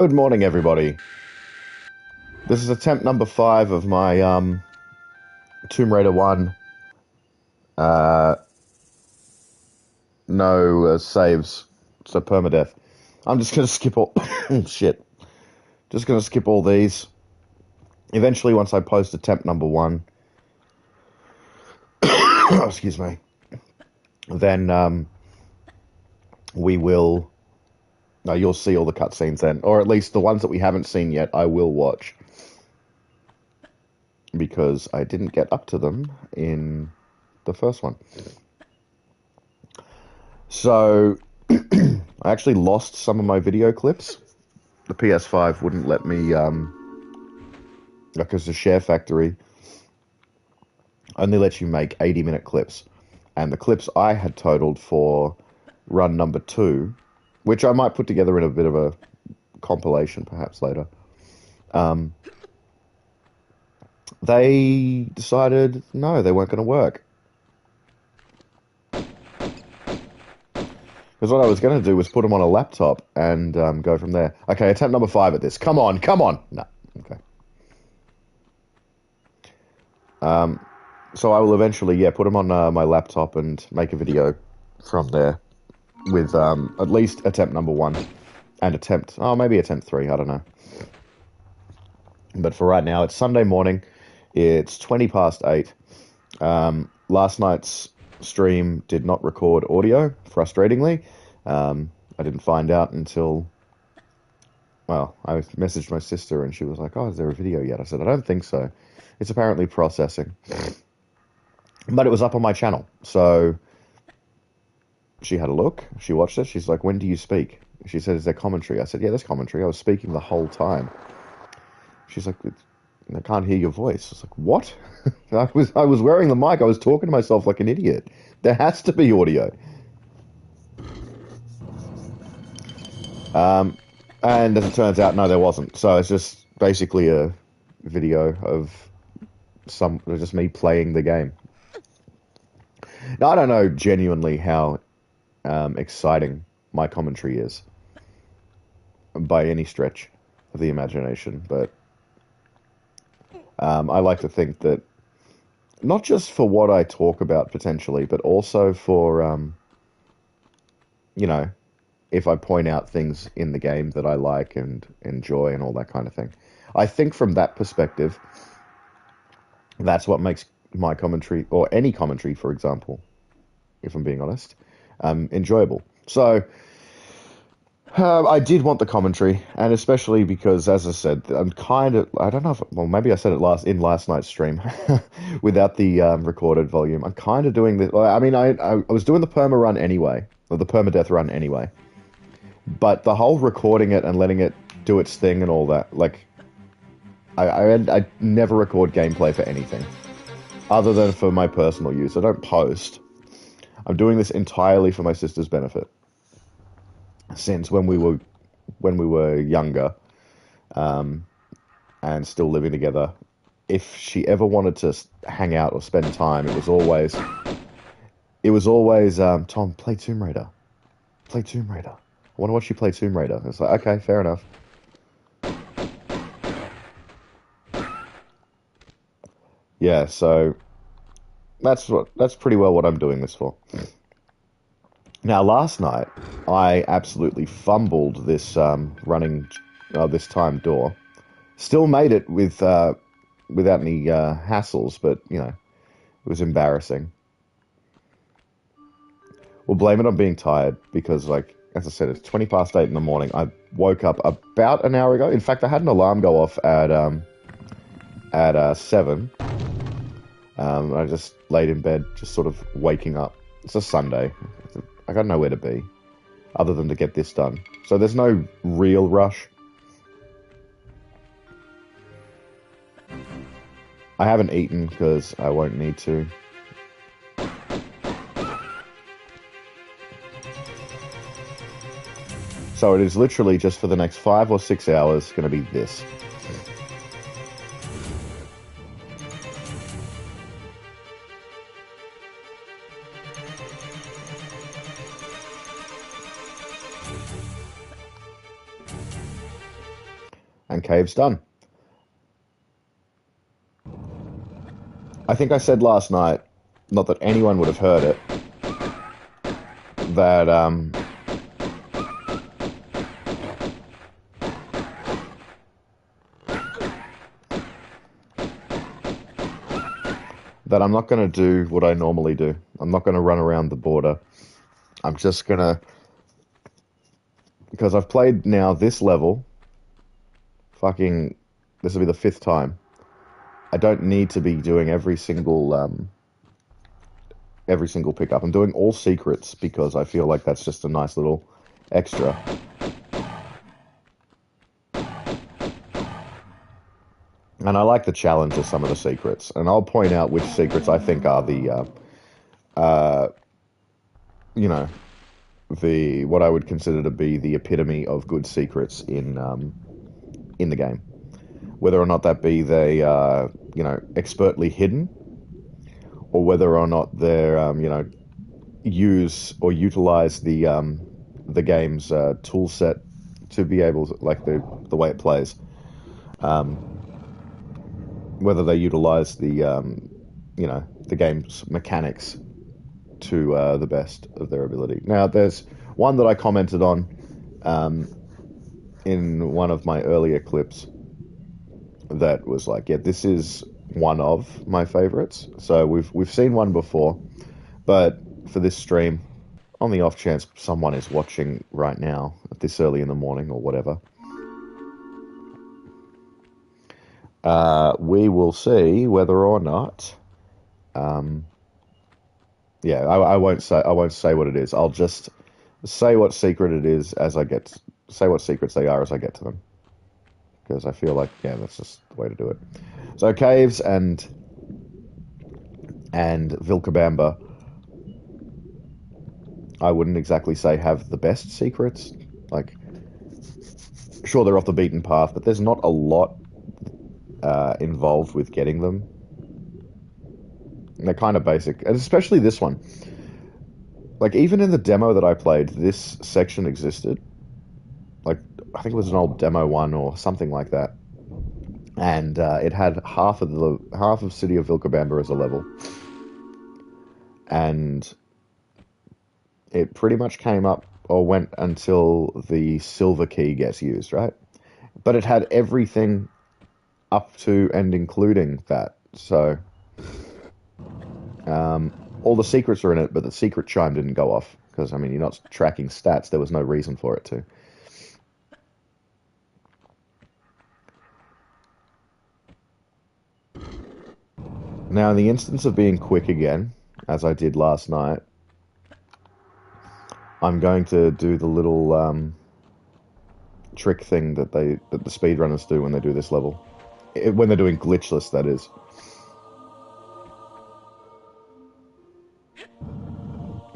Good morning, everybody. This is attempt number 5 of my Tomb Raider 1 uh, no saves, so permadeath. I'm just going to skip all... shit. Just going to skip all these. Eventually, once I post attempt number 1, excuse me, then we will... No, you'll see all the cutscenes then. Or at least the ones that we haven't seen yet, I will watch. Because I didn't get up to them in the first one. So, I actually lost some of my video clips. The PS5 wouldn't let me, because the Share Factory only lets you make 80-minute clips. And the clips I had totaled for run number 2, which I might put together in a bit of a compilation perhaps later, they decided no, they weren't going to work. Because what I was going to do was put them on a laptop and go from there. Okay, attempt number 5 at this. Come on, come on! No, okay. So I will eventually, put them on my laptop and make a video from there with at least attempt number 1 and maybe attempt 3, I don't know. But for right now, it's Sunday morning. It's 20 past 8. Last night's stream did not record audio, frustratingly. I didn't find out until, well, I messaged my sister and she was like, oh, is there a video yet? I said, I don't think so. It's apparently processing. But it was up on my channel, so she had a look, she watched it, she's like, when do you speak? She said, is there commentary? I said, yeah, there's commentary. I was speaking the whole time. She's like, I can't hear your voice. I was like, what? I was wearing the mic. I was talking to myself like an idiot. There has to be audio. And as it turns out, no, there wasn't. So it's just basically a video of just me playing the game. Now, I don't know genuinely how exciting my commentary is by any stretch of the imagination, but I like to think that not just for what I talk about potentially, but also for, if I point out things in the game that I like and enjoy and all that kind of thing. I think from that perspective, that's what makes my commentary, or any commentary, for example, if I'm being honest, enjoyable. So, I did want the commentary, and especially because, as I said, I'm kind of, I don't know if, well, maybe I said it in last night's stream, without the recorded volume. I'm kind of doing this, I mean, I was doing the perma run anyway, or the permadeath run anyway, but the whole recording it and letting it do its thing and all that, like, I never record gameplay for anything, other than for my personal use. I don't post. I'm doing this entirely for my sister's benefit. Since when we were younger, and still living together, if she ever wanted to hang out or spend time, it was always, Tom, play Tomb Raider. Play Tomb Raider. I want to watch you play Tomb Raider. It's like, okay, fair enough. Yeah, so that's pretty well what I'm doing this for. Now, last night, I absolutely fumbled this running this time door. Still made it without any hassles, but, it was embarrassing. We'll blame it on being tired, because, like, as I said, it's 20 past 8 in the morning. I woke up about an hour ago. In fact, I had an alarm go off at 7. I just laid in bed, just sort of waking up. It's a Sunday. I got nowhere to be, other than to get this done. So there's no real rush. I haven't eaten, because I won't need to. So it is literally just for the next 5 or 6 hours going to be this. and cave's done. I think I said last night, not that anyone would have heard it, that that I'm not going to do what I normally do. I'm not going to run around the border. I'm just going to, because I've played now this level, fucking, this will be the 5th time. I don't need to be doing every single pickup. I'm doing all secrets because I feel like that's just a nice little extra. And I like the challenge of some of the secrets. And I'll point out which secrets I think are the, you know, the what I would consider to be the epitome of good secrets in the game. Whether or not that be they expertly hidden, or whether or not they're use or utilize the game's tool set to be able to, like the way it plays. Whether they utilize the game's mechanics to the best of their ability. Now, there's one that I commented on in one of my earlier clips that was like, yeah, this is one of my favorites. So we've seen one before, but for this stream, on the off chance someone is watching right now at this early in the morning or whatever, we will see whether or not. Yeah, I won't say what it is. I'll just say what secret it is as I say what secrets they are as I get to them, because I feel like, yeah, that's just the way to do it. So caves and Vilcabamba, I wouldn't exactly say have the best secrets. Like, sure, they're off the beaten path, but there's not a lot involved with getting them. They're kind of basic, and especially this one. Like, even in the demo that I played, this section existed. Like, I think it was an old demo one or something like that, and it had half of City of Vilcabamba as a level, and it pretty much came up or went until the silver key gets used, right? But it had everything up to and including that. So all the secrets are in it, but the secret chime didn't go off because, I mean, you're not tracking stats. There was no reason for it to. Now, in the instance of being quick again, as I did last night, I'm going to do the little trick thing that the speedrunners do when they do this level. When they're doing glitchless, that is.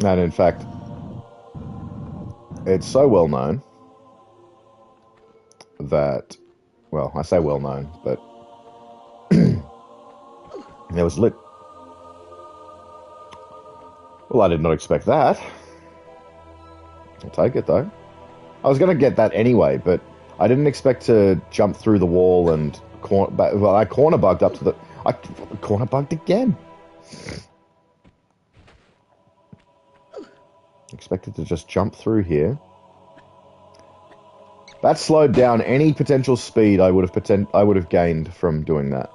And in fact, it's so well known that, well, I say well known, but it was lit. Well, I did not expect that. I'll take it, though. I was going to get that anyway, but I didn't expect to jump through the wall and I corner bugged up to the... I corner bugged again. Expected to just jump through here. That slowed down any potential speed I would have gained from doing that.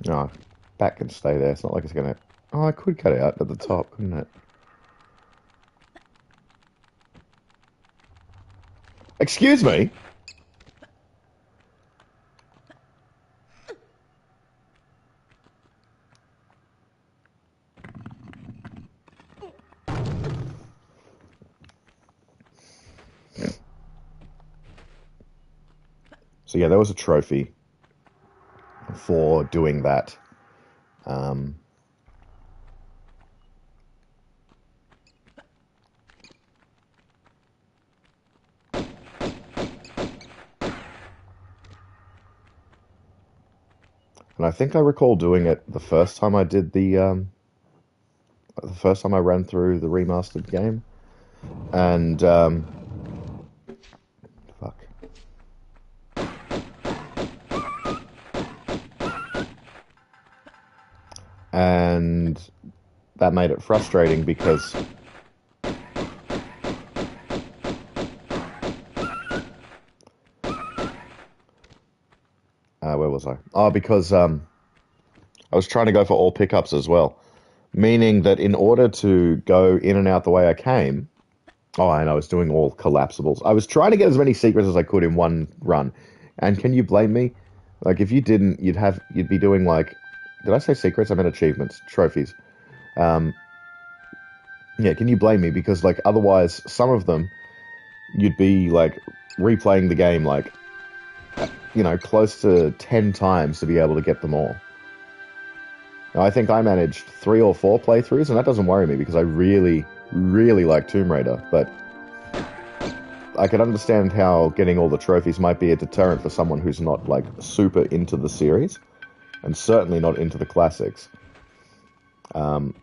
Oh, that can stay there. It's not like it's gonna... Oh, I could cut it out at the top, couldn't it? Excuse me? So yeah, there was a trophy for doing that. And I think I recall doing it the first time I did the first time I ran through the remastered game. And, fuck. And that made it frustrating because where was I? Oh, because I was trying to go for all pickups as well, meaning that in order to go in and out the way I came, oh, and I was doing all collapsibles. I was trying to get as many secrets as I could in one run. And can you blame me? Like, if you didn't, you'd be doing like, did I say secrets? I meant achievements, trophies. Um, yeah, can you blame me? Because like, otherwise, some of them, you'd be like replaying the game like, close to 10 times to be able to get them all. Now, I think I managed 3 or 4 playthroughs, and that doesn't worry me because I really, really like Tomb Raider, but I can understand how getting all the trophies might be a deterrent for someone who's not, like, super into the series, and certainly not into the classics. I'm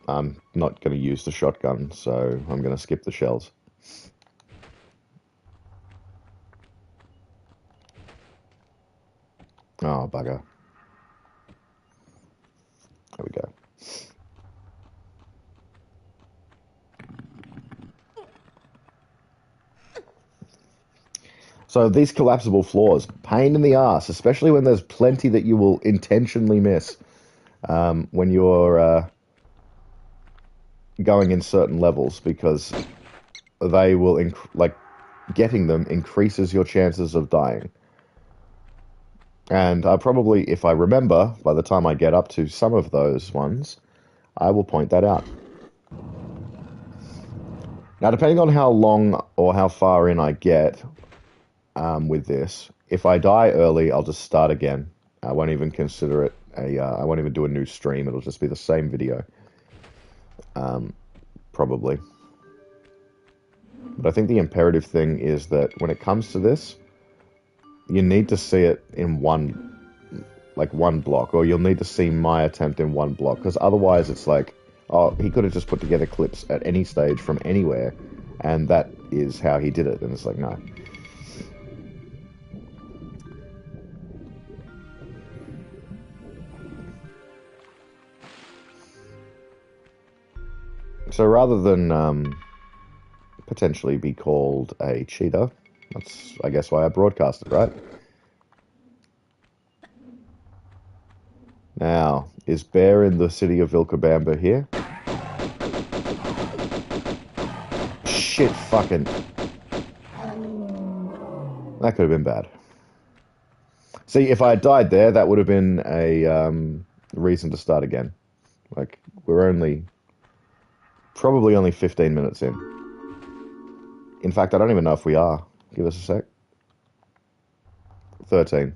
not going to use the shotgun, so I'm going to skip the shells. Oh, bugger. There we go. So these collapsible floors, pain in the ass, especially when there's plenty that you will intentionally miss when you're going in certain levels, because they will, getting them increases your chances of dying. And I probably, if I remember, by the time I get up to some of those ones, I will point that out. Now, depending on how long or how far in I get with this, if I die early, I'll just start again. I won't even consider it I won't even do a new stream. It'll just be the same video. Probably. But I think the imperative thing is that when it comes to this, you need to see it in one block, or you'll need to see my attempt in one block, because otherwise it's like, oh, he could have just put together clips at any stage from anywhere, and that is how he did it, and it's like, no. So rather than potentially be called a cheater, that's, I guess, why I broadcasted, right? Now, is Bear in the city of Vilcabamba here? Shit, fucking... That could have been bad. See, if I had died there, that would have been a reason to start again. Like, we're probably only 15 minutes in. In fact, I don't even know if we are. Give us a sec. 13.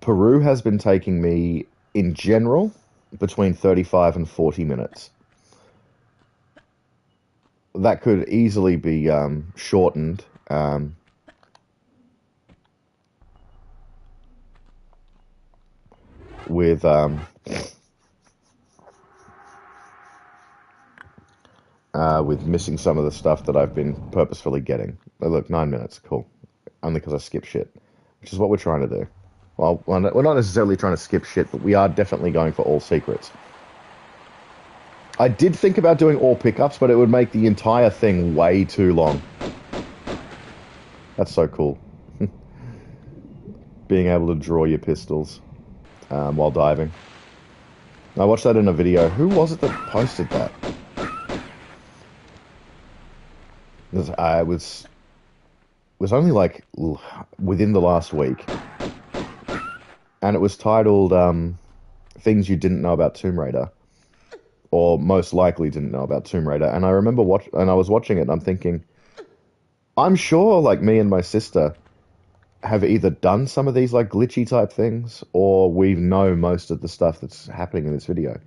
Peru has been taking me, in general, between 35 and 40 minutes. That could easily be shortened. With missing some of the stuff that I've been purposefully getting. Oh, look, 9 minutes, cool. Only because I skip shit, which is what we're trying to do. Well, we're not necessarily trying to skip shit, but we are definitely going for all secrets. I did think about doing all pickups, but it would make the entire thing way too long. That's so cool. Being able to draw your pistols while diving. I watched that in a video. Who was it that posted that? It was only like within the last week. And it was titled Things You Didn't Know About Tomb Raider. Or most likely didn't know about Tomb Raider. And I remember I was watching it and I'm thinking, I'm sure like me and my sister have either done some of these like glitchy type things, or we know most of the stuff that's happening in this video.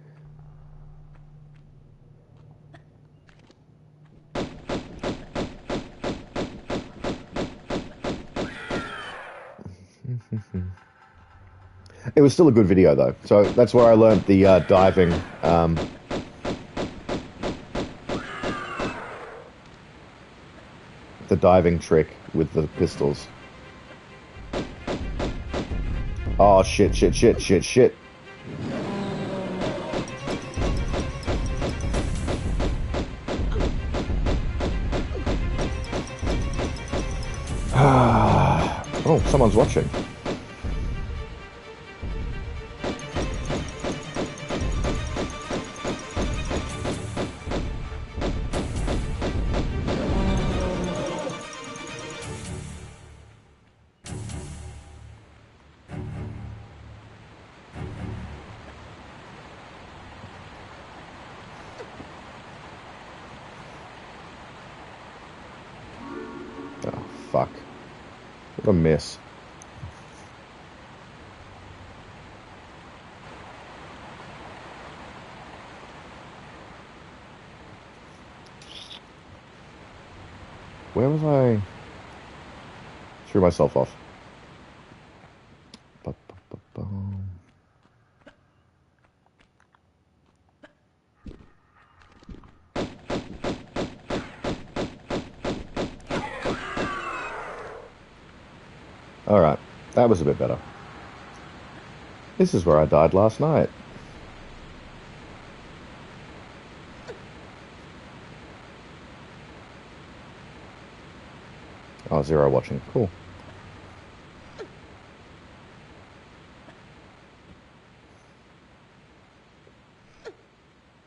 It was still a good video though. So that's where I learned the diving. The diving trick with the pistols. Oh shit! Shit! Shit! Shit! Shit! Oh, someone's watching. Oh, fuck. What a miss. Where was I? Threw myself off. Ba-ba-ba-bum. All right, that was a bit better. This is where I died last night. Oh, zero watching. Cool.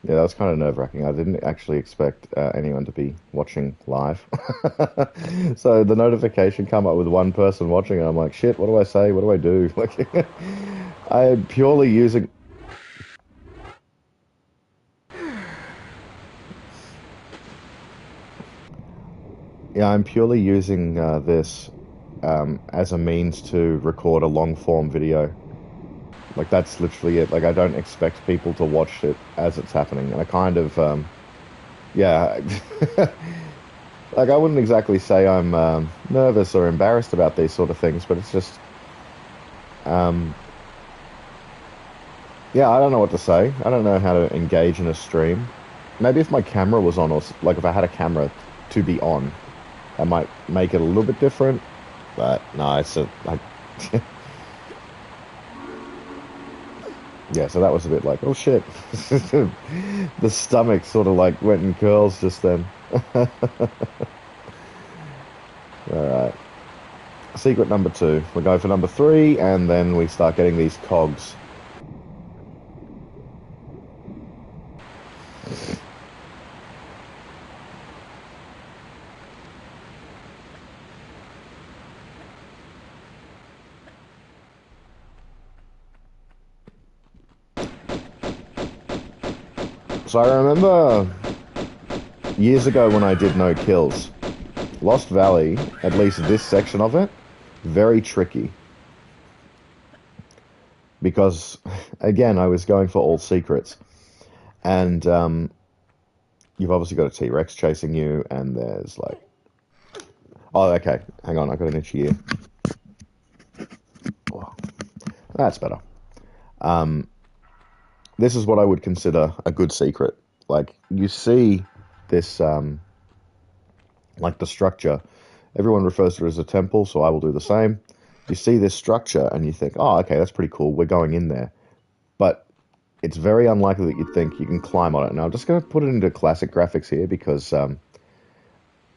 Yeah, that was kind of nerve-wracking. I didn't actually expect anyone to be watching live. So the notification come up with one person watching, and I'm like, shit, what do I say? What do I do? Like, I'm purely using... Yeah, I'm purely using this as a means to record a long-form video. Like, that's literally it. Like, I don't expect people to watch it as it's happening. And I kind of, yeah... Like, I wouldn't exactly say I'm nervous or embarrassed about these sort of things, but it's just, yeah, I don't know what to say. I don't know how to engage in a stream. Maybe if my camera was on, or like if I had a camera to be on, that might make it a little bit different. But no, it's like, yeah. So that was a bit like, oh shit, the stomach sort of like went in curls just then. All right. Secret number 2. We'll go for number 3, and then we start getting these cogs. So I remember years ago when I did no kills, Lost Valley, at least this section of it, very tricky. Because, again, I was going for all secrets. And you've obviously got a T-Rex chasing you, and there's like... Oh, okay. Hang on, I got an itchy ear. Oh, that's better. This is what I would consider a good secret. Like, you see this, like the structure. Everyone refers to it as a temple, so I will do the same. You see this structure, and you think, oh, okay, that's pretty cool. We're going in there. But it's very unlikely that you think you can climb on it. Now, I'm just going to put it into classic graphics here because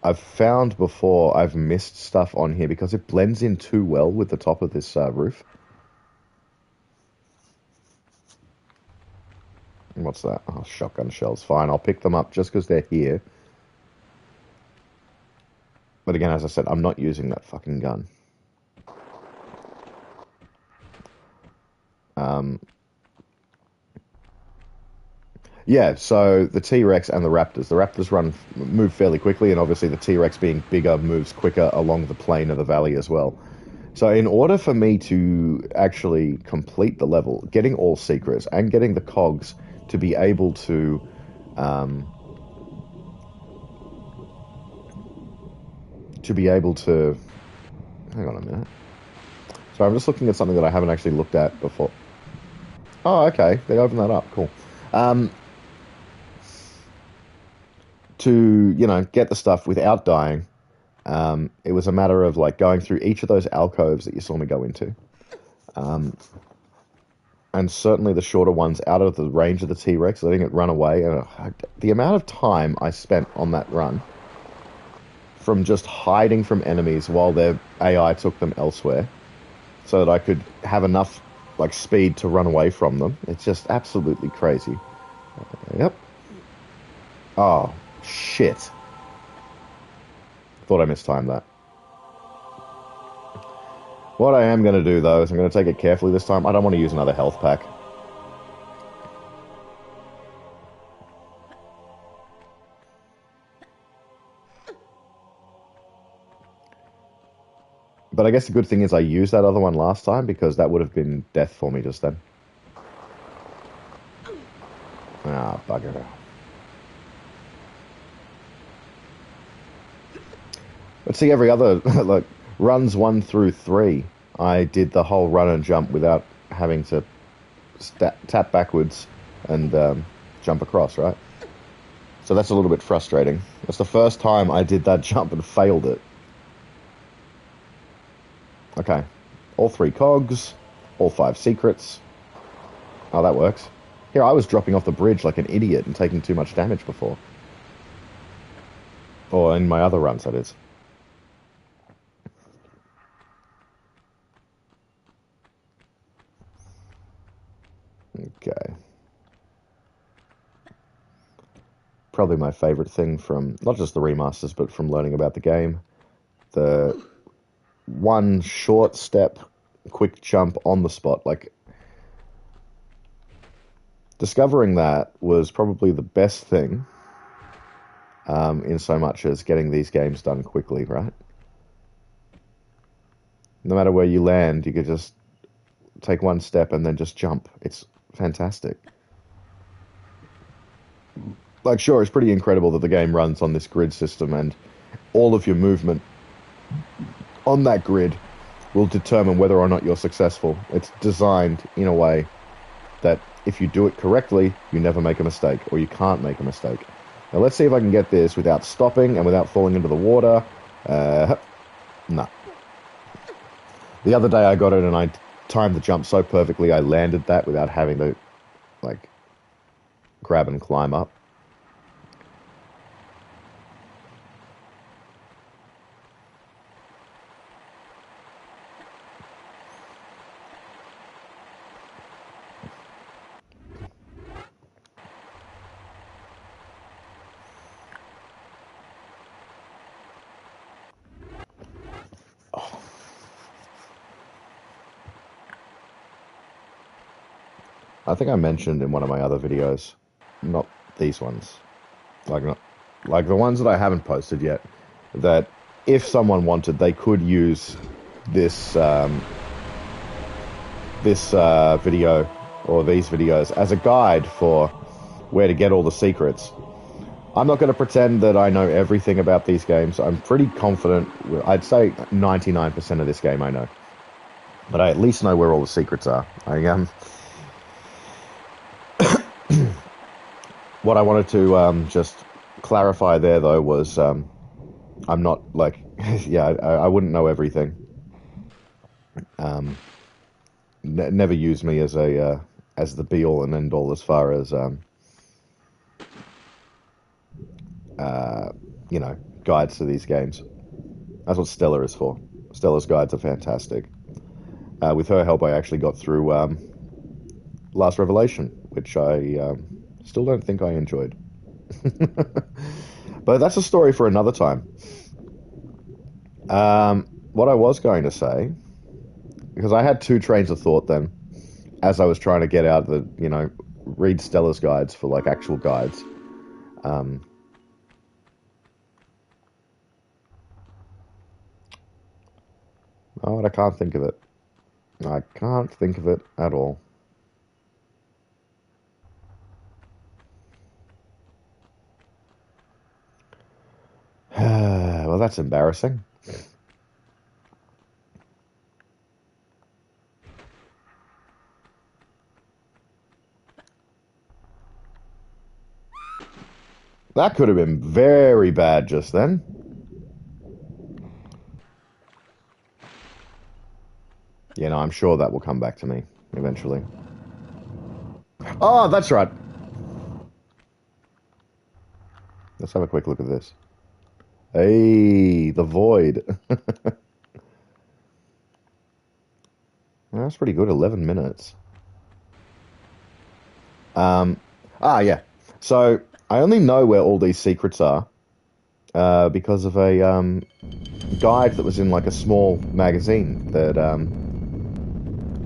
I've found before I've missed stuff on here because it blends in too well with the top of this roof. What's that? Oh, shotgun shells. Fine, I'll pick them up just because they're here. But again, as I said, I'm not using that fucking gun. Yeah, so the T-Rex and the Raptors. The Raptors move fairly quickly, and obviously the T-Rex being bigger moves quicker along the plane of the valley as well. So in order for me to actually complete the level, getting all secrets and getting the cogs to be able to hang on a minute. So I'm just looking at something that I haven't actually looked at before. Oh, okay. They opened that up. Cool. Um, to, get the stuff without dying, it was a matter of like going through each of those alcoves that you saw me go into. Um, and certainly the shorter ones out of the range of the T-Rex, letting it run away. And the amount of time I spent on that run from just hiding from enemies while their AI took them elsewhere so that I could have enough like speed to run away from them. It's just absolutely crazy. Yep. Oh, shit. Thought I mistimed that. What I am going to do, though, is I'm going to take it carefully this time. I don't want to use another health pack. But I guess the good thing is I used that other one last time because that would have been death for me just then. Ah, bugger. But see, every other, like, runs 1 through 3, I did the whole run and jump without having to tap backwards and jump across, right? So that's a little bit frustrating. That's the first time I did that jump and failed it. Okay. All 3 cogs, all 5 secrets. Oh, that works. Here, I was dropping off the bridge like an idiot and taking too much damage before. Or in my other runs, that is. Okay. Probably my favorite thing from not just the remasters, but from learning about the game. The one short step, quick jump on the spot. Like, discovering that was probably the best thing, in so much as getting these games done quickly, right? No matter where you land, you could just take one step and then just jump. It's fantastic. Like, sure, it's pretty incredible that the game runs on this grid system and all of your movement on that grid will determine whether or not you're successful. It's designed in a way that if you do it correctly, you never make a mistake, or you can't make a mistake. Now let's see if I can get this without stopping and without falling into the water. No. The other day I got it and I timed the jump so perfectly I landed that without having to, like, grab and climb up. I think I mentioned in one of my other videos, not these ones, like not like the ones that I haven't posted yet, that if someone wanted, they could use this video or these videos as a guide for where to get all the secrets. I'm not going to pretend that I know everything about these games. I'm pretty confident. I'd say 99% of this game I know, but I at least know where all the secrets are. What I wanted to just clarify there, though, was I'm not like, yeah, I wouldn't know everything. Never use me as a as the be all and end all as far as guides to these games. That's what Stella is for. Stella's guides are fantastic. With her help, I actually got through Last Revelation, which I still don't think I enjoyed. But that's a story for another time. What I was going to say, because I had 2 trains of thought then, as I was trying to get out read Stella's guides for like actual guides. Um, oh, I can't think of it. I can't think of it at all. Well, that's embarrassing. That could have been very bad just then. You know, I'm sure that will come back to me eventually. Oh, that's right. Let's have a quick look at this. Hey, the void. That's pretty good. 11 minutes. Um, yeah. So I only know where all these secrets are because of a guide that was in like a small magazine that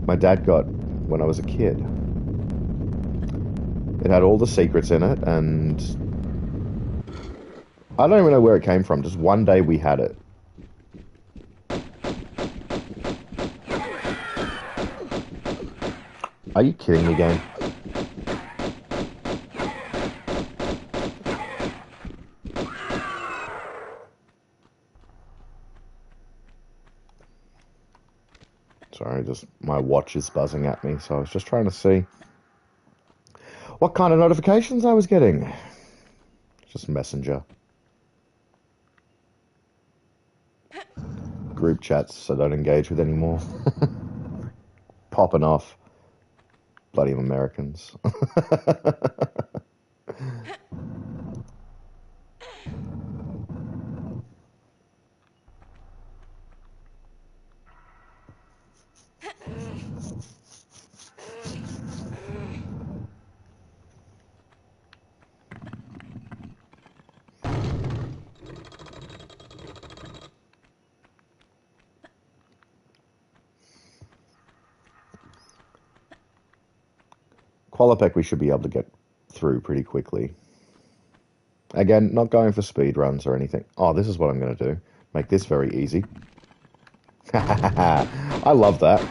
my dad got when I was a kid. It had all the secrets in it, and I don't even know where it came from. Just one day we had it. Are you kidding me, game? Sorry, just my watch is buzzing at me, so I was just trying to see what kind of notifications I was getting. Just Messenger. Group chats I don't engage with anymore. Popping off. Bloody Americans. Qualipec we should be able to get through pretty quickly. Again, not going for speed runs or anything. Oh, this is what I'm going to do. Make this very easy. I love that.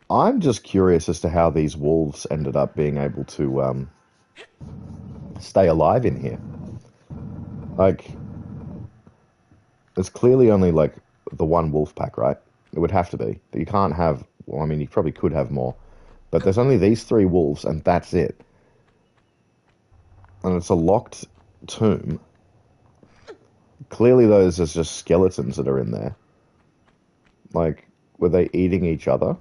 I'm just curious as to how these wolves ended up being able to stay alive in here. Like, there's clearly only like the one wolf pack, right? It would have to be. You can't have. Well, I mean, you probably could have more, but there's only these three wolves, and that's it. And it's a locked tomb. Clearly, those are just skeletons that are in there. Like, were they eating each other?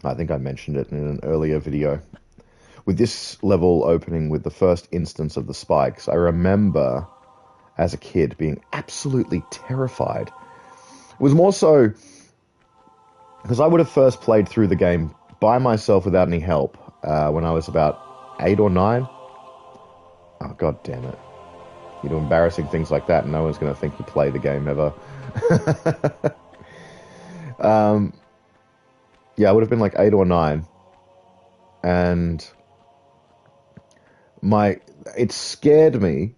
I think I mentioned it in an earlier video. With this level opening with the first instance of the spikes, I remember as a kid being absolutely terrified. It was more so because I would have first played through the game by myself without any help when I was about 8 or 9. Oh, god damn it. You do embarrassing things like that and no one's going to think you play the game ever. um, yeah, I would have been like 8 or 9. And my it scared me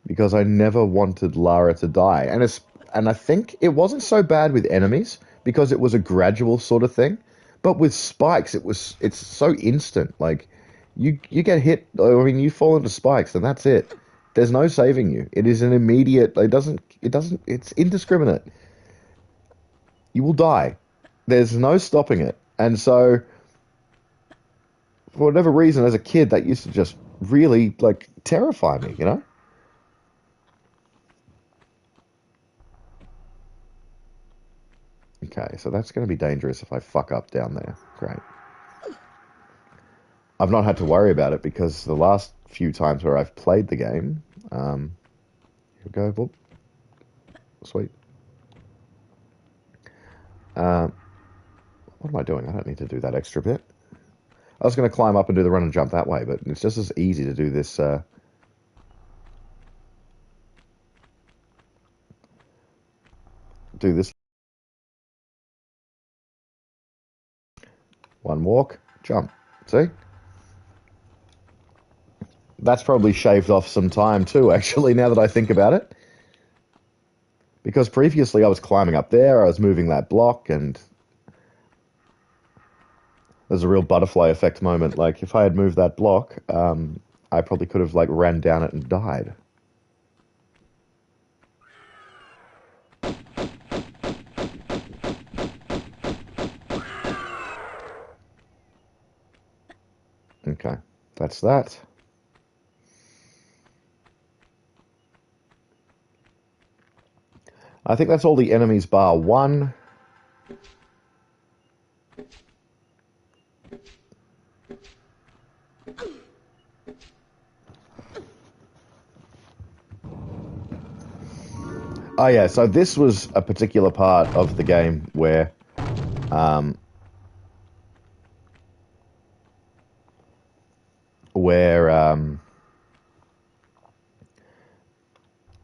because I never wanted Lara to die. And I think it wasn't so bad with enemies because it was a gradual sort of thing. But with spikes, it's so instant. Like you get hit. I mean, you fall into spikes, and that's it. There's no saving you. It is an immediate. It doesn't. It's indiscriminate. You will die. There's no stopping it. And so, for whatever reason, as a kid, that used to just really like terrify me. You know. Okay, so that's going to be dangerous if I fuck up down there. Great. I've not had to worry about it because the last few times where I've played the game, here we go, whoop, sweet. Um, what am I doing? I don't need to do that extra bit. I was going to climb up and do the run and jump that way, but it's just as easy to do this. Do this one walk, jump. See? That's probably shaved off some time too, actually, now that I think about it. Because previously I was climbing up there, I was moving that block, and there's a real butterfly effect moment. Like, if I had moved that block, I probably could have, like, ran down it and died. Okay, that's that. I think that's all the enemies bar one. Oh yeah, so this was a particular part of the game where um, where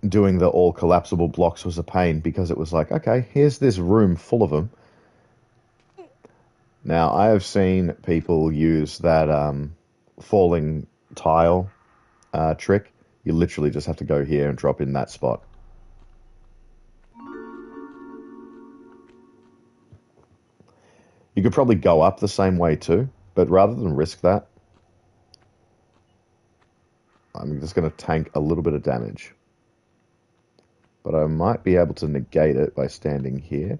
doing the all collapsible blocks was a pain, because it was like, okay, here's this room full of them. Now, I have seen people use that falling tile trick. You literally just have to go here and drop in that spot. You could probably go up the same way too, but rather than risk that, I'm just going to tank a little bit of damage. But I might be able to negate it by standing here,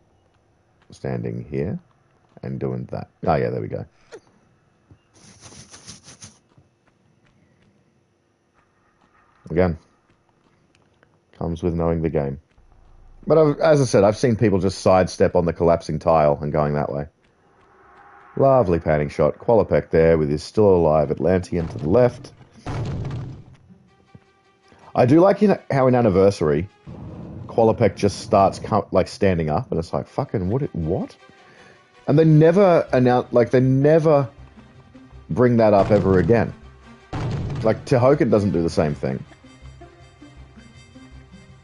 and doing that. Oh yeah, there we go. Again, comes with knowing the game. But as I said, I've seen people just sidestep on the collapsing tile and going that way. Lovely panning shot. Qualipec there with his still alive Atlantean to the left. I do like how in Anniversary, Qualipec just starts like standing up, and it's like, fucking what? And they never announce, like, they never bring that up ever again. Like, Tehoken doesn't do the same thing.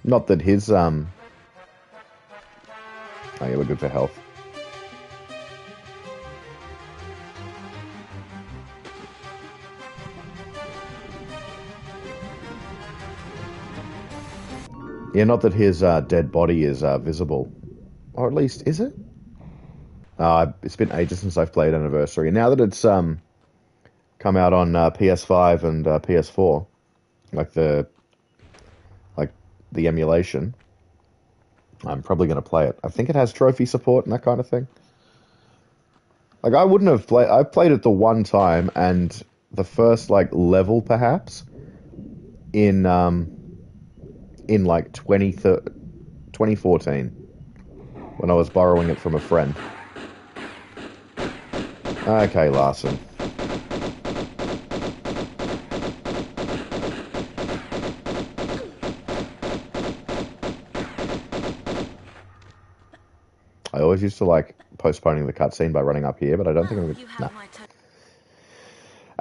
Not that his oh yeah, we're good for health. Yeah, not that his dead body is visible. Or at least, is it? It's been ages since I've played Anniversary. And now that it's come out on PS5 and PS4, like the emulation, I'm probably going to play it. I think it has trophy support and that kind of thing. Like, I wouldn't have played... I played it the one time, and the first, like, level, perhaps, in like 2014, when I was borrowing it from a friend. Okay, Larson. I always used to like postponing the cutscene by running up here, but I don't think I'm going to... Nah.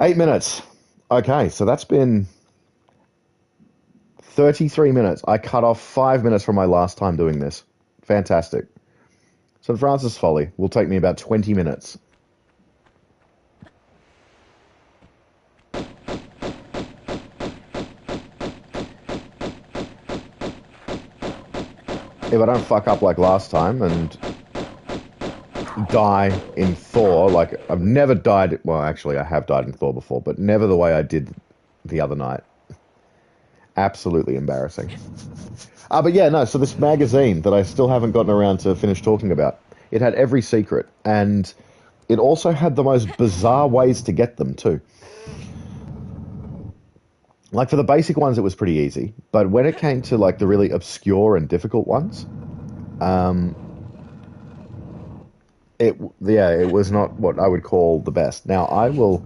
8 minutes. Okay, so that's been 33 minutes. I cut off 5 minutes from my last time doing this. Fantastic. St. Francis Folly will take me about 20 minutes. If I don't fuck up like last time and die in Thor, like, I've never died... Well, actually, I have died in Thor before, but never the way I did the other night. Absolutely embarrassing. But yeah, no, so this magazine that I still haven't gotten around to finish talking about, it had every secret, and it also had the most bizarre ways to get them, too. Like, for the basic ones, it was pretty easy, but when it came to, like, the really obscure and difficult ones, it was not what I would call the best. Now, I will,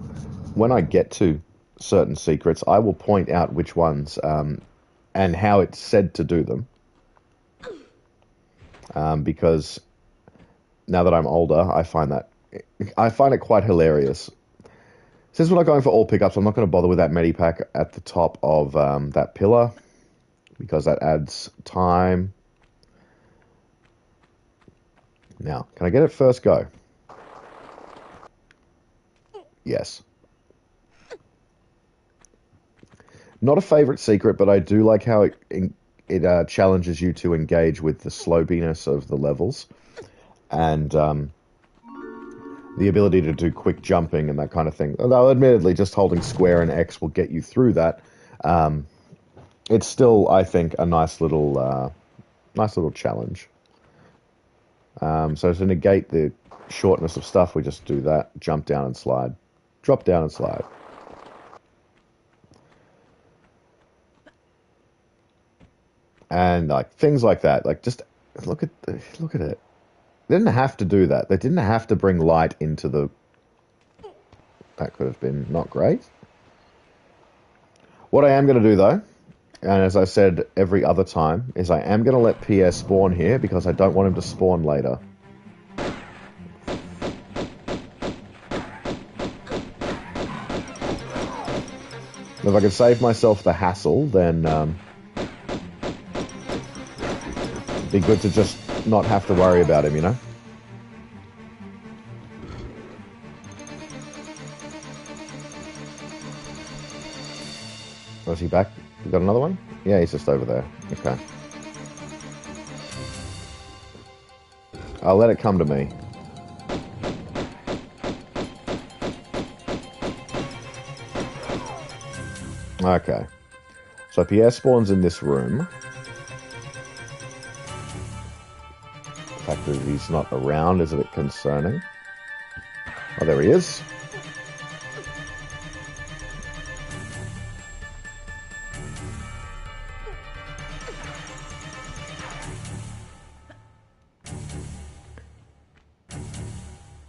when I get to certain secrets, I will point out which ones, and how it's said to do them. Because now that I'm older, I find it quite hilarious. Since we're not going for all pickups, I'm not going to bother with that medipack at the top of that pillar, because that adds time. Now, can I get it first go? Yes. Not a favorite secret, but I do like how it challenges you to engage with the slowiness of the levels and the ability to do quick jumping and that kind of thing. Although, admittedly, just holding square and X will get you through that. Um, it's still, I think, a nice little challenge. So to negate the shortness of stuff, we just do that: jump down and slide, drop down and slide. And like things like that. Like just look at it. They didn't have to do that. They didn't have to bring light into the. That could have been not great. What I am going to do though, and as I said every other time, is I am going to let Pierre spawn here because I don't want him to spawn later. If I can save myself the hassle, then it'd be good to just not have to worry about him, you know? Was he back? We got another one? Yeah, he's just over there. Okay. I'll let it come to me. Okay. So Pierre spawns in this room. The fact that he's not around is a bit concerning. Oh, there he is.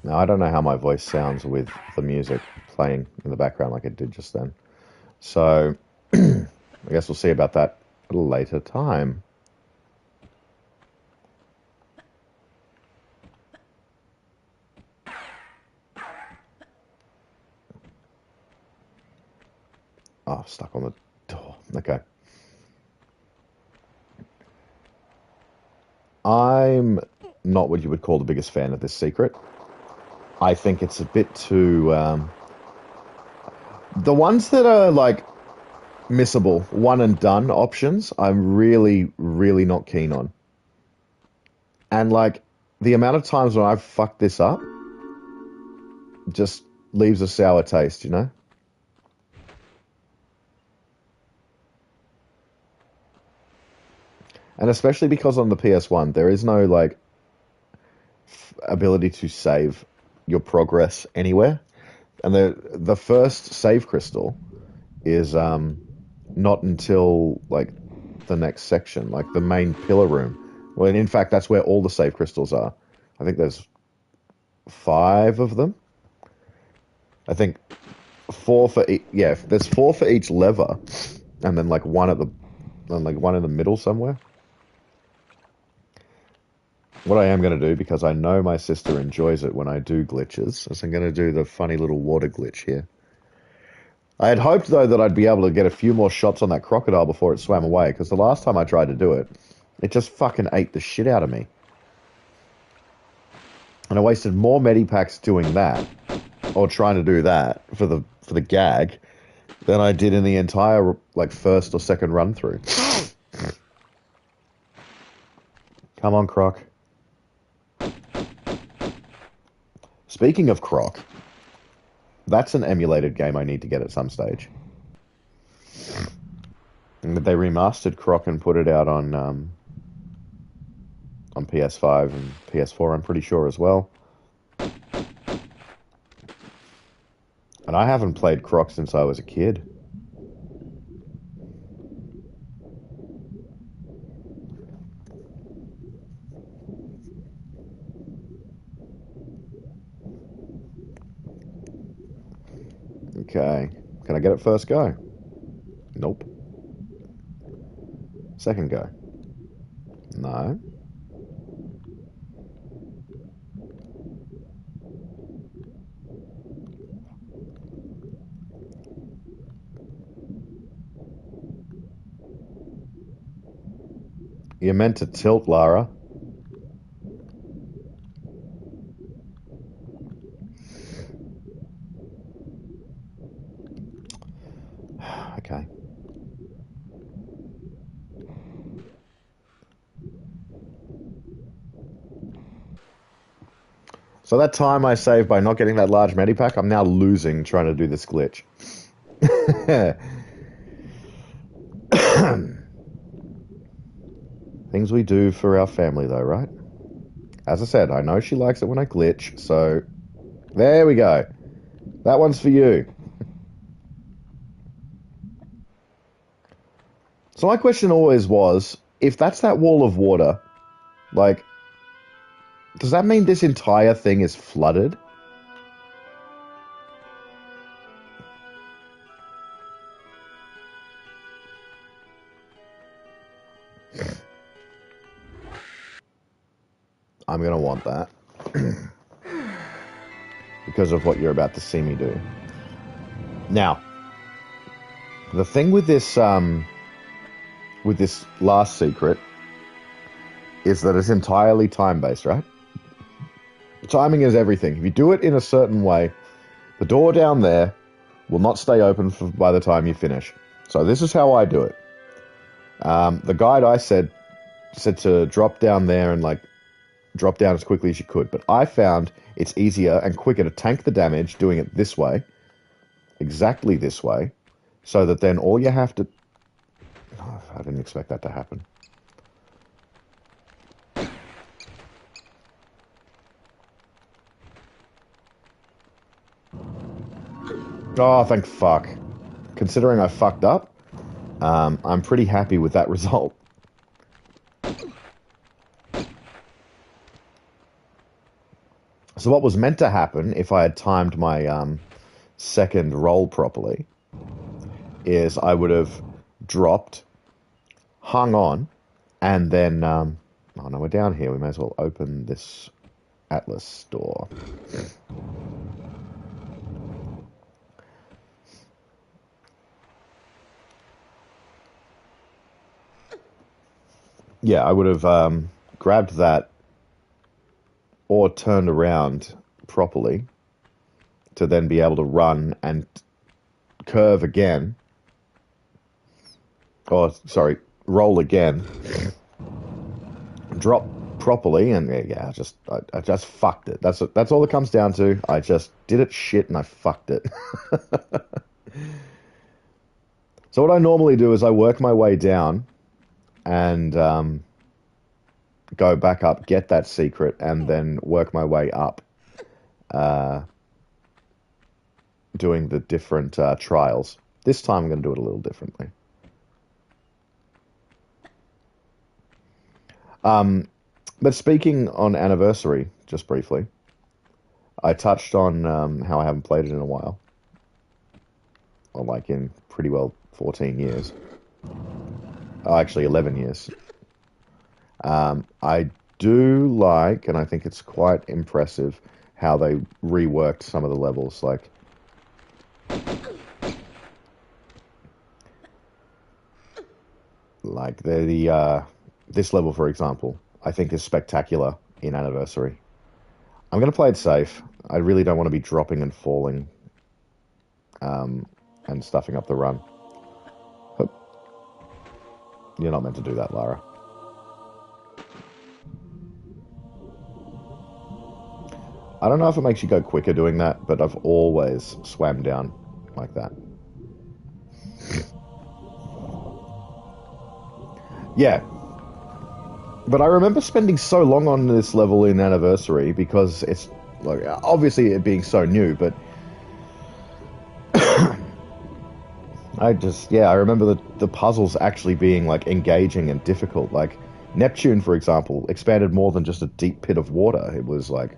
Now, I don't know how my voice sounds with the music playing in the background like it did just then. So, I guess we'll see about that at a later time. Oh, stuck on the door. Okay. I'm not what you would call the biggest fan of this secret. I think it's a bit too... the ones that are, like, missable, one and done options, I'm really, really not keen on. And, like, the amount of times when I've fucked this up just leaves a sour taste, you know? And especially because on the PS1, there is no, like, ability to save your progress anywhere. And the first save crystal is not until, like, the next section, like the main pillar room. Well, in fact, that's where all the save crystals are. I think there's 5 of them. I think 4 for each. Yeah, there's 4 for each lever, and then like one in the middle somewhere. What I am going to do, because I know my sister enjoys it when I do glitches, is I'm going to do the funny little water glitch here. I had hoped, though, that I'd be able to get a few more shots on that crocodile before it swam away, because the last time I tried to do it, it just fucking ate the shit out of me. And I wasted more medipacks doing that, or trying to do that for the gag, than I did in the entire, like, first or second run through. Come on, Croc. Speaking of Croc, that's an emulated game I need to get at some stage. And they remastered Croc and put it out on PS5 and PS4, I'm pretty sure, as well. And I haven't played Croc since I was a kid. Okay. Can I get it first go? Nope. Second go? No. You're meant to tilt, Lara. Okay. So that time I saved by not getting that large medipack, I'm now losing trying to do this glitch. Things we do for our family, though, right? As I said, I know she likes it when I glitch, so there we go. That one's for you. So my question always was, if that's that wall of water, like, does that mean this entire thing is flooded? I'm going to want that. Because of what you're about to see me do. Now, the thing with this last secret is that it's entirely time-based, right? Timing is everything. If you do it in a certain way, the door down there will not stay open by the time you finish. So this is how I do it. The guide I said to drop down there and like drop down as quickly as you could, but I found it's easier and quicker to tank the damage doing it this way, exactly this way, so that then all you have to... Oh, I didn't expect that to happen. Oh, thank fuck. Considering I fucked up, I'm pretty happy with that result. So what was meant to happen, if I had timed my second roll properly, is I would have dropped, hung on, and then... oh no, we're down here. We may as well open this Atlas door. Yeah, I would have grabbed that or turned around properly to then be able to run and curve again. Or, sorry, roll again. Drop properly, and yeah, I just fucked it. That's all it comes down to. I just did it shit and I fucked it. So what I normally do is I work my way down and go back up, get that secret, and then work my way up, doing the different trials. This time I'm going to do it a little differently. But speaking on Anniversary, just briefly, I touched on how I haven't played it in a while. Or like in pretty well 14 years. Oh, actually 11 years. I do like, and I think it's quite impressive, how they reworked some of the levels. Like this level, for example, I think is spectacular in Anniversary. I'm going to play it safe. I really don't want to be dropping and falling and stuffing up the run. You're not meant to do that, Lara. I don't know if it makes you go quicker doing that, but I've always swam down like that. Yeah. But I remember spending so long on this level in Anniversary because it's, like, obviously it being so new, but I remember the puzzles actually being, like, engaging and difficult. Like, Neptune, for example, expanded more than just a deep pit of water. It was, like,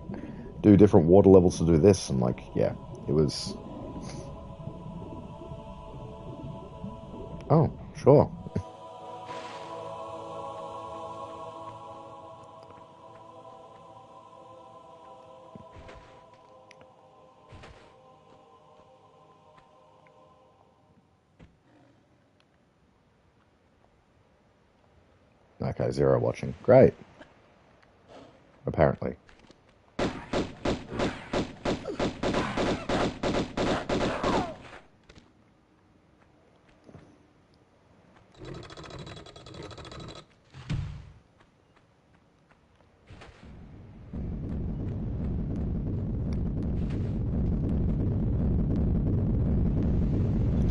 do different water levels to do this, and, like, yeah, it was... Oh, sure. Okay, Zero watching. Great. Apparently.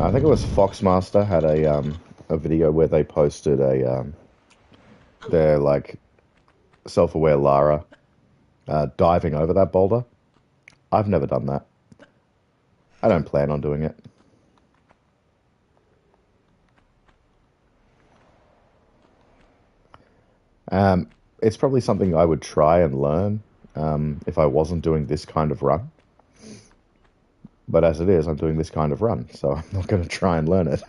I think it was Foxmaster had a video where they posted their like self-aware Lara diving over that boulder. I've never done that. I don't plan on doing it. It's probably something I would try and learn if I wasn't doing this kind of run. But as it is, I'm doing this kind of run, so I'm not going to try and learn it.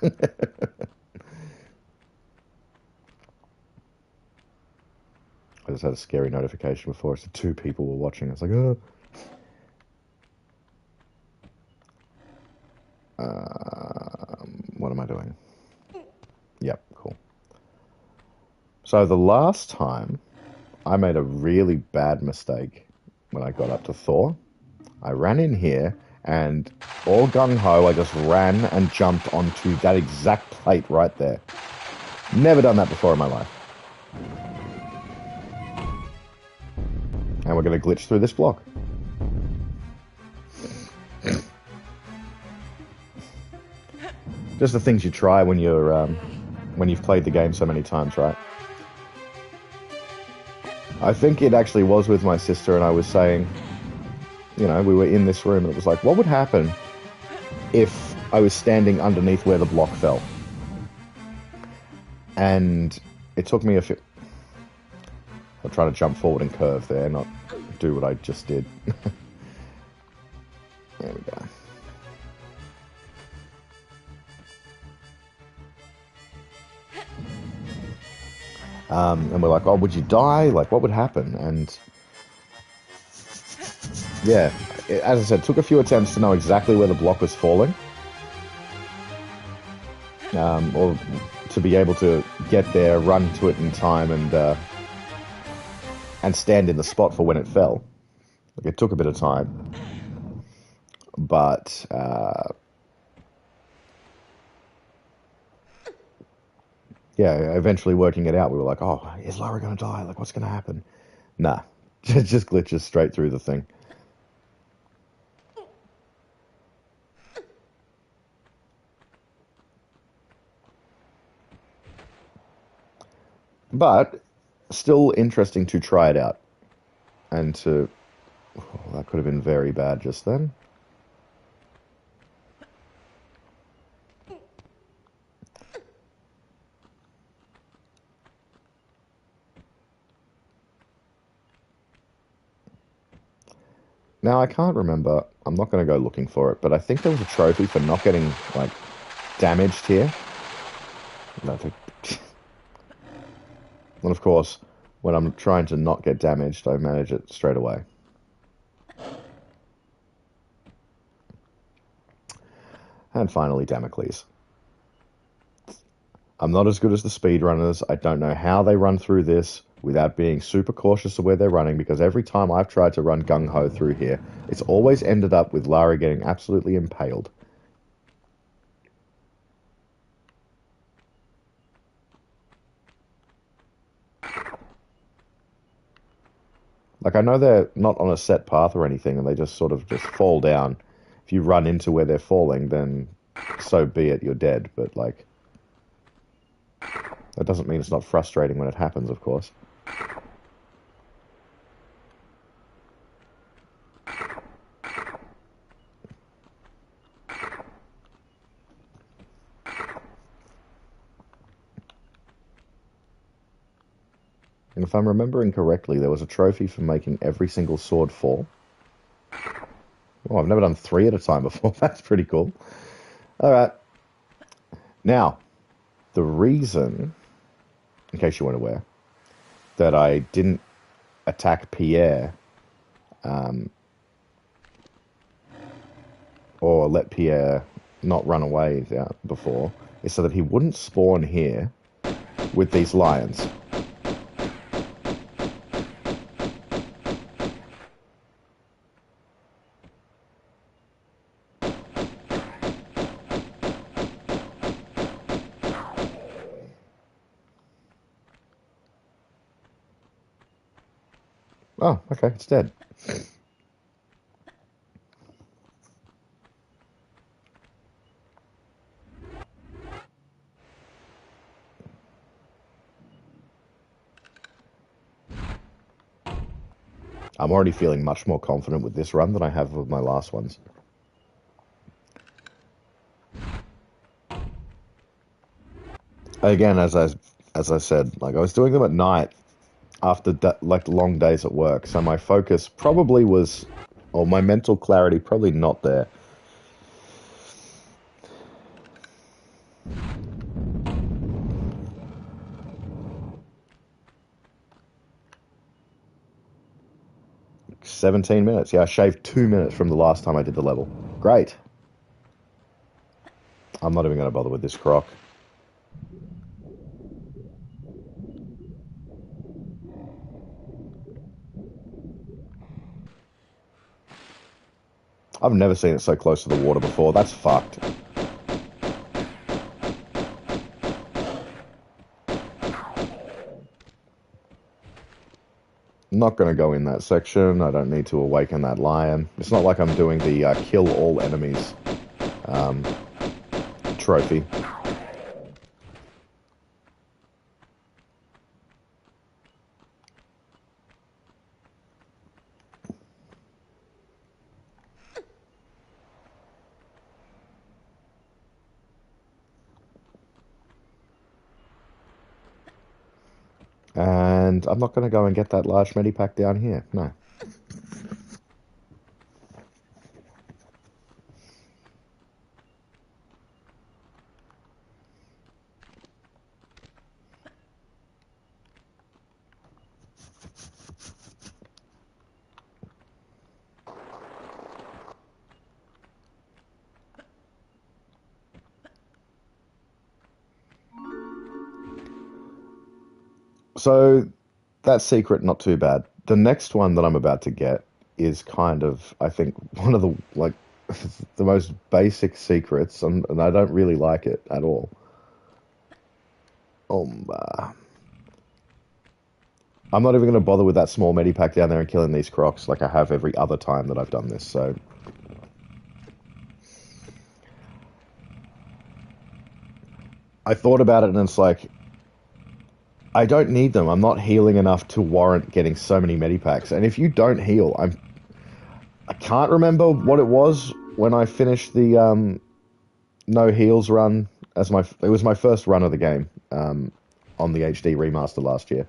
I just had a scary notification before, so 2 people were watching. It's like, oh. What am I doing? Yep, cool. So the last time I made a really bad mistake when I got up to Thor. I ran in here and all gung-ho, I just ran and jumped onto that exact plate right there. Never done that before in my life. And we're going to glitch through this block. Just the things you try when you've played the game so many times, right? I think it actually was with my sister, and I was saying, you know, we were in this room, and it was like, what would happen if I was standing underneath where the block fell? And it took me I'll try to jump forward and curve there, not do what I just did. There we go. And we're like, oh, would you die? Like, what would happen? And yeah, as I said, it took a few attempts to know exactly where the block was falling. Or to be able to get there, run to it in time, and stand in the spot for when it fell. Like, it took a bit of time. But yeah, eventually working it out, we were like, oh, is Lara going to die? Like, what's going to happen? Nah, just glitches straight through the thing. But still interesting to try it out. And to... Oh, that could have been very bad just then. Now, I can't remember. I'm not going to go looking for it, but I think there was a trophy for not getting, like, damaged here. And of course, when I'm trying to not get damaged, I manage it straight away. And finally, Damocles. I'm not as good as the speedrunners. I don't know how they run through this without being super cautious of where they're running, because every time I've tried to run gung-ho through here, it's always ended up with Lara getting absolutely impaled. Like, I know they're not on a set path or anything, and they just sort of just fall down. If you run into where they're falling, then so be it, you're dead. But, like, that doesn't mean it's not frustrating when it happens, of course. And if I'm remembering correctly, there was a trophy for making every single sword fall. Oh, I've never done 3 at a time before. That's pretty cool. All right. Now, the reason, in case you weren't aware, that I didn't attack Pierre or let Pierre not run away before is so that he wouldn't spawn here with these lions. Oh, okay, it's dead. I'm already feeling much more confident with this run than I have with my last ones. Again, as I said, like I was doing them at night after like long days at work, so my focus probably was, or my mental clarity probably not there. 17 minutes. Yeah, I shaved 2 minutes from the last time I did the level. Great. I'm not even going to bother with this croc. I've never seen it so close to the water before. That's fucked. I'm not going to go in that section. I don't need to awaken that lion. It's not like I'm doing the kill all enemies um, trophy. And I'm not going to go and get that large medipack down here. No. So that secret, not too bad. The next one that I'm about to get is kind of, I think, one of the like the most basic secrets, and I don't really like it at all. Uh, I'm not even going to bother with that small medipack down there and killing these crocs like I have every other time that I've done this. So I thought about it, and it's like I don't need them. I'm not healing enough to warrant getting so many medipacks. And if you don't heal, I can't remember what it was when I finished the no heals run as it was my first run of the game on the HD remaster last year.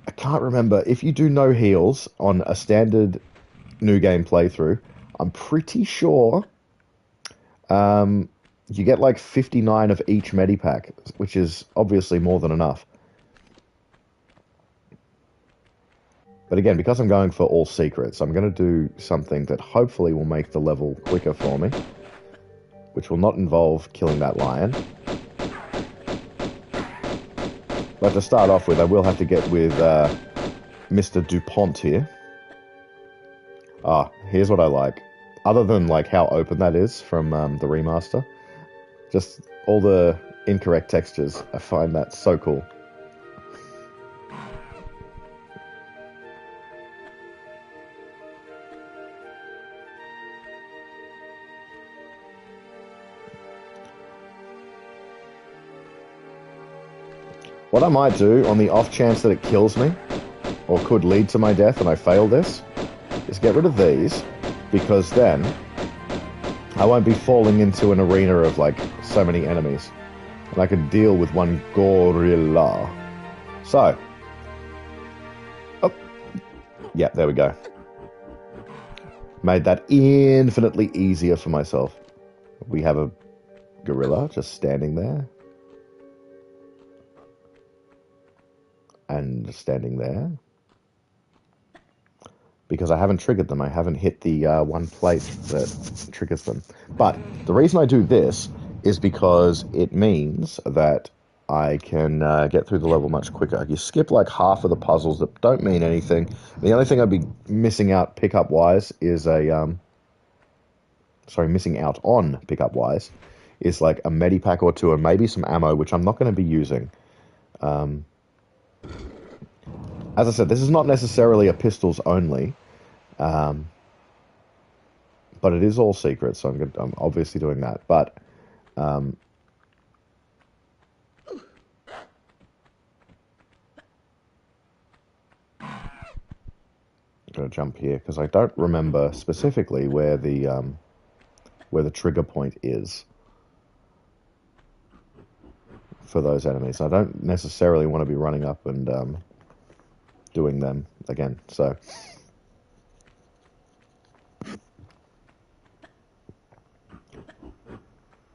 I can't remember if you do no heals on a standard new game playthrough. I'm pretty sure you get like 59 of each medipack, which is obviously more than enough. But again, because I'm going for all secrets, I'm going to do something that hopefully will make the level quicker for me, which will not involve killing that lion. But to start off with, I will have to get with Mr. DuPont here. Ah, here's what I like. Other than like how open that is from the remaster, just all the incorrect textures. I find that so cool. What I might do, on the off chance that it kills me, or could lead to my death and I fail this, is get rid of these, because then I won't be falling into an arena of like so many enemies. And I can deal with one gorilla. So. Oh. Yeah, there we go. Made that infinitely easier for myself. We have a gorilla just standing there. And standing there. Because I haven't triggered them. I haven't hit the one plate that triggers them. But the reason I do this is because it means that I can get through the level much quicker. You skip like half of the puzzles that don't mean anything. The only thing I'd be missing out pickup-wise is a... missing out on pickup-wise is like a medipack or two and maybe some ammo, which I'm not going to be using. As I said, this is not necessarily a pistols only, but it is all secret, so I'm obviously doing that. But going to jump here because I don't remember specifically where the trigger point is for those enemies. I don't necessarily want to be running up and doing them again. So,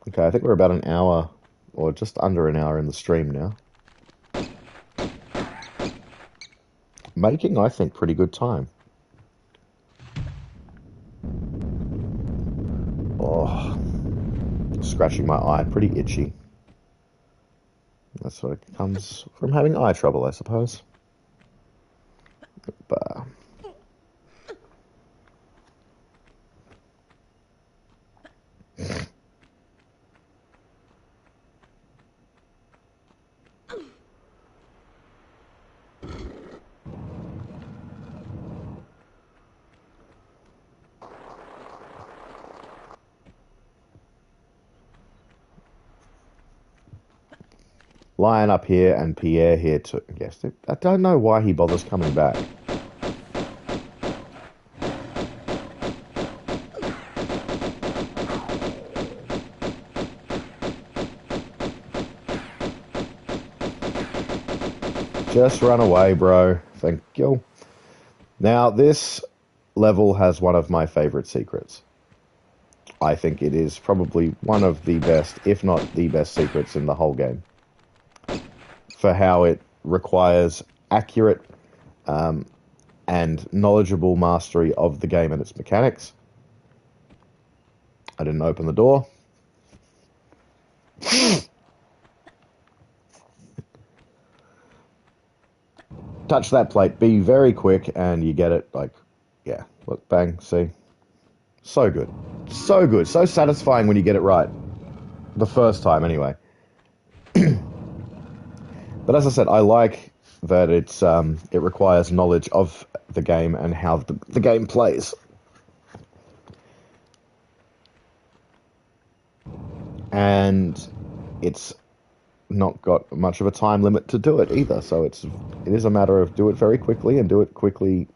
okay, I think we're about an hour or just under an hour in the stream now. Making, I think, pretty good time. Oh, scratching my eye, pretty itchy. That's what comes from having eye trouble, I suppose. But, Lion up here and Pierre here too. Yes, I don't know why he bothers coming back. Just run away, bro. Thank you. Now, this level has one of my favorite secrets. I think it is probably one of the best, if not the best secrets in the whole game. For how it requires accurate and knowledgeable mastery of the game and its mechanics. I didn't open the door. Touch that plate, be very quick, and you get it. Like, yeah, look, bang, see? So good. So good. So satisfying when you get it right. The first time, anyway. But as I said, I like that it requires knowledge of the game and how the game plays. And it's not got much of a time limit to do it either, so it is a matter of do it very quickly and do it quickly.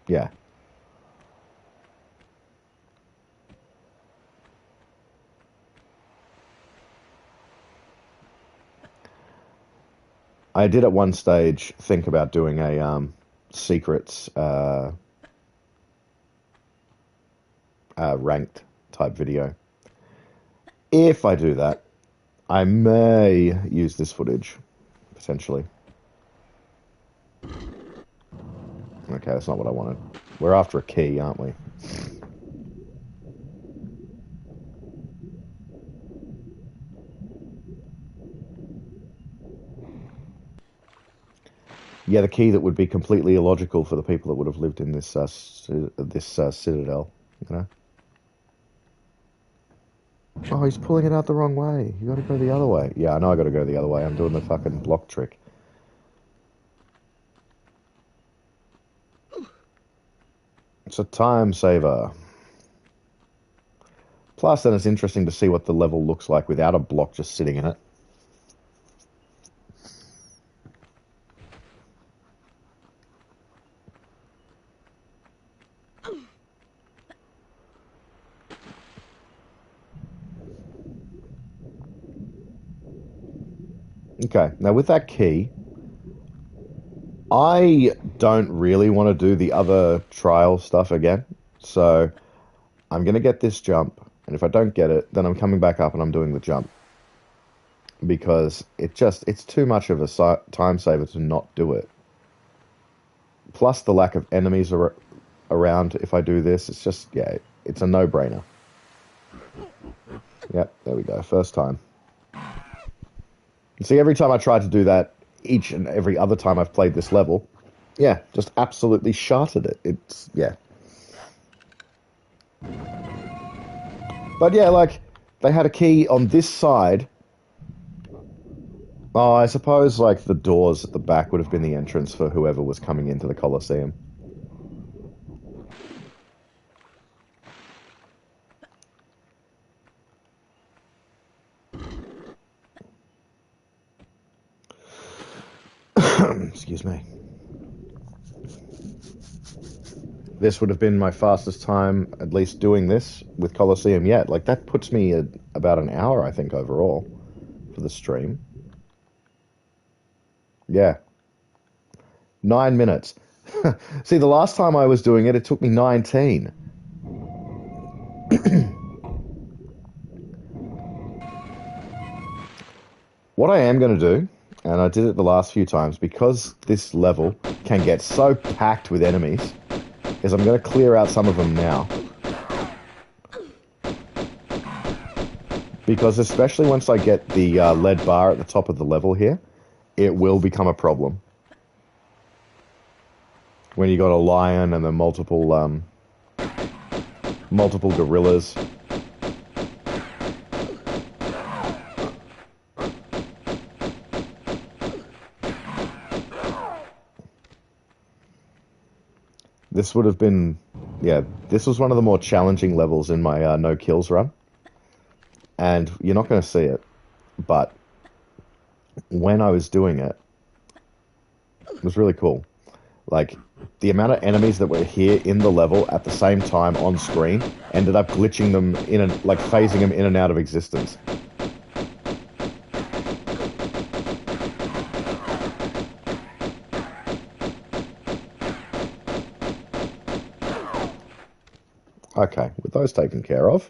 Yeah. I did at one stage think about doing a secrets ranked type video. If I do that, I may use this footage, potentially. Okay, that's not what I wanted. We're after a key, aren't we? Yeah, the key that would be completely illogical for the people that would have lived in this citadel, you know? Oh, he's pulling it out the wrong way. You gotta go the other way. Yeah, I know I gotta go the other way. I'm doing the fucking block trick. It's a time saver. Plus, then it's interesting to see what the level looks like without a block just sitting in it. Okay, now with that key, I don't really want to do the other trial stuff again. So I'm going to get this jump, and if I don't get it, then I'm coming back up and I'm doing the jump. Because it's too much of a time saver to not do it. Plus the lack of enemies around if I do this, it's just, yeah, it's a no-brainer. Yep, there we go, first time. See, every time I try to do that, each and every other time I've played this level, yeah, just absolutely shattered it. It's, yeah. But yeah, like, they had a key on this side. Oh, I suppose, like, the doors at the back would have been the entrance for whoever was coming into the Colosseum. Excuse me. this would have been my fastest time, at least doing this with Colosseum yet. Like, that puts me at about an hour, I think, overall for the stream. Yeah. 9 minutes. See, the last time I was doing it, it took me 19. What I am going to do, and I did it the last few times, because this level can get so packed with enemies, is I'm going to clear out some of them now. Because especially once I get the lead bar at the top of the level here, it will become a problem. When you got a lion and then multiple gorillas. This would have been, yeah, this was one of the more challenging levels in my no kills run. And you're not going to see it, but when I was doing it, it was really cool. Like, the amount of enemies that were here in the level at the same time on screen ended up glitching them in and like phasing them in and out of existence. Okay, with those taken care of.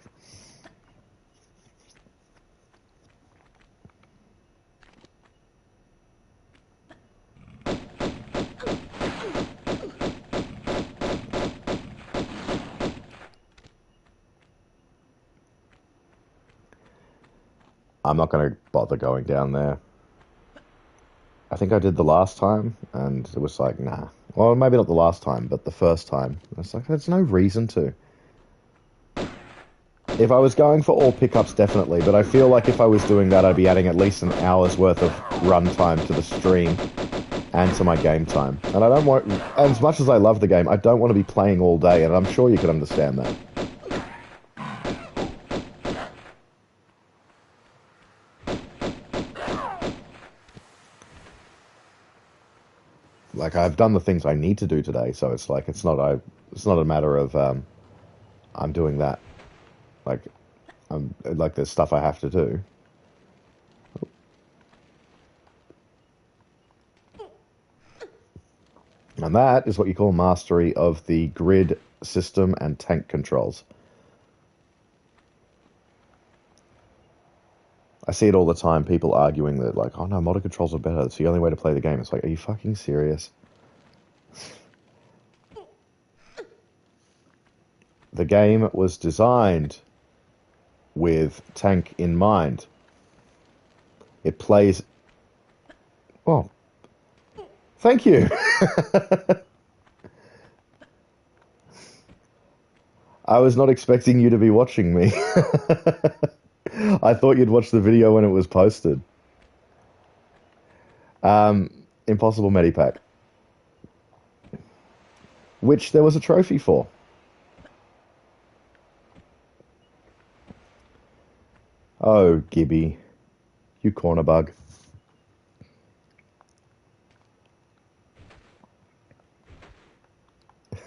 I'm not going to bother going down there. I think I did the last time, and it was like, nah. Well, maybe not the last time, but the first time. It's like, there's no reason to. If I was going for all pickups, definitely, but I feel like if I was doing that, I'd be adding at least an hour's worth of run time to the stream and to my game time. And I don't want, as much as I love the game, I don't want to be playing all day, and I'm sure you can understand that. Like, I've done the things I need to do today, so it's like it's not a matter of I'm doing that. Like, there's stuff I have to do. And that is what you call mastery of the grid system and tank controls. I see it all the time, people arguing that, like, oh no, modern controls are better, it's the only way to play the game. It's like, are you fucking serious? The game was designed with tank in mind. It plays... Oh, thank you! I was not expecting you to be watching me. I thought you'd watch the video when it was posted. Impossible Medipack. Which there was a trophy for. Oh, Gibby. You corner bug.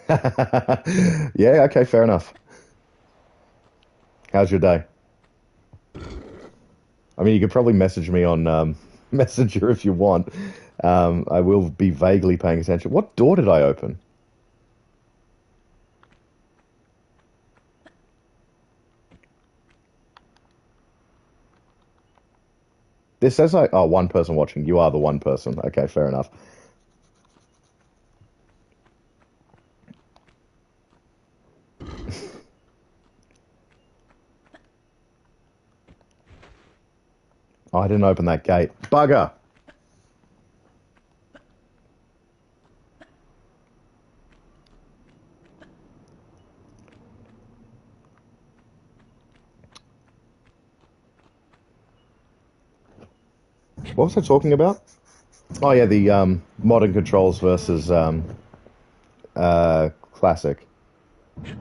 Yeah, okay, fair enough. How's your day? I mean, you could probably message me on Messenger if you want. I will be vaguely paying attention. What door did I open? This says like, oh, one person watching. You are the one person. Okay, fair enough. Oh, I didn't open that gate. Bugger! What was I talking about? Oh yeah, the modern controls versus classic.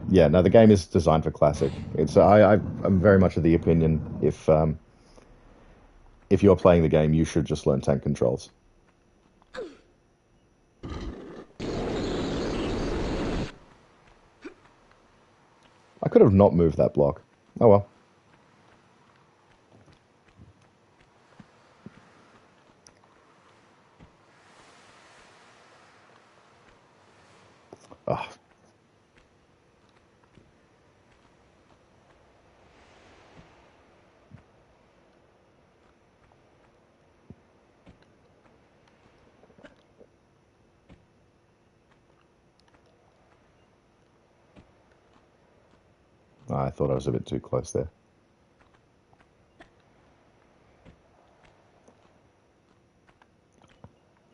Yeah, no, the game is designed for classic. It's I'm very much of the opinion if you're playing the game, you should just learn tank controls. have not moved that block. Oh well. Oh. I thought I was a bit too close there.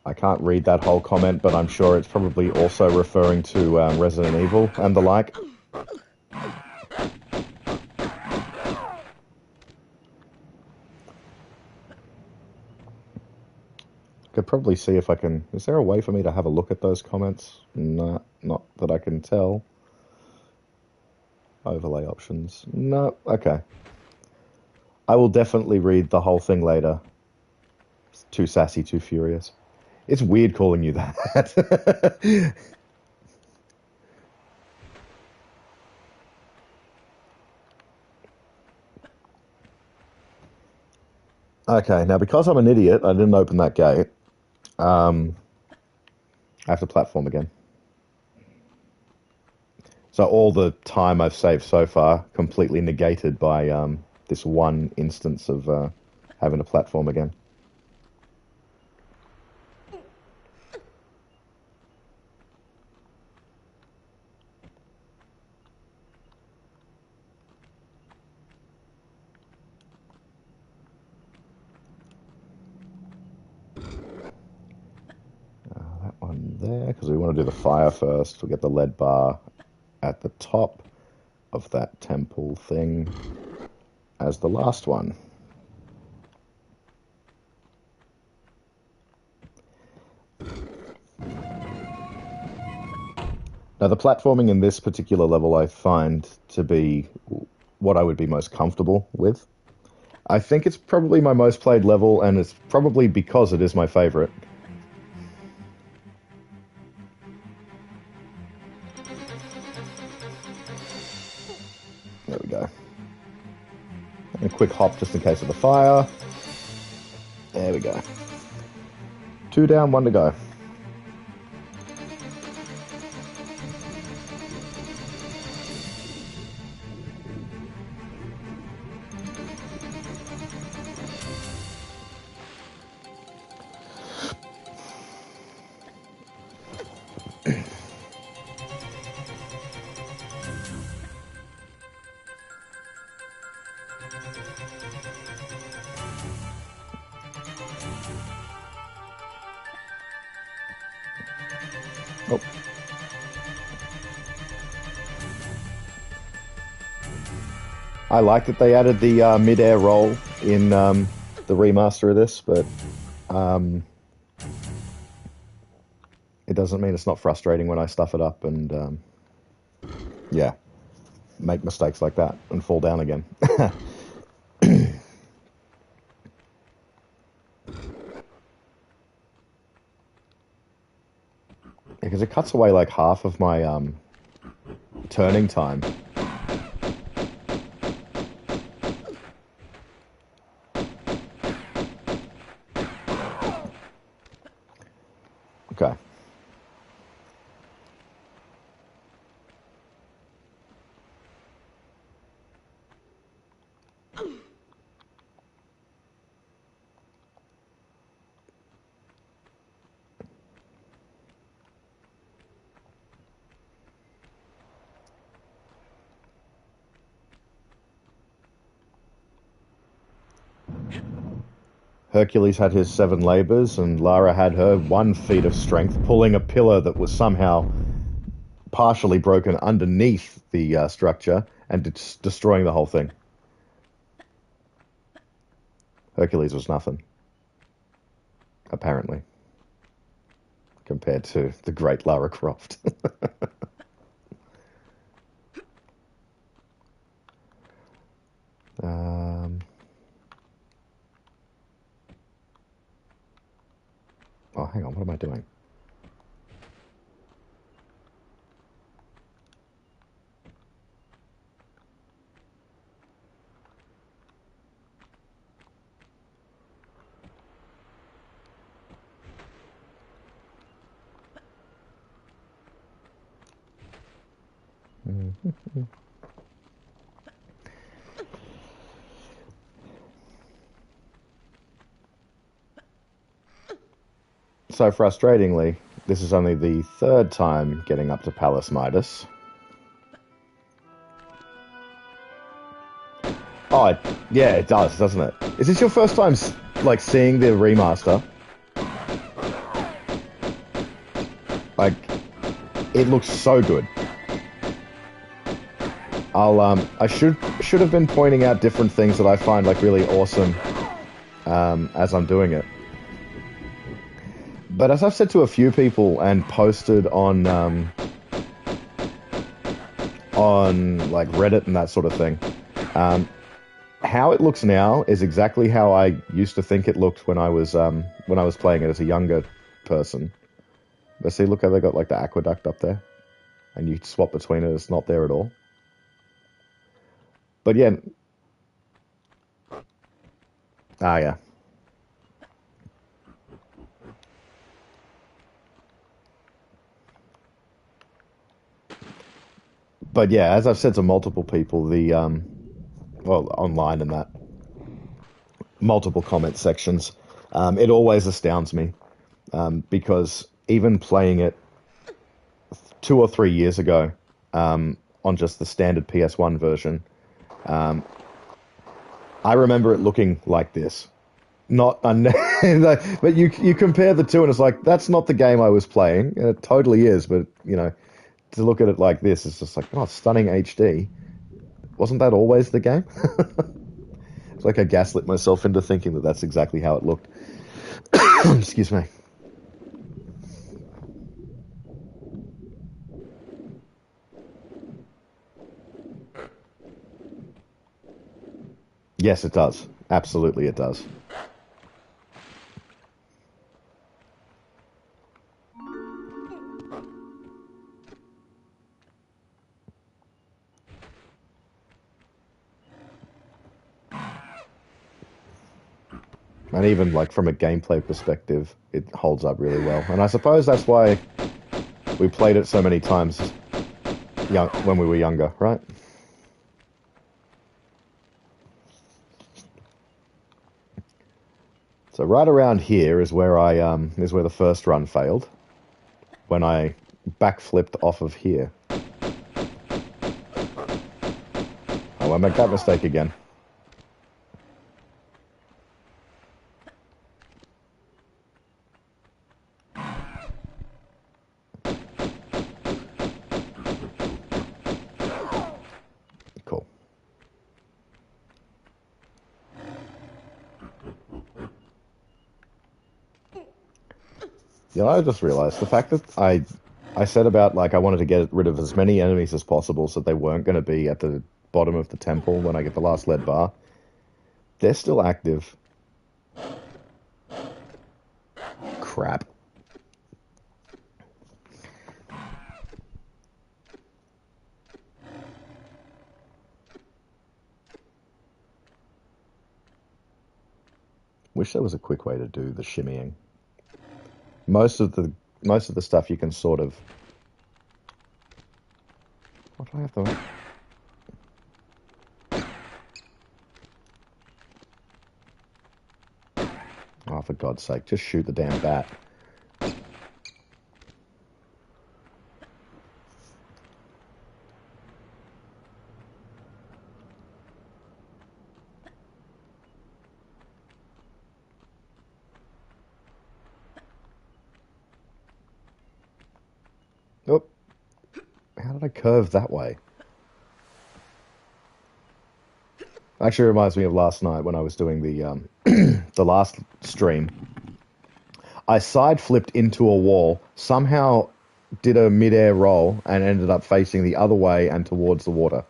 I can't read that whole comment, but I'm sure it's probably also referring to Resident Evil and the like. Could probably see if I can... Is there a way for me to have a look at those comments? No, not that I can tell. Overlay options. No, okay. I will definitely read the whole thing later. It's too sassy, too furious. It's weird calling you that. Okay, now because I'm an idiot, I didn't open that gate. I have to platform again. So all the time I've saved so far, completely negated by this one instance of having to platform again. That one there, because we want to do the fire first. We'll get the lead bar at the top of that temple thing as the last one. Now, the platforming in this particular level I find to be what I would be most comfortable with. I think it's probably my most played level, and it's probably because it is my favorite. There we go. And a quick hop just in case of the fire. There we go. 2 down, 1 to go. Oh. I like that they added the mid-air roll in the remaster of this, but it doesn't mean it's not frustrating when I stuff it up and, yeah, make mistakes like that and fall down again. Because it cuts away like half of my turning time. Okay. Hercules had his 7 labors, and Lara had her 1 feat of strength, pulling a pillar that was somehow partially broken underneath the structure and destroying the whole thing. Hercules was nothing, apparently, compared to the great Lara Croft. Oh, hang on, what am I doing? So frustratingly, this is only the third time getting up to Palace Midas. Oh, yeah, it does, doesn't it? Is this your first time, like, seeing the remaster? Like, it looks so good. I should have been pointing out different things that I find like really awesome, as I'm doing it. But as I've said to a few people and posted on like Reddit and that sort of thing, um, how it looks now is exactly how I used to think it looked when I was playing it as a younger person. But see, look how they got like the aqueduct up there, and you swap between it, it's not there at all. But yeah, yeah. But yeah, as I've said to multiple people, well, online and that, multiple comment sections, it always astounds me, because even playing it 2 or 3 years ago, on just the standard PS1 version, um, I remember it looking like this. Not but you compare the two and it's like that's not the game I was playing. And it totally is, but to look at it like this, it's just like, oh, stunning HD. Wasn't that always the game? It's like I gaslit myself into thinking that that's exactly how it looked. Excuse me. Yes, it does. Absolutely, it does. And even like from a gameplay perspective, it holds up really well. And I suppose that's why we played it so many times when we were younger, right? So right around here is where the first run failed when I backflipped off of here. Oh, I make that mistake again. Cool. Yeah, I just realized the fact that I said about like I wanted to get rid of as many enemies as possible so they weren't going to be at the bottom of the temple when I get the last lead bar. They're still active. Crap. Wish there was a quick way to do the shimmying. Most of the stuff you can sort of. What do I have to? Oh, for God's sake, just shoot the damn bat. Oh, how did I curve that way? Actually reminds me of last night when I was doing the the last stream. I side flipped into a wall, somehow did a mid-air roll, and ended up facing the other way and towards the water.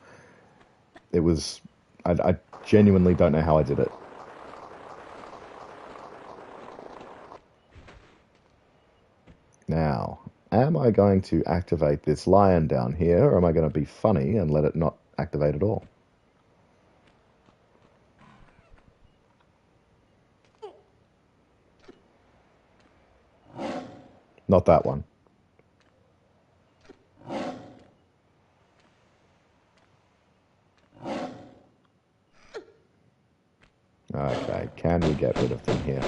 It was, I genuinely don't know how I did it. Now, am I going to activate this lion down here, or am I going to be funny and let it not activate at all? Not that one. get rid of them here.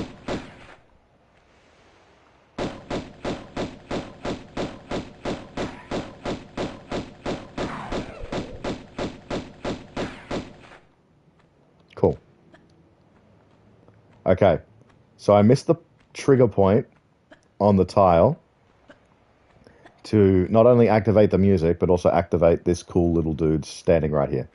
Cool. Okay, so I missed the trigger point on the tile to not only activate the music, but also activate this cool little dude standing right here.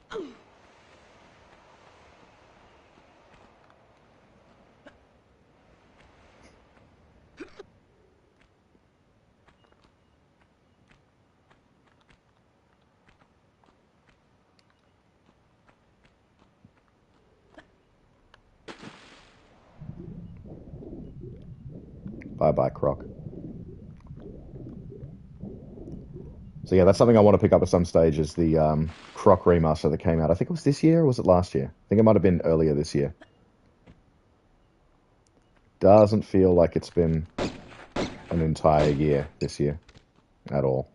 Bye-bye, Croc. So yeah, that's something I want to pick up at some stage, is the Croc remaster that came out. I think it was this year, or was it last year? I think it might have been earlier this year. Doesn't feel like it's been an entire year this year at all.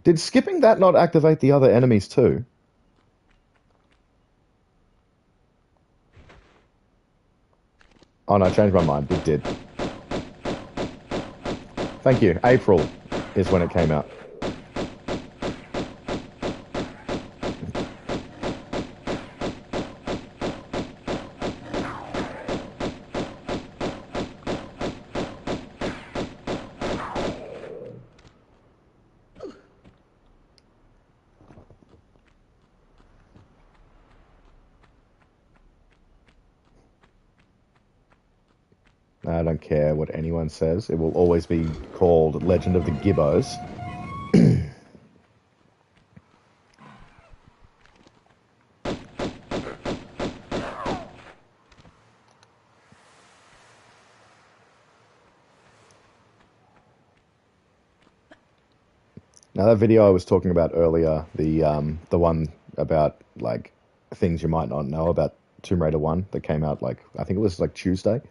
Did skipping that not activate the other enemies too? Oh no, I changed my mind. It did. Thank you. April is when it came out. I don't care what anyone says. It will always be called Legend of the Gibbos. Now that video I was talking about earlier, the one about like things you might not know about Tomb Raider 1 that came out, like I think it was like Tuesday.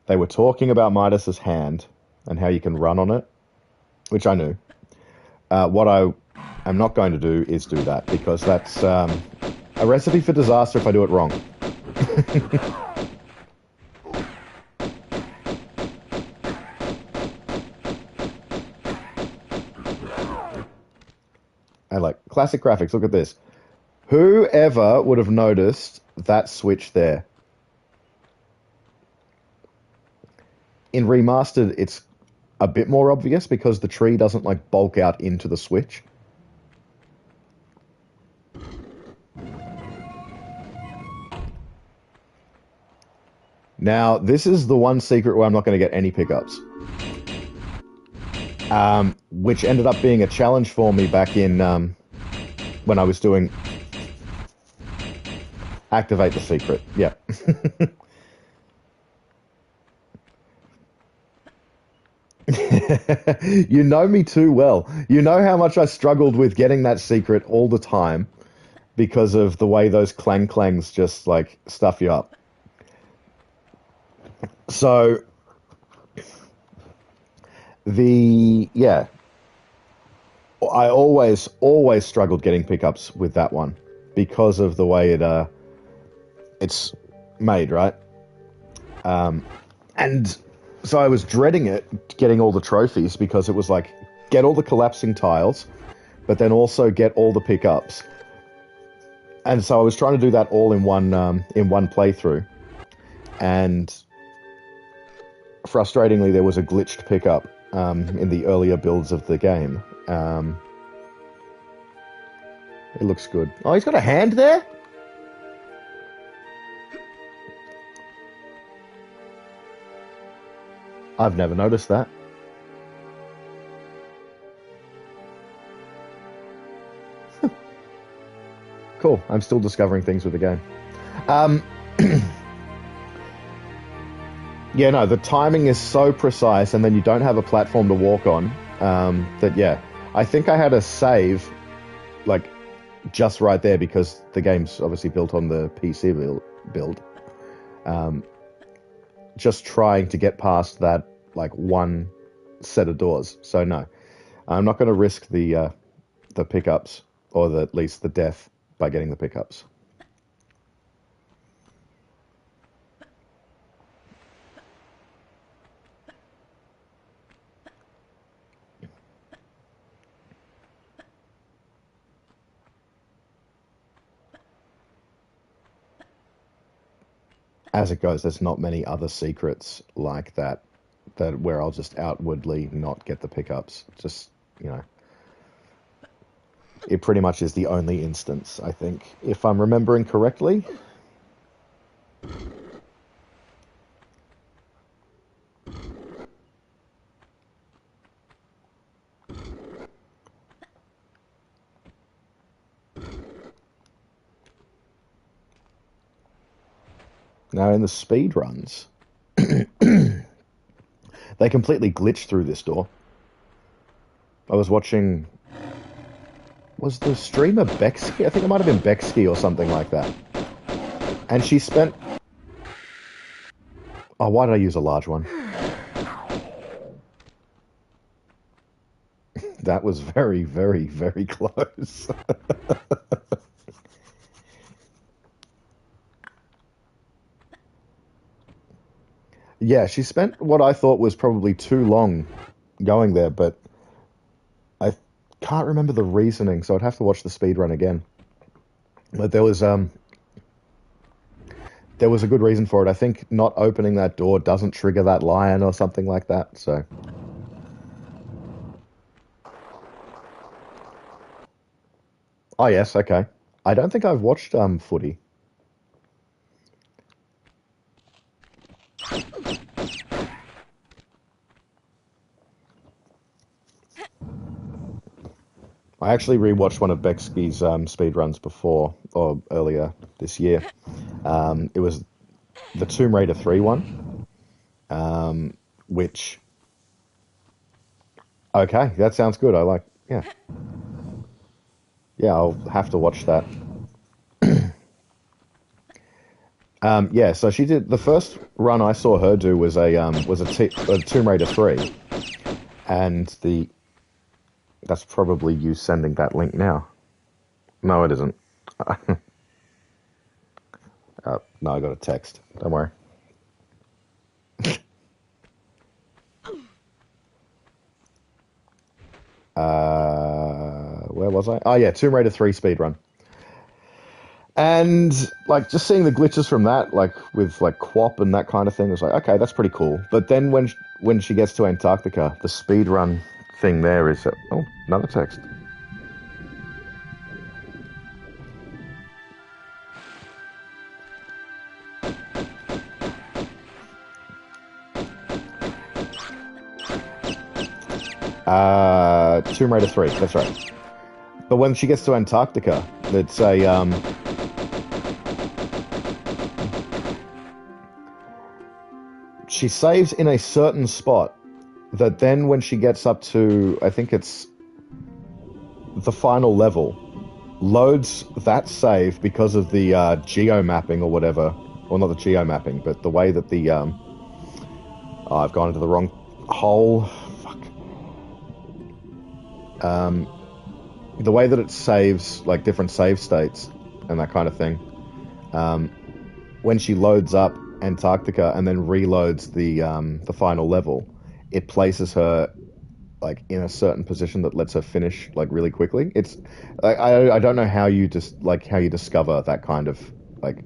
They were talking about Midas's hand and how you can run on it, which I knew. What I am not going to do is do that, because that's a recipe for disaster if I do it wrong. And like classic graphics, look at this. Whoever would have noticed that switch there? In remastered, it's a bit more obvious because the tree doesn't like bulk out into the switch. Now, this is the one secret where I'm not going to get any pickups. Which ended up being a challenge for me back in when I was doing Activate the Secret. Yeah. You know me too well. You know how much I struggled with getting that secret all the time because of the way those clangs just like stuff you up. So I always struggled getting pickups with that one because of the way it's made, right? And so I was dreading it, getting all the trophies, because it was like, get all the collapsing tiles, but then also get all the pickups. And so I was trying to do that all in one playthrough. And frustratingly, there was a glitched pickup in the earlier builds of the game. It looks good. Oh, he's got a hand there? I've never noticed that. Cool. I'm still discovering things with the game. Yeah, no, the timing is so precise, and then you don't have a platform to walk on. That, yeah. I think I had a save, like, just right there, because the game's obviously built on the PC build. Just trying to get past that, like, one set of doors. So, no. I'm not going to risk the pickups, or at least the death by getting the pickups. As it goes, there's not many other secrets like that where I'll just outwardly not get the pickups. Just, you know, it pretty much is the only instance, I think, if I'm remembering correctly. Now, in the speed runs, they completely glitch through this door. I was watching. Was the streamer Bexky? I think it might have been Bexky or something like that. And she spent. Oh, why did I use a large one? That was very, very, very close. Yeah, she spent what I thought was probably too long going there, but I can't remember the reasoning, so I'd have to watch the speed run again. But there was a good reason for it. I think not opening that door doesn't trigger that lion or something like that. So, oh yes, okay. I don't think I've watched footy. I actually rewatched one of Bexky's speed runs before, or earlier this year. It was the Tomb Raider 3 one, which, okay, that sounds good. I like, yeah. Yeah, I'll have to watch that. Yeah, so she did the first run I saw her do was a Tomb Raider 3, and the that's probably you sending that link now. No, it isn't. No, I got a text. Don't worry. Where was I? Oh yeah, Tomb Raider 3 speedrun. And like just seeing the glitches from that, like with like Quap and that kind of thing, was like, okay, that's pretty cool. But then when she gets to Antarctica, the speedrun thing there is oh, another text. Tomb Raider 3, that's right. But when she gets to Antarctica, it's a she saves in a certain spot that then when she gets up to, I think it's the final level, loads that save because of the geo mapping or whatever. Well, not the geo mapping, but the way that the oh, I've gone into the wrong hole. Fuck. The way that it saves like different save states and that kind of thing. When she loads up Antarctica and then reloads the final level, it places her like in a certain position that lets her finish like really quickly. It's I don't know how you just like how you discover that kind of like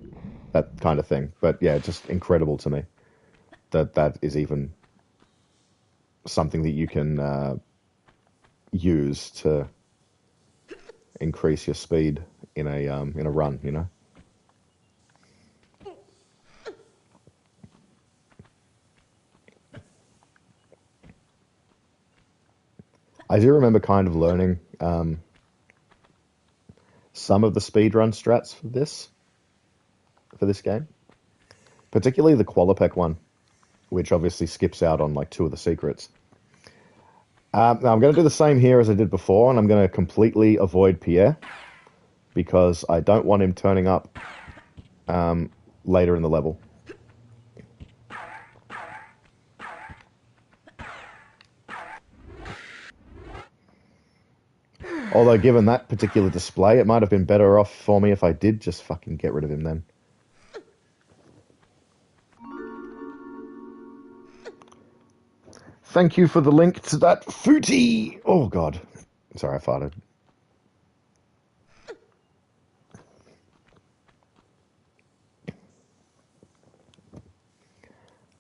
that kind of thing, but yeah, it's just incredible to me that that is even something that you can use to increase your speed in a run, you know. I do remember kind of learning some of the speedrun strats for this game, particularly the Qualipec one, which obviously skips out on like two of the secrets. Now I'm going to do the same here as I did before, and I'm going to completely avoid Pierre because I don't want him turning up later in the level. Although, given that particular display, it might have been better off for me if I did just fucking get rid of him then. Thank you for the link to that footy. Oh, God. Sorry, I farted.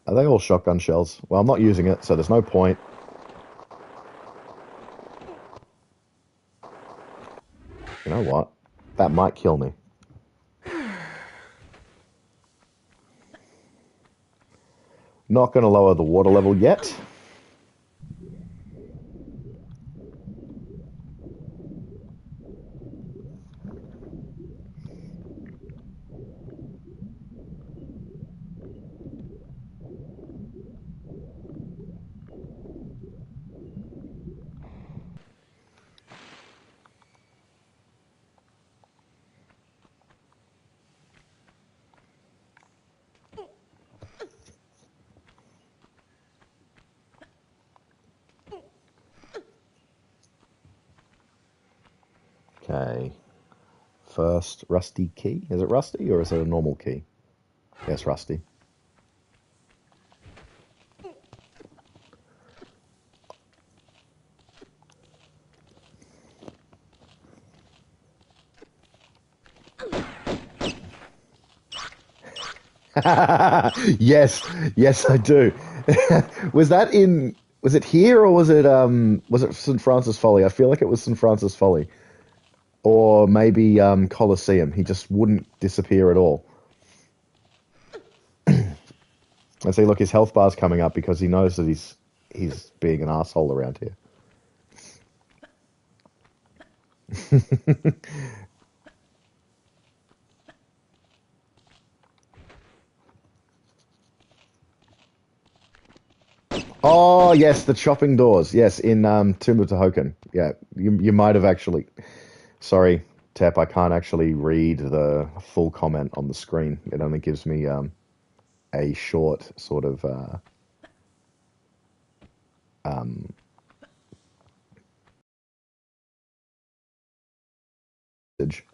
Are they all shotgun shells? Well, I'm not using it, so there's no point. You know what? That might kill me. Not going to lower the water level yet. Okay. First, rusty key. Is it rusty or is it a normal key? Yes, rusty. Yes, yes, I do. Was that in? Was it here or was it St. Francis Folly? I feel like it was St. Francis Folly, or maybe Colosseum. He just wouldn't disappear at all. And see, look, his health bar's coming up because he knows that he's being an asshole around here. Oh yes, the chopping doors. Yes, in Tomb of Tehokan. Yeah, you might have actually. Sorry, Tep, I can't actually read the full comment on the screen. It only gives me a short sort of um, message.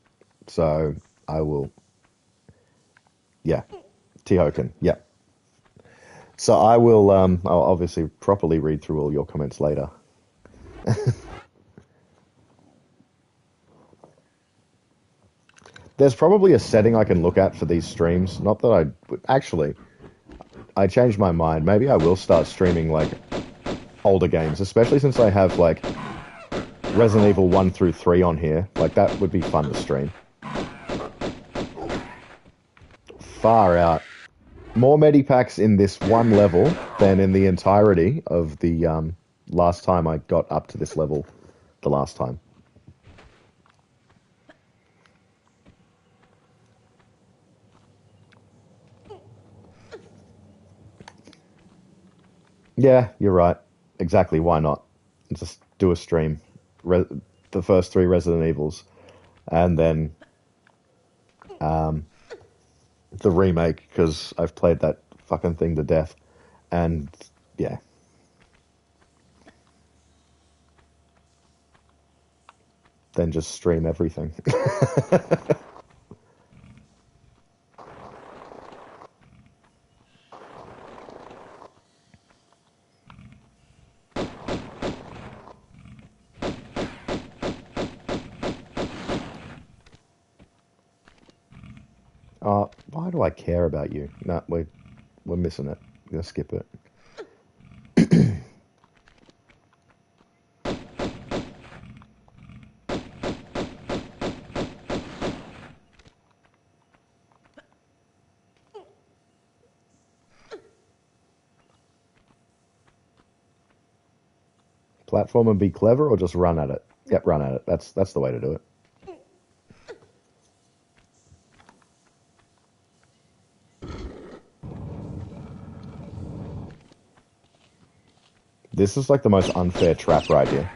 So I will. Yeah, Tehokan. Yeah. So I will. I'll obviously properly read through all your comments later. There's probably a setting I can look at for these streams. Not that actually. I changed my mind. Maybe I will start streaming like older games, especially since I have like Resident Evil 1 through 3 on here. Like that would be fun to stream. Far out. More medipacks in this one level than in the entirety of the last time I got up to this level the last time. Yeah, you're right. Exactly. Why not? Just do a stream. The first three Resident Evils, and then the remake because I've played that fucking thing to death. And yeah. Then just stream everything. Why do I care about you? No, we're missing it. We're gonna skip it. Platform and be clever, or just run at it. Yep, run at it. That's the way to do it. This is like the most unfair trap right here.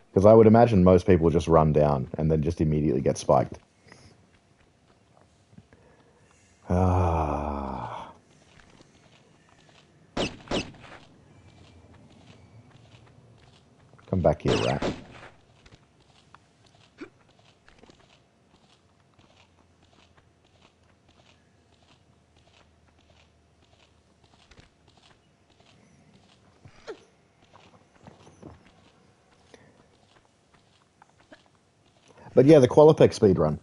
Because I would imagine most people just run down and then just immediately get spiked. Ah. back here, rat. But yeah, the Qualipec speedrun.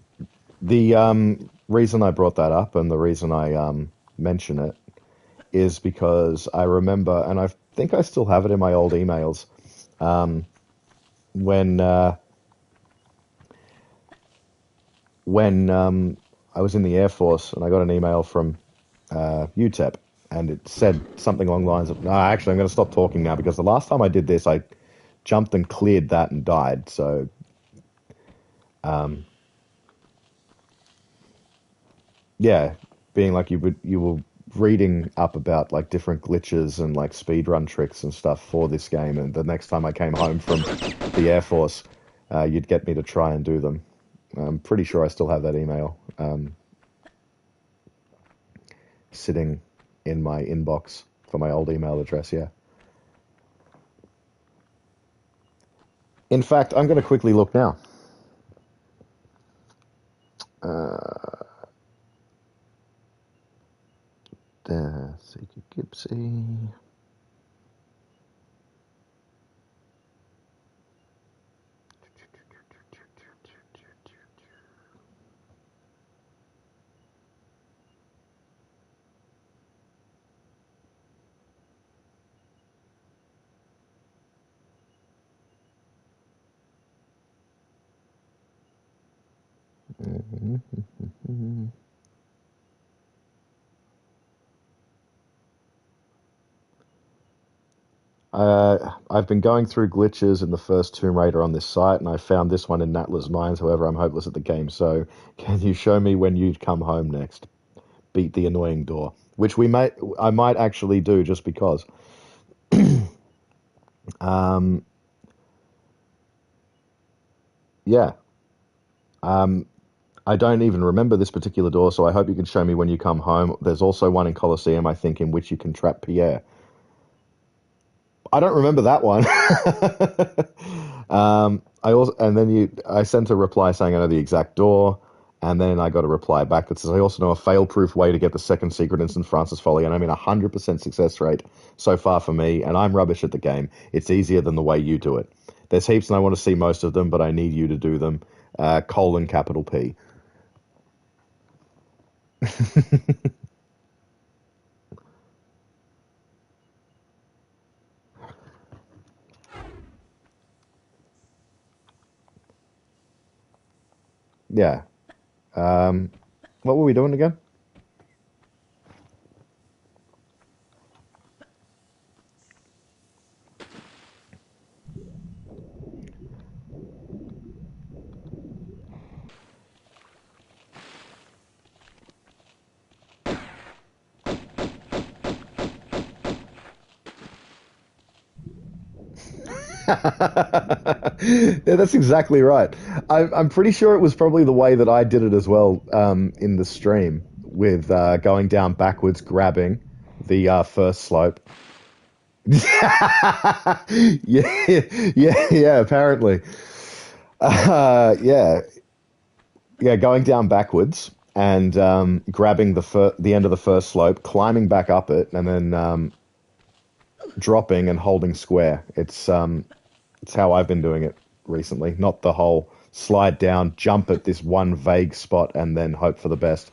The reason I brought that up and the reason I mention it is because I remember, and I think I still have it in my old emails, um, when I was in the Air Force and I got an email from UTEP, and it said something along the lines of, "No, actually, I'm going to stop talking now because the last time I did this, I jumped and cleared that and died." So, um, yeah, being like you were reading up about like different glitches and like speedrun tricks and stuff for this game, and the next time I came home from the Air Force, you'd get me to try and do them. I'm pretty sure I still have that email sitting in my inbox for my old email address. Yeah. In fact, I'm going to quickly look now. Uh, Seeker Gipsy. I've been going through glitches in the first Tomb Raider on this site, and I found this one in Natla's Mines. However, I'm hopeless at the game. So, can you show me when you come home next? Beat the annoying door, which I might actually do just because. Um, yeah. Um, I don't even remember this particular door, so I hope you can show me when you come home. There's also one in Colosseum, I think, in which you can trap Pierre. I don't remember that one. I also, and then I sent a reply saying I know the exact door, and then I got a reply back that says I also know a fail-proof way to get the second secret instant Francis Foley, and I mean 100% success rate so far for me, and I'm rubbish at the game. It's easier than the way you do it. There's heaps, and I want to see most of them, but I need you to do them. Colon capital P. Yeah. Um, what were we doing again? Yeah, that's exactly right. I'm pretty sure it was probably the way that I did it as well in the stream with going down backwards, grabbing the first slope. Yeah, yeah. Apparently, yeah, yeah. Going down backwards and grabbing the end of the first slope, climbing back up it, and then dropping and holding square. It's how I've been doing it recently, not the whole slide down, jump at this one vague spot, and then hope for the best.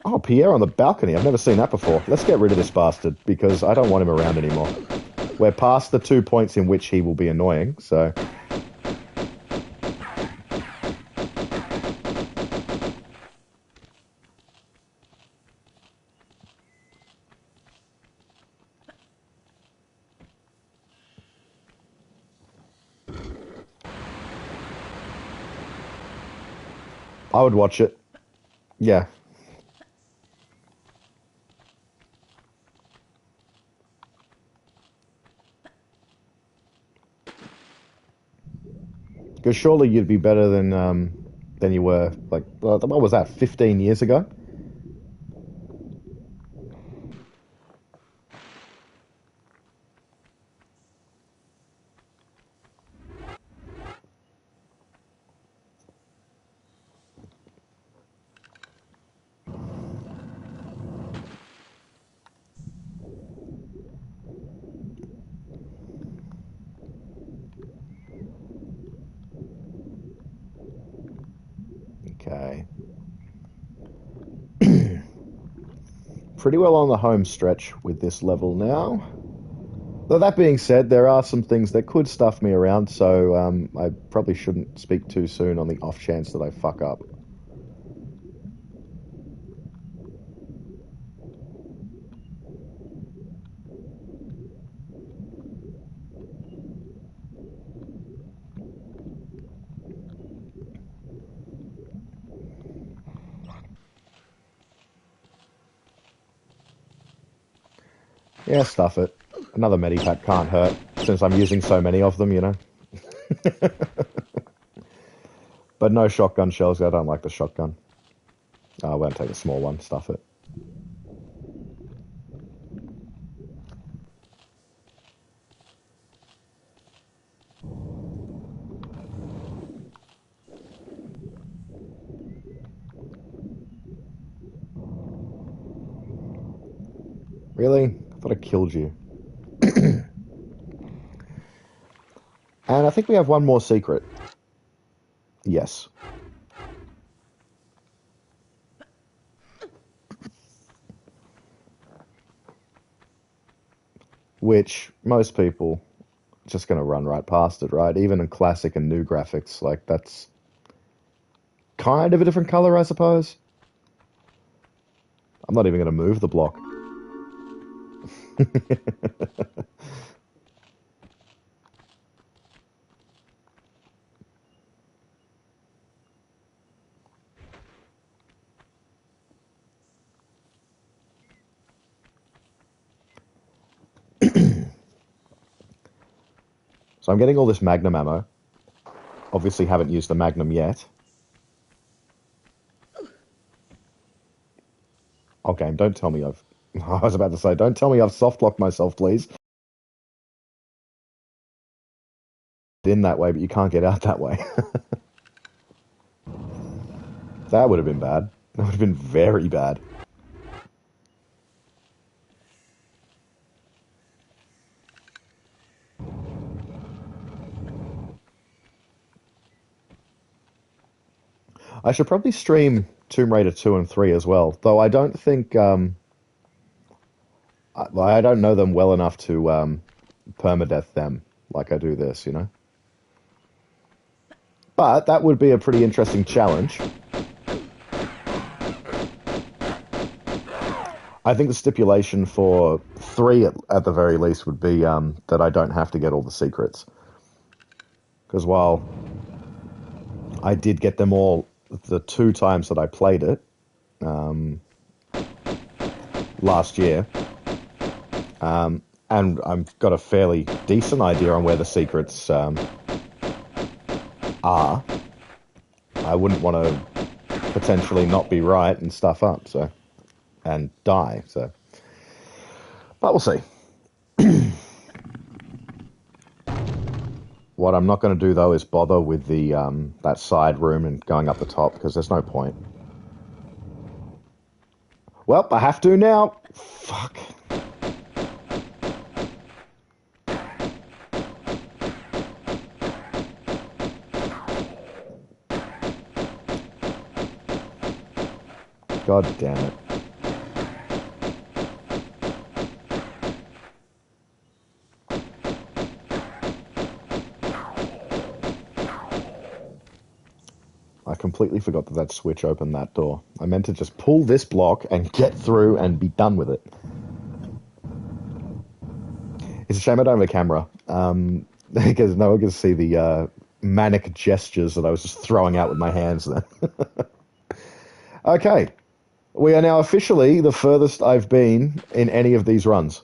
Oh, Pierre on the balcony. I've never seen that before. Let's get rid of this bastard because I don't want him around anymore. We're past the 2 points in which he will be annoying, so I would watch it. Yeah. Because surely you'd be better than you were, like, what was that, 15 years ago? pretty well on the home stretch with this level now. Though that being said, there are some things that could stuff me around, so I probably shouldn't speak too soon on the off chance that I fuck up. Yeah, stuff it. Another medipack can't hurt, since I'm using so many of them, you know? But no shotgun shells, I don't like the shotgun. I won't take a small one, stuff it. Really? I thought I killed you. And I think we have one more secret. Yes. Which most people just going to run right past it, right? Even in classic and new graphics, like that's kind of a different color, I suppose. I'm not even going to move the block. So I'm getting all this Magnum ammo. Obviously haven't used the Magnum yet. Oh, game, don't tell me I've... I was about to say, don't tell me I've soft-locked myself, please. In that way, but you can't get out that way. That would have been bad. That would have been very bad. I should probably stream Tomb Raider 2 and 3 as well, though I don't think... I don't know them well enough to permadeath them like I do this, you know? But that would be a pretty interesting challenge. I think the stipulation for 3 at the very least would be that I don't have to get all the secrets. Because while I did get them all the 2 times that I played it last year, and I've got a fairly decent idea on where the secrets are, I wouldn't want to potentially not be right and stuff up, so, and die, so. But we'll see. What I'm not going to do though is bother with the that side room and going up the top because there's no point. Well, I have to now. Fuck. God damn it. I completely forgot that that switch opened that door. I meant to just pull this block and get through and be done with it. It's a shame I don't have a camera, because no one can see the manic gestures that I was just throwing out with my hands then. Okay. We are now officially the furthest I've been in any of these runs.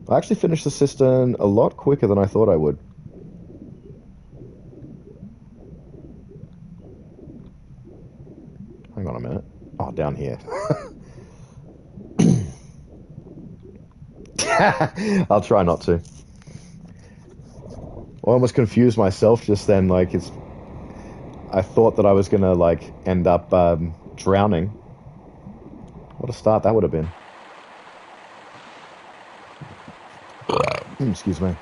I actually finished the cistern a lot quicker than I thought I would. Hang on a minute. Oh, down here. I'll try not to. I almost confused myself just then, like, I thought that I was gonna, like, end up drowning. What a start that would have been. Excuse me.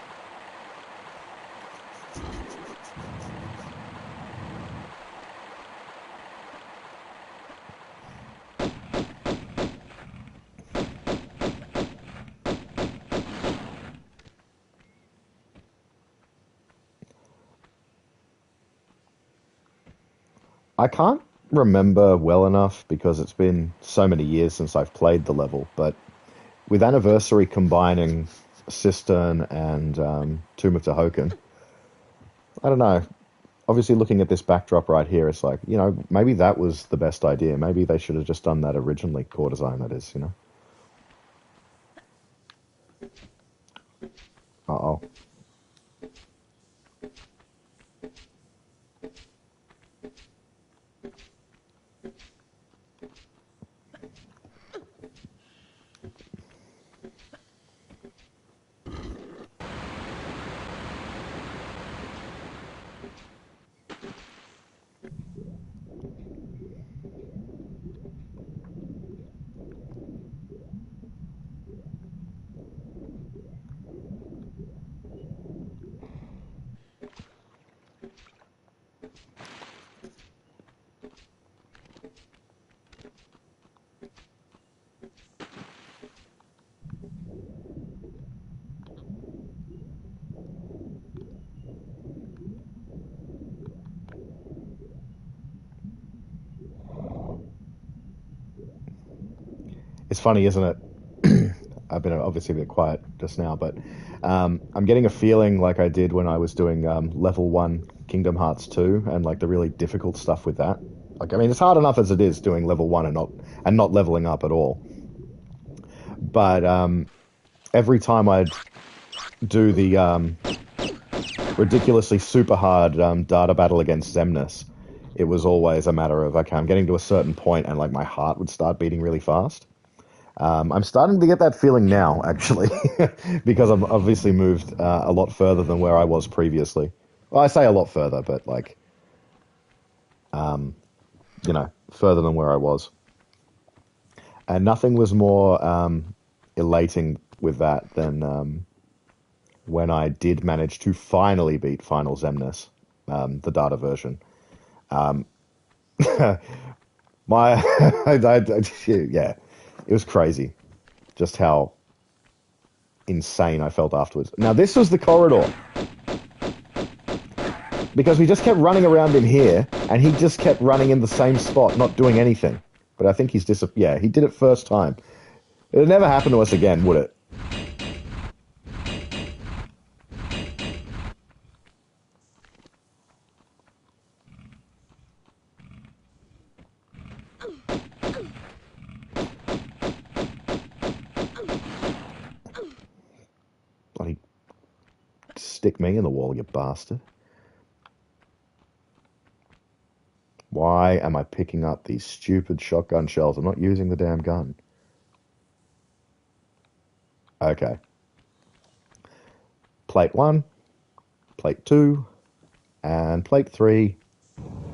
I can't remember well enough because it's been so many years since I've played the level, but with Anniversary combining Cistern and Tomb of Tehokan, I don't know. Obviously, looking at this backdrop right here, it's like, maybe that was the best idea. Maybe they should have just done that originally, core design, that is. Uh-oh. It's funny, isn't it? I've been obviously a bit quiet just now, but I'm getting a feeling like I did when I was doing level 1 Kingdom Hearts 2 and like the really difficult stuff with that. Like, I mean, it's hard enough as it is doing level 1 and not leveling up at all. But every time I'd do the ridiculously super hard data battle against Xemnas, it was always a matter of, okay, I'm getting to a certain point and like my heart would start beating really fast. I'm starting to get that feeling now, actually, because I've obviously moved a lot further than where I was previously. Well, I say a lot further, but like, further than where I was. And nothing was more elating with that than when I did manage to finally beat Final Xemnas, the data version. Um, my, yeah, it was crazy, just how insane I felt afterwards. Now this was the corridor because we just kept running around in here, and he just kept running in the same spot, not doing anything. But I think yeah, he did it first time. It'll never happen to us again, would it? Bloody stick me in the wall, you bastard. Why am I picking up these stupid shotgun shells? I'm not using the damn gun. Okay. Plate 1, plate 2, and plate 3,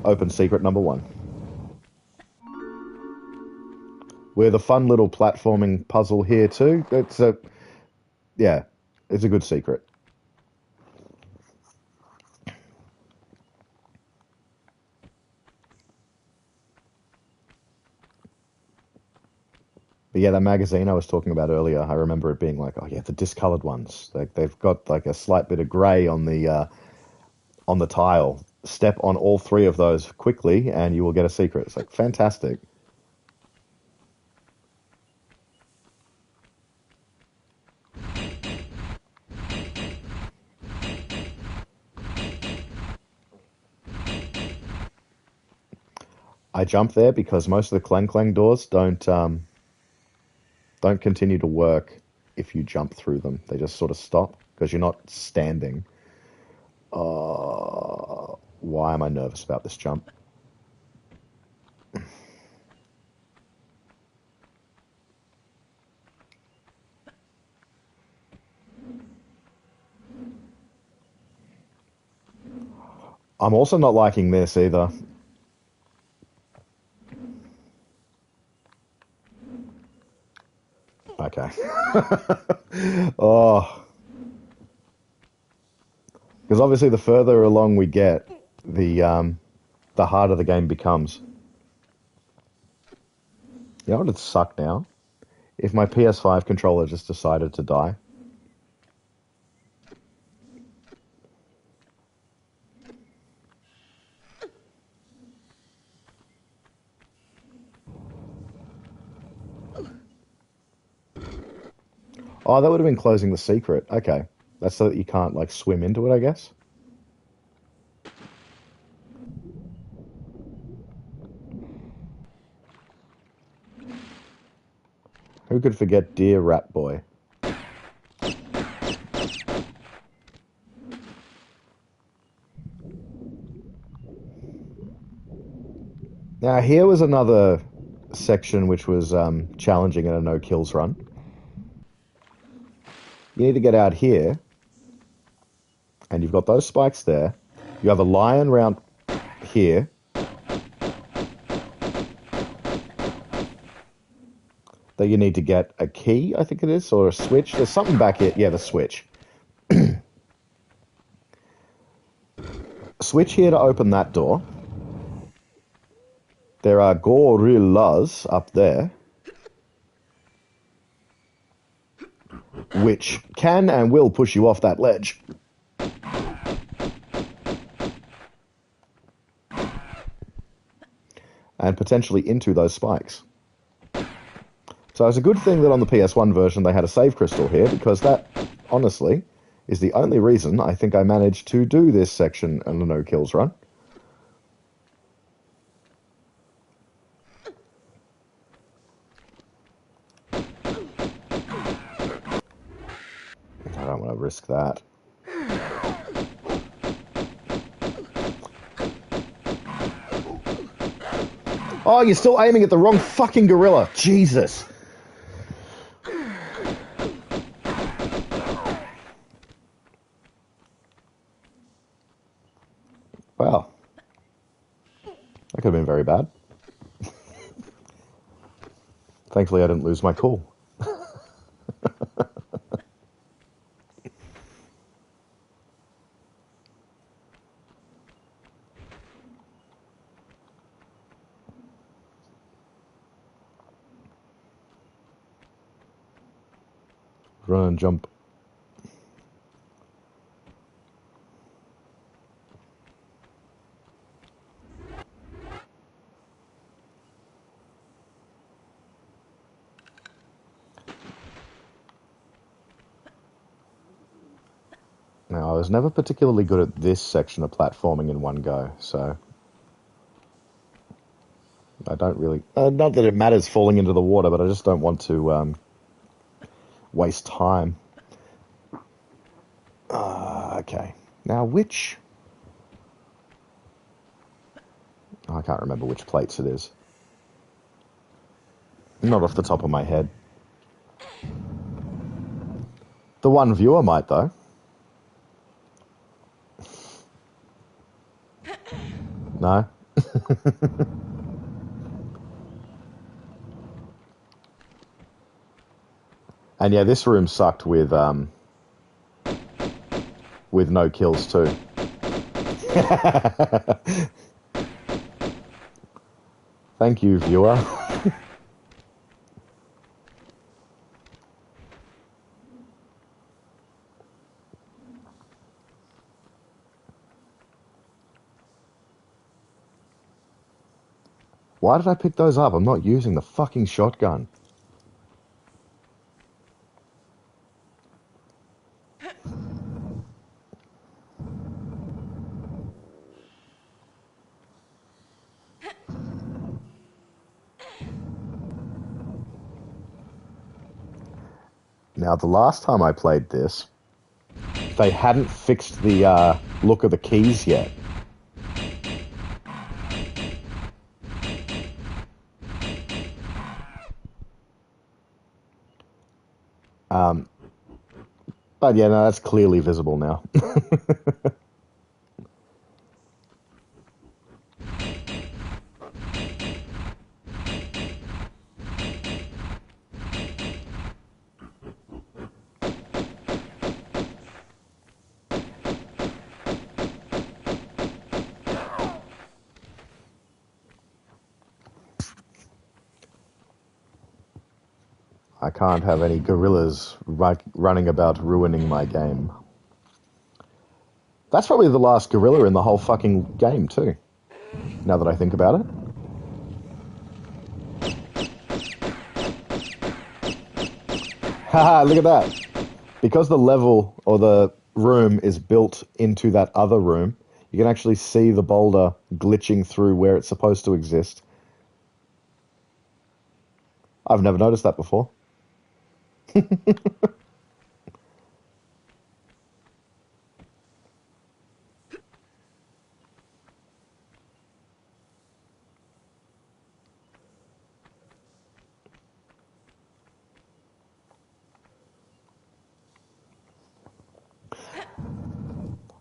open secret number 1. With a fun little platforming puzzle here too. Yeah, it's a good secret. But yeah, that magazine I was talking about earlier, I remember it being like, oh yeah, the discolored ones. They've got like a slight bit of grey on the tile. Step on all 3 of those quickly, and you will get a secret. It's like fantastic. I jump there because most of the Clang Clang doors don't continue to work if you jump through them. They just sort of stop because you're not standing. Why am I nervous about this jump? I'm also not liking this either. Okay. Oh, because obviously the further along we get, the harder the game becomes. You know what would suck now? If my PS5 controller just decided to die. Oh, that would have been closing the secret. Okay. That's so that you can't, like, swim into it, I guess? Who could forget Dear Rat Boy? Now, here was another section which was challenging in a no-kills run. You need to get out here, and you've got those spikes there. You have a lion round here. That you need to get a key, I think it is, or a switch. There's something back here. Yeah, the switch. Switch here to open that door. There are gorillas up there, which can and will push you off that ledge. And potentially into those spikes. So it's a good thing that on the PS1 version they had a save crystal here, because that, honestly, is the only reason I think I managed to do this section in a no-kills run. I don't want to risk that. Oh, you're still aiming at the wrong fucking gorilla. Jesus. Wow. That could have been very bad. Thankfully, I didn't lose my cool. Run, jump. Now, I was never particularly good at this section of platforming in one go, so I don't really... not that it matters falling into the water, but I just don't want to waste time. Okay. Now, which... Oh, I can't remember which plates it is. Not off the top of my head. The one viewer might, though. No? And yeah, this room sucked with no kills too. Thank you, viewer. Why did I pick those up? I'm not using the fucking shotgun. Now, the last time I played this, they hadn't fixed the look of the keys yet. But yeah, no, that's clearly visible now. I can't have any gorillas running about ruining my game. That's probably the last gorilla in the whole fucking game, too. Now that I think about it. Haha, look at that. Because the level or the room is built into that other room, you can actually see the boulder glitching through where it's supposed to exist. I've never noticed that before.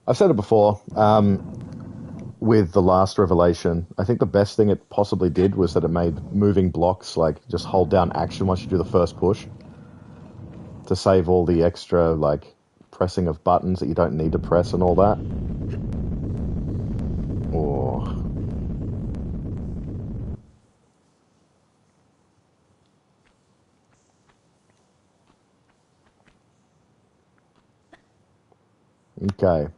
I've said it before. With the last revelation, I think the best thing it possibly did was that it made moving blocks like just hold down action once you do the first push to save all the extra like pressing of buttons that you don't need to press and all that. Or okay.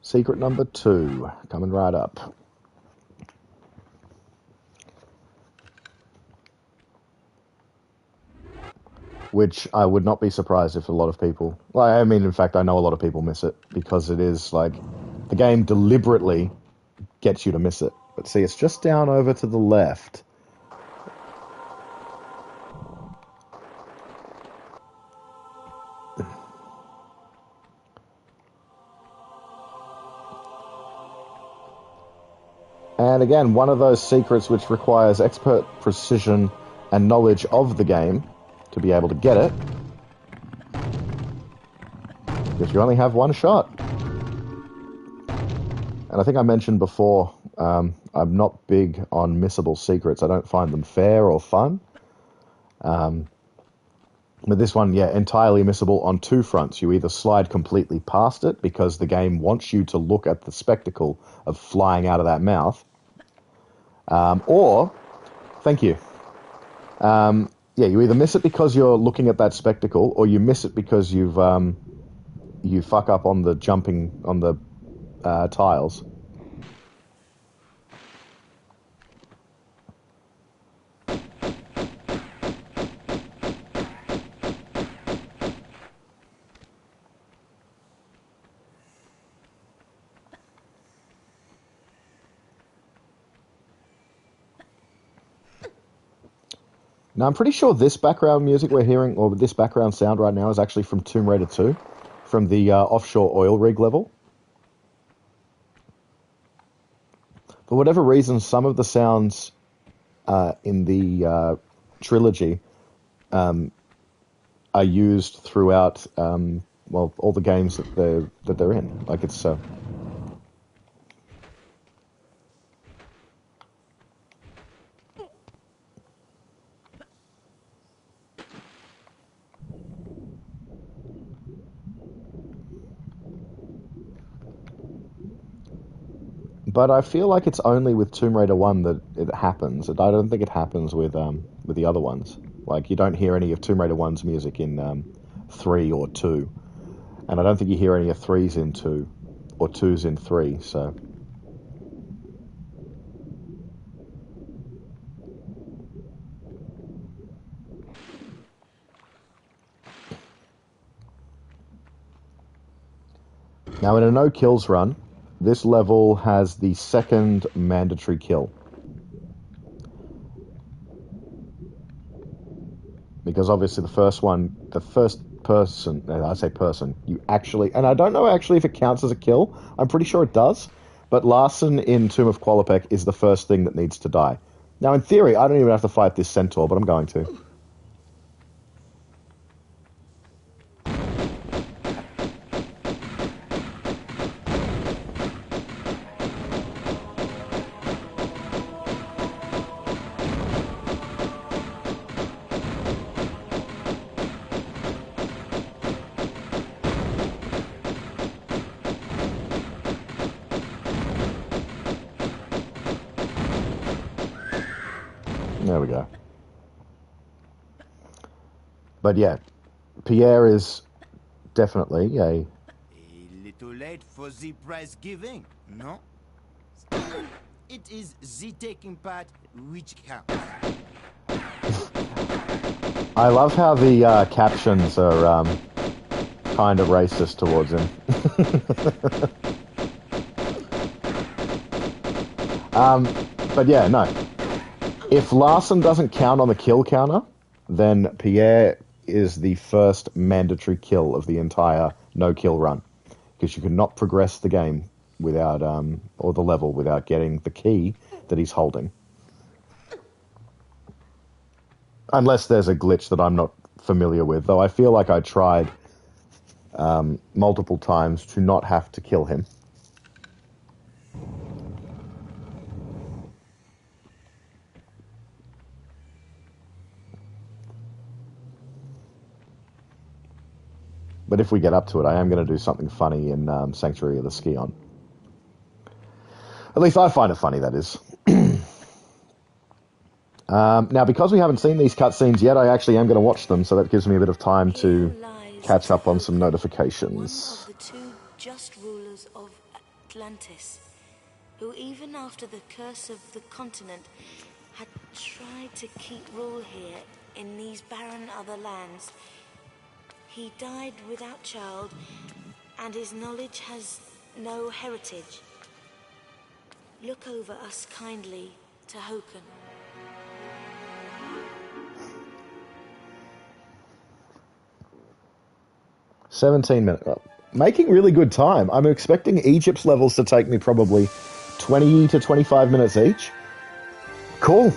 Secret number 2 coming right up. Which I would not be surprised if a lot of people, well, I mean, in fact, I know a lot of people miss it because it is like the game deliberately gets you to miss it. But see, it's just down over to the left. And again, one of those secrets which requires expert precision and knowledge of the game to be able to get it. Because you only have one shot. And I think I mentioned before, I'm not big on missable secrets. I don't find them fair or fun. But this one, yeah, entirely missable on 2 fronts. You either slide completely past it because the game wants you to look at the spectacle of flying out of that mouth. Or, thank you. Yeah, you either miss it because you're looking at that spectacle, or you miss it because you fuck up on the jumping on the tiles. Now, I'm pretty sure this background music we're hearing, or this background sound right now, is actually from Tomb Raider 2, from the offshore oil rig level. For whatever reason, some of the sounds in the trilogy are used throughout, well, all the games that they're in. Like it's But I feel like it's only with Tomb Raider 1 that it happens. I don't think it happens with the other ones. Like you don't hear any of Tomb Raider 1's music in 3 or 2. And I don't think you hear any of 3's in 2 or 2's in 3, so now in a no kills run, this level has the second mandatory kill. Because obviously the first person, I say person, you actually, and I don't know actually if it counts as a kill. I'm pretty sure it does. But Larson in Tomb of Qualopec is the first thing that needs to die. Now, in theory, I don't even have to fight this centaur, but I'm going to. There we go. But yeah, Pierre is definitely a little late for the prize giving, no? It is the taking part which counts. I love how the captions are kind of racist towards him. um, but yeah, no. If Larson doesn't count on the kill counter, then Pierre is the first mandatory kill of the entire no-kill run. Because you cannot progress the game without, or the level without getting the key that he's holding. Unless there's a glitch that I'm not familiar with, though I feel like I tried multiple times to not have to kill him. But if we get up to it, I am going to do something funny in Sanctuary of the Scion. At least I find it funny, that is. Now, because we haven't seen these cutscenes yet, I actually am going to watch them, so that gives me a bit of time to catch up on some notifications. One of the two just rulers of Atlantis, who even after the curse of the continent had tried to keep rule here in these barren other lands. He died without child, and his knowledge has no heritage. Look over us kindly to Hoken. 17 minutes. Making really good time. I'm expecting Egypt's levels to take me probably 20 to 25 minutes each. Cool.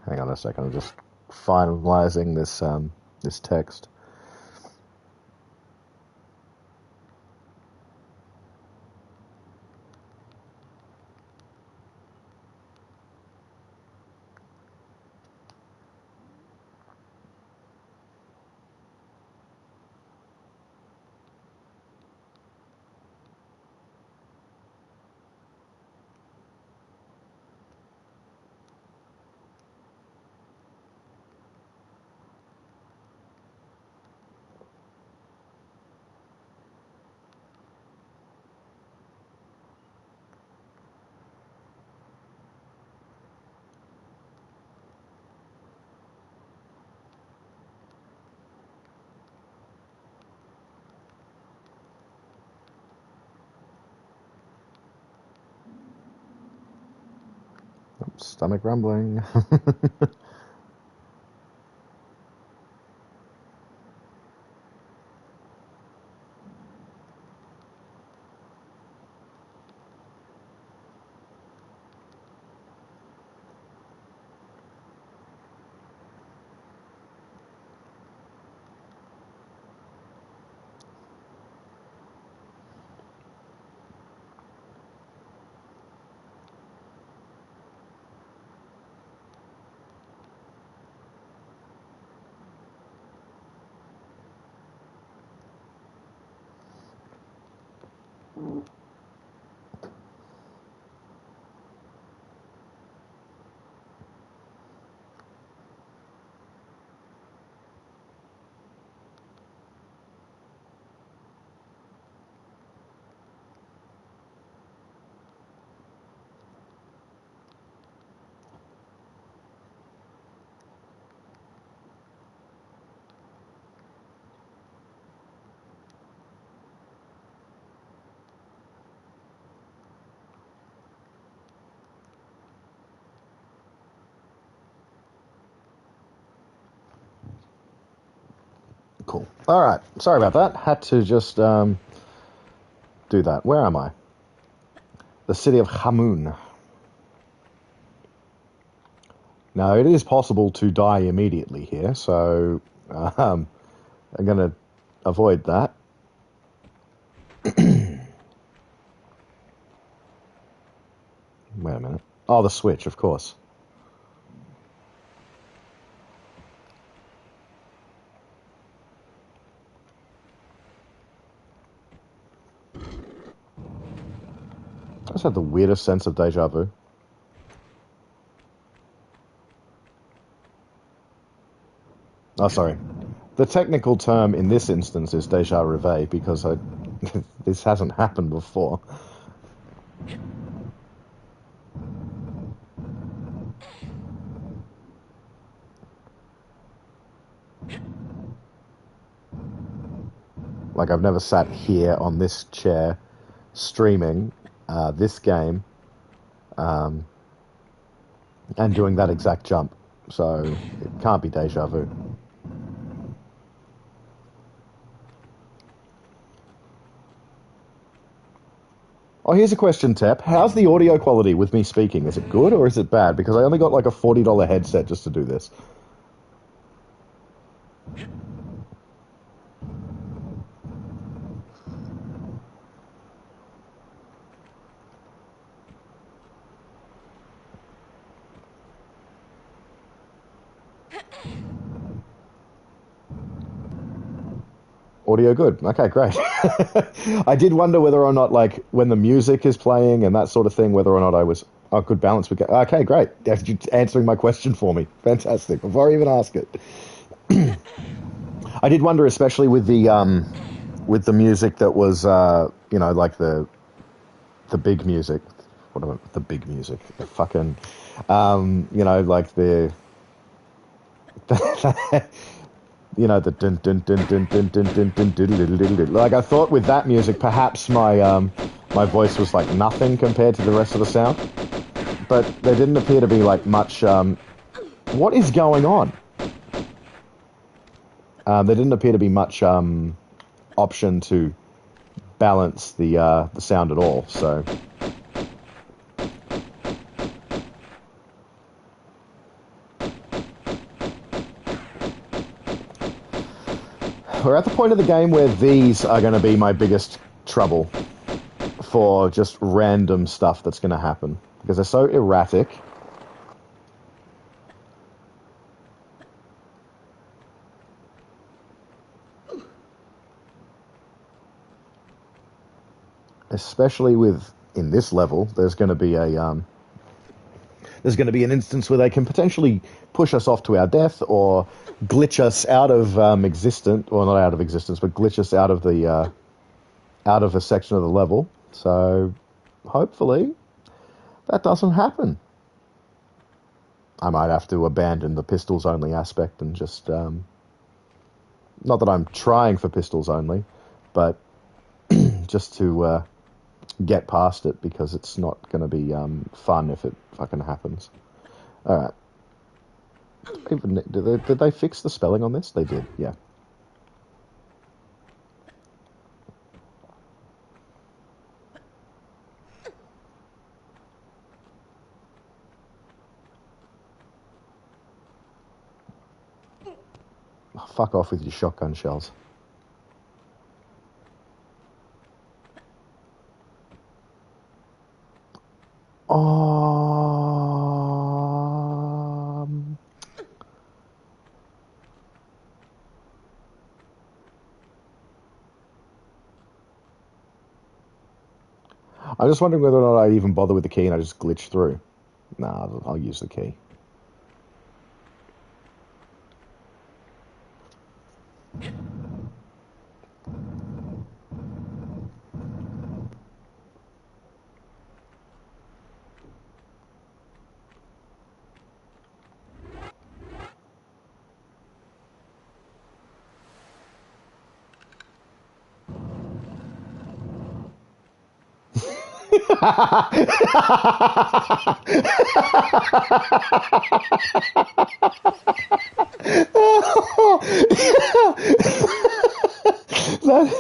Hang on a second. I'm just finalizing this text. Stomach rumbling. Cool. All right. Sorry about that. Had to just do that. Where am I? The city of Hamun. Now, it is possible to die immediately here, so I'm going to avoid that. Wait a minute. Oh, the switch, of course. I just had the weirdest sense of deja vu. Oh, sorry. The technical term in this instance is deja revé because this hasn't happened before. Like, I've never sat here on this chair streaming this game and doing that exact jump. So it can't be deja vu. Oh, here's a question, Tep. How's the audio quality with me speaking? Is it good or is it bad? Because I only got like a $40 headset just to do this. Audio Audio audiodio good. Okay, great. I did wonder whether or not, like, when the music is playing and that sort of thing, whether or not I could balance with. Okay, great. You're answering my question for me. Fantastic. Before I even ask it, I did wonder, especially with the music that was, like the big music. What am I, the big music? The fucking, like the the dun dun dun dun dun dun dun dun dun. Like, I thought with that music, perhaps my voice was like nothing compared to the rest of the sound, but there didn't appear to be like much. What is going on? There didn't appear to be much option to balance the sound at all. So. We're at the point of the game where these are going to be my biggest trouble for just random stuff that's going to happen, because they're so erratic. Especially in this level, there's going to be an instance where they can potentially push us off to our death or glitch us out of existence, or not out of existence, but glitch us out of a section of the level. So hopefully that doesn't happen. I might have to abandon the pistols only aspect and just not that I'm trying for pistols only, but just to get past it, because it's not going to be fun if it fucking happens. All right. Did they fix the spelling on this? They did, yeah. Oh, fuck off with your shotgun shells. I'm just wondering whether or not I even bother with the key and I just glitch through. Nah, I'll use the key.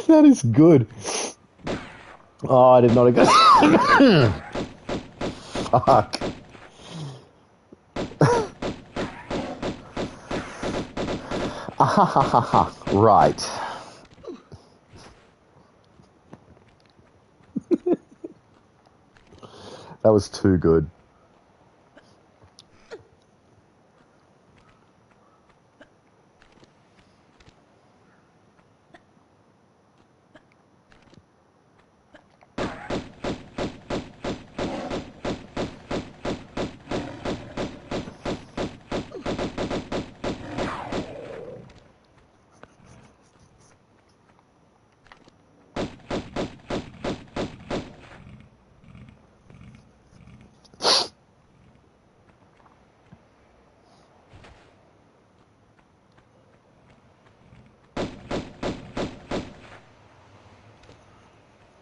That is good. Oh, I did not get. Fuck. Right. That was too good.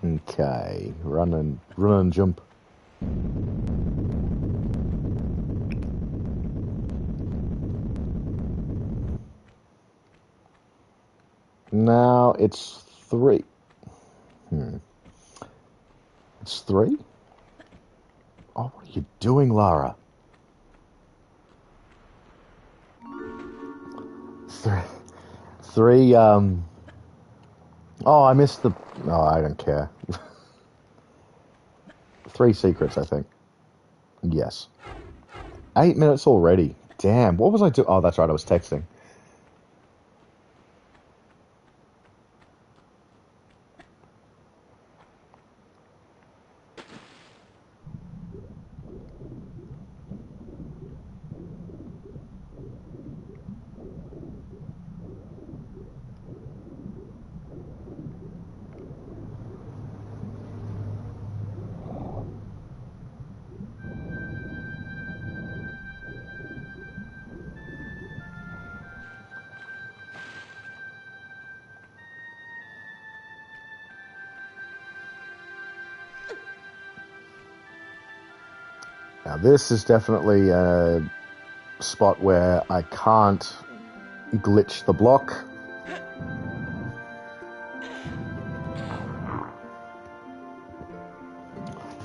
Okay, run and jump. Now it's 3. It's 3? Oh, what are you doing, Lara? 3. 3, Oh, I missed the... Oh, I don't care. 3 secrets, I think. Yes. 8 minutes already. Damn, what was I doing? Oh, that's right, I was texting. Now, this is definitely a spot where I can't glitch the block.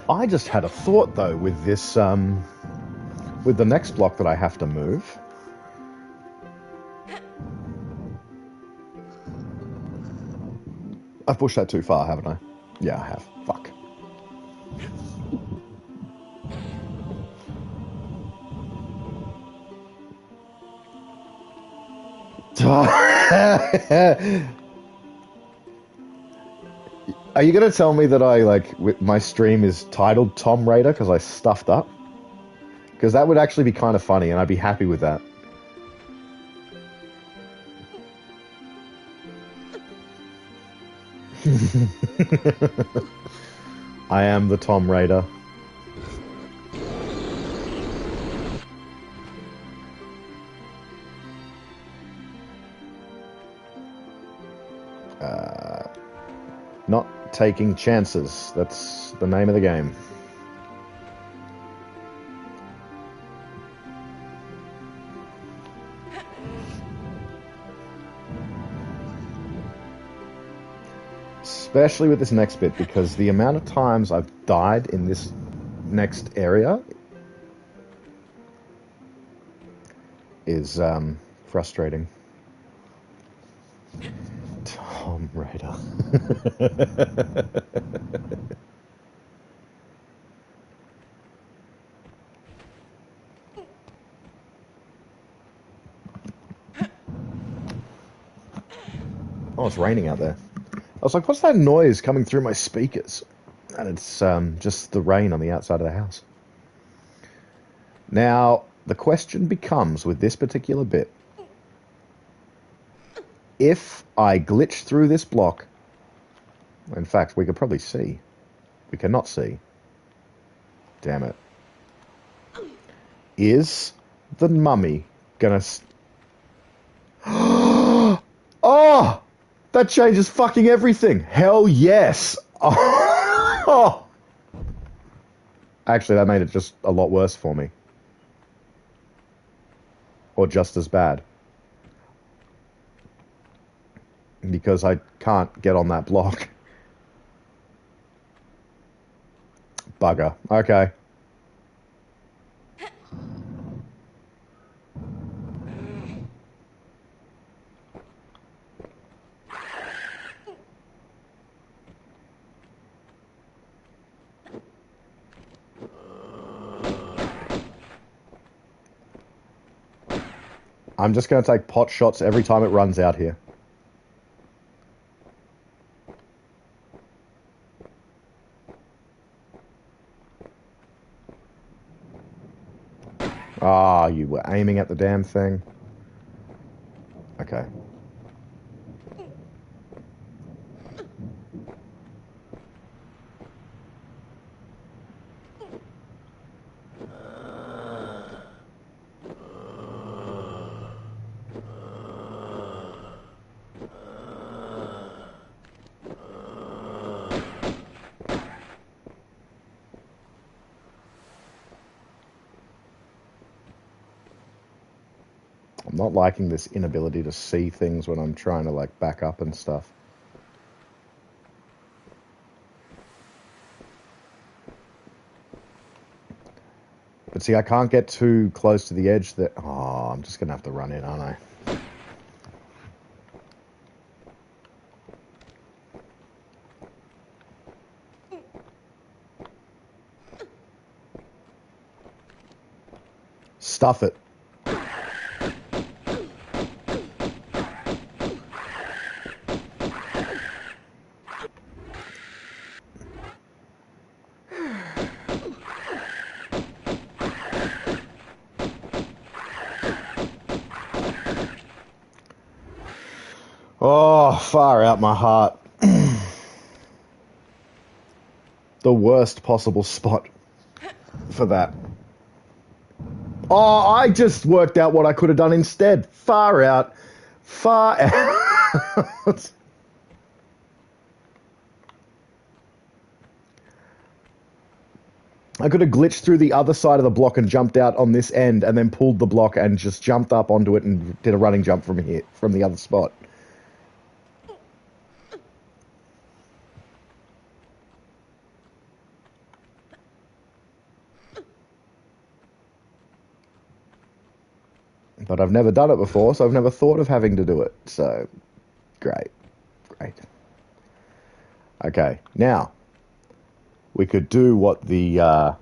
I just had a thought, though, with this, with the next block that I have to move. I've pushed that too far, haven't I? Yeah, I have. Fuck. Are you going to tell me that my stream is titled Tom Raider because I stuffed up? Because that would actually be kind of funny, and I'd be happy with that. I am the Tom Raider. Not taking chances. That's the name of the game. Especially with this next bit, because the amount of times I've died in this next area is frustrating. Tom Raider. Oh, it's raining out there. I was like, what's that noise coming through my speakers? And it's just the rain on the outside of the house. Now, the question becomes, with this particular bit, if I glitch through this block, in fact, we could probably see. We cannot see. Damn it. Is the mummy gonna... Oh! That changes fucking everything! Hell yes! Oh. Actually, that made it just a lot worse for me. Or just as bad. Because I can't get on that block. Bugger. Okay. I'm just going to take pot shots every time it runs out here. Ah, you were aiming at the damn thing. Okay. I'm not liking this inability to see things when I'm trying to, like, back up and stuff. But see, I can't get too close to the edge that... Oh, I'm just going to have to run in, aren't I? Stuff it. Oh, far out my heart. The worst possible spot for that. Oh, I just worked out what I could have done instead. Far out. Far out. I could have glitched through the other side of the block and jumped out on this end and then pulled the block and just jumped up onto it and did a running jump from here, from the other spot. But I've never done it before, so I've never thought of having to do it. So, great. Great. Okay, now, we could do what the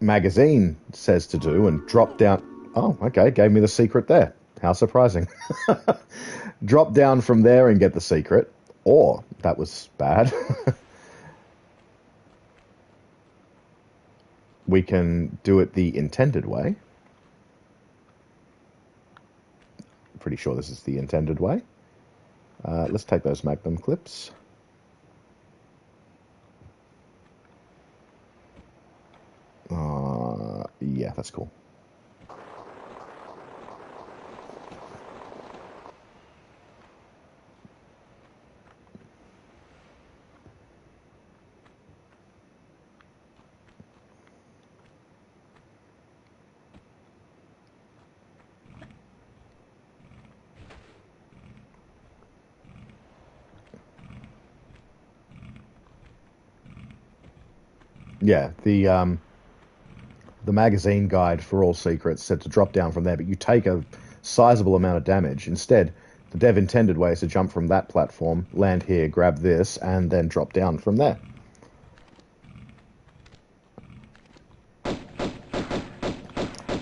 magazine says to do and drop down... Oh, okay, gave me the secret there. How surprising. Drop down from there and get the secret. Or, that was bad. We can do it the intended way. Pretty sure this is the intended way. Let's take those Magnum clips. Yeah, that's cool. Yeah, the magazine guide for all secrets said to drop down from there, but you take a sizable amount of damage. Instead, the dev intended way is to jump from that platform, land here, grab this, and then drop down from there.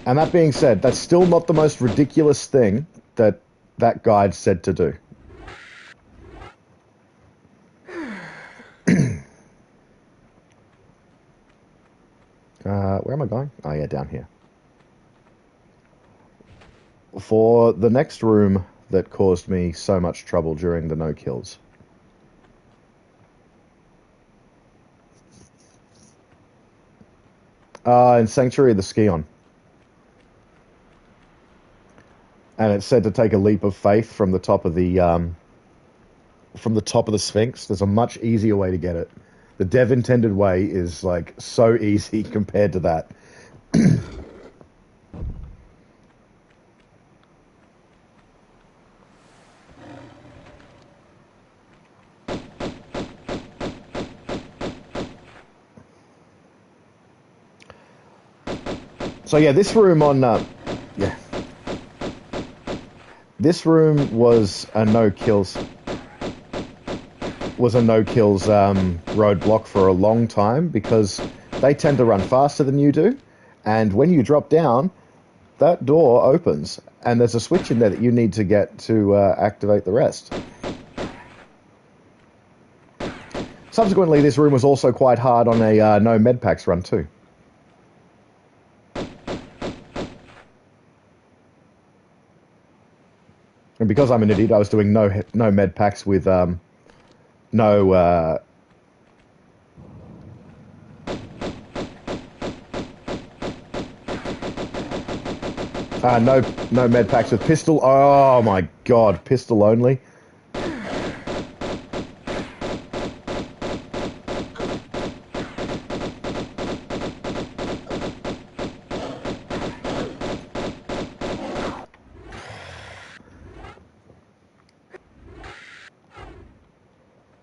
And that being said, that's still not the most ridiculous thing that that guide said to do. Where am I going? Oh, yeah, down here. For the next room that caused me so much trouble during the no-kills. In Sanctuary of the Scion. And it said to take a leap of faith from the top of the Sphinx. There's a much easier way to get it. The dev intended way is like so easy compared to that. So yeah, this room on yeah. This room was a no kills roadblock for a long time because they tend to run faster than you do, And when you drop down, that door opens, and there's a switch in there that you need to get to activate the rest. Subsequently, this room was also quite hard on a no medpacks run too. And because I'm an idiot, I was doing no medpacks with no med packs with pistol. Oh my god, pistol only.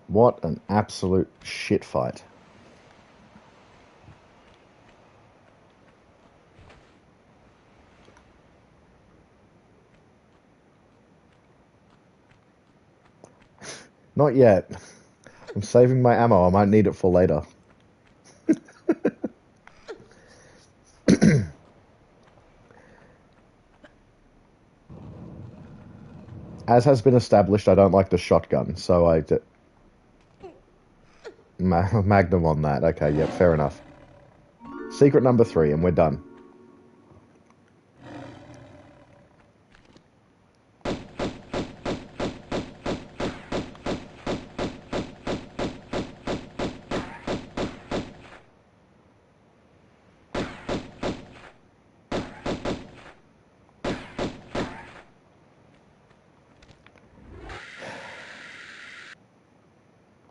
What an absolute shit fight. Not yet. I'm saving my ammo. I might need it for later. As has been established, I don't like the shotgun, so I Magnum on that. Okay, yeah, fair enough. Secret number 3, and we're done.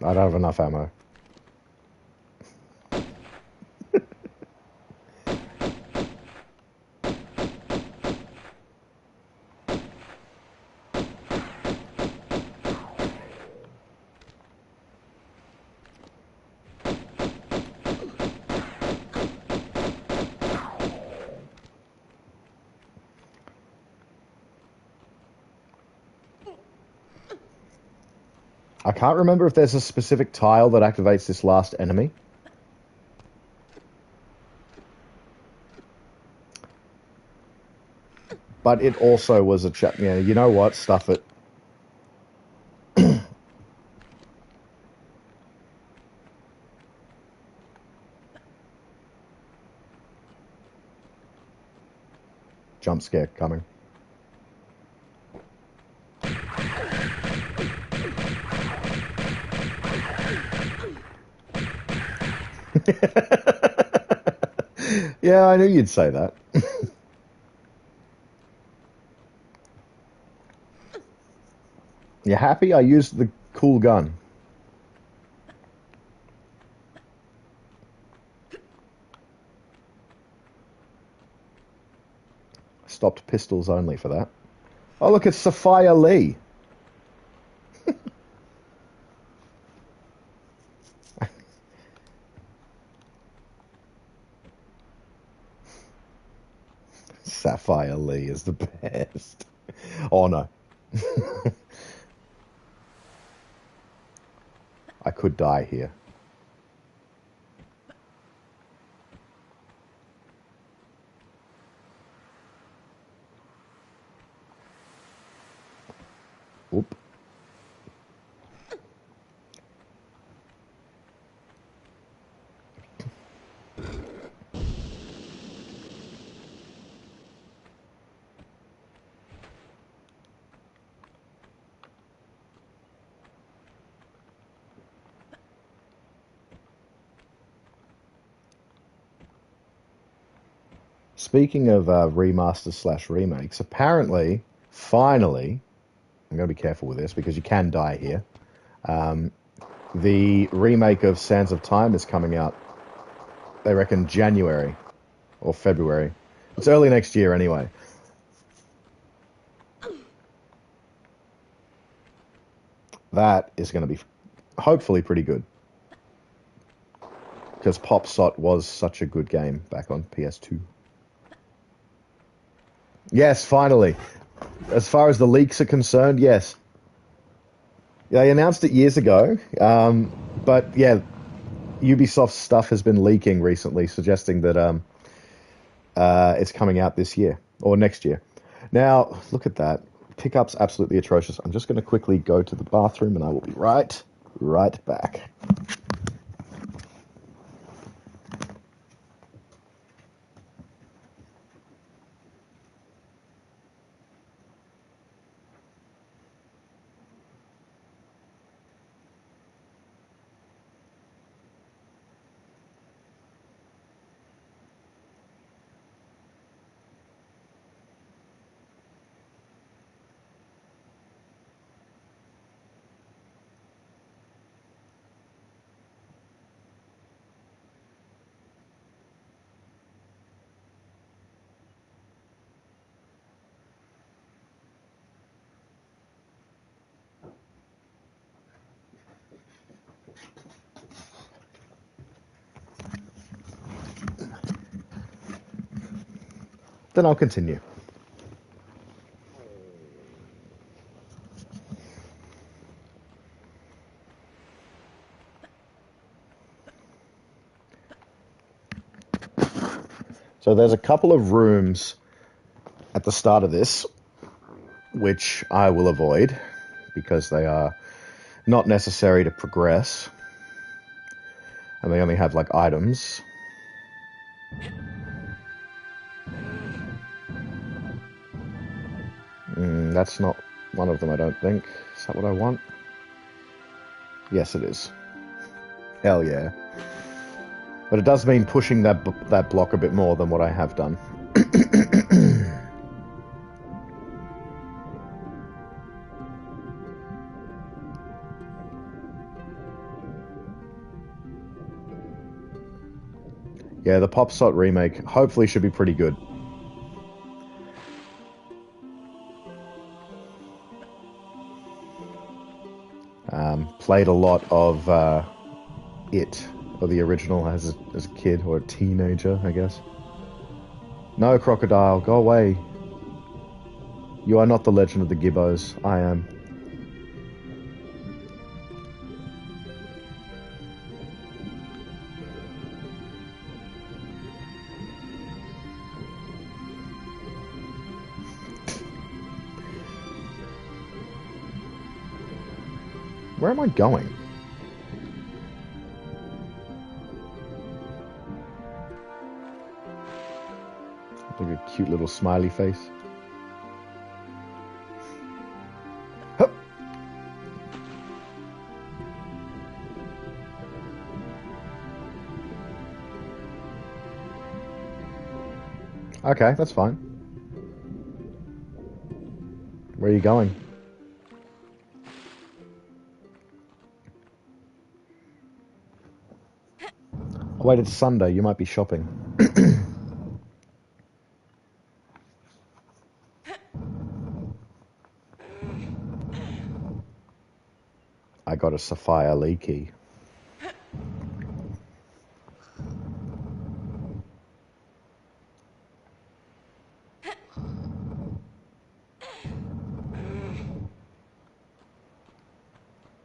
I don't have enough ammo. I can't remember if there's a specific tile that activates this last enemy. But it also was a chat. Yeah, you know what? Stuff it. Jump scare coming. Yeah, I knew you'd say that. You happy? I used the cool gun. Stopped pistols only for that. Oh, look, it's Sophia Lee. Sapphire Lee is the best. Oh, no. I could die here. Oop. Speaking of remasters / remakes, apparently, finally, I'm going to be careful with this because you can die here. The remake of Sands of Time is coming out, they reckon, January or February. It's early next year anyway. That is going to be hopefully pretty good. Because Pop Sot was such a good game back on PS2. Yes, finally. As far as the leaks are concerned, yes. They announced it years ago, but yeah, Ubisoft's stuff has been leaking recently, suggesting that It's coming out this year or next year. Now, look at that. Pickup's absolutely atrocious. I'm just going to quickly go to the bathroom and I will be right back. Then I'll continue. So there's a couple of rooms at the start of this, which I will avoid because they are not necessary to progress. And they only have like items. That's not one of them, I don't think. Is that what I want? Yes, it is. Hell yeah. But it does mean pushing that block a bit more than what I have done. Yeah, the Pop Sot remake hopefully should be pretty good. Played a lot of it, or the original, as a kid or a teenager, I guess. No, Crocodile, go away. You are not the Legend of the Gibbos. I am. Where am I going? Like a cute little smiley face. Hup. Okay, that's fine. Where are you going? Oh, wait, it's Sunday. You might be shopping. I got a Sapphire Lee key.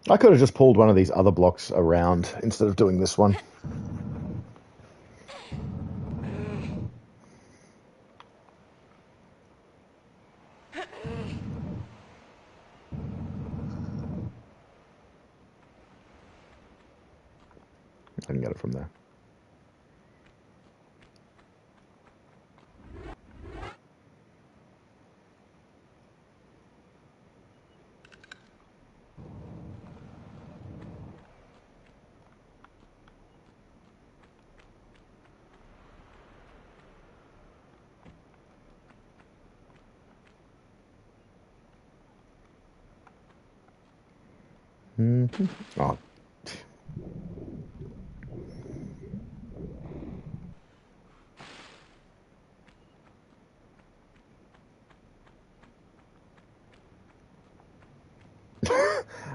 I could have just pulled one of these other blocks around instead of doing this one. I can get it from there. Oh.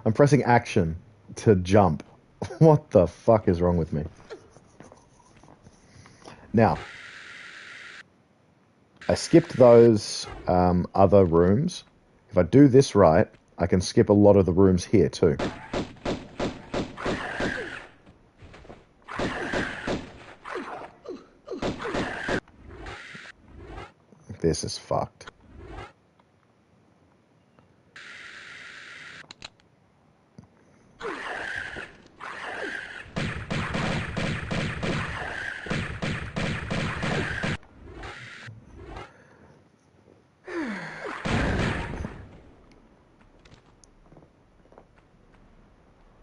I'm pressing action to jump. What the fuck is wrong with me? Now, I skipped those other rooms. If I do this right, I can skip a lot of the rooms here too. This is fucked.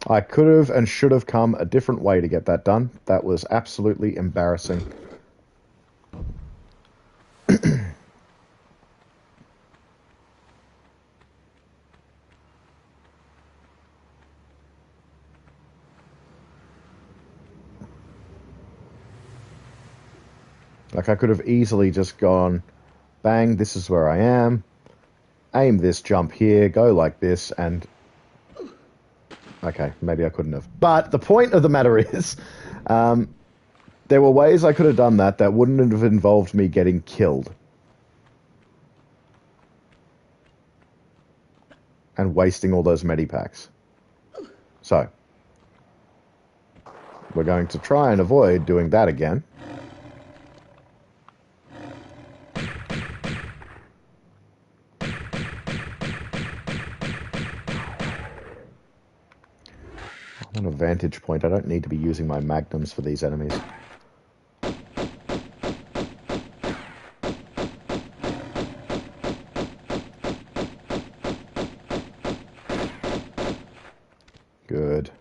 I could have and should have come a different way to get that done. That was absolutely embarrassing. Like, I could have easily just gone, bang, this is where I am, aim this, jump here, go like this, and... Okay, maybe I couldn't have. But the point of the matter is, there were ways I could have done that that wouldn't have involved me getting killed. And wasting all those medipacks. So, we're going to try and avoid doing that again. On a vantage point, I don't need to be using my magnums for these enemies. Good.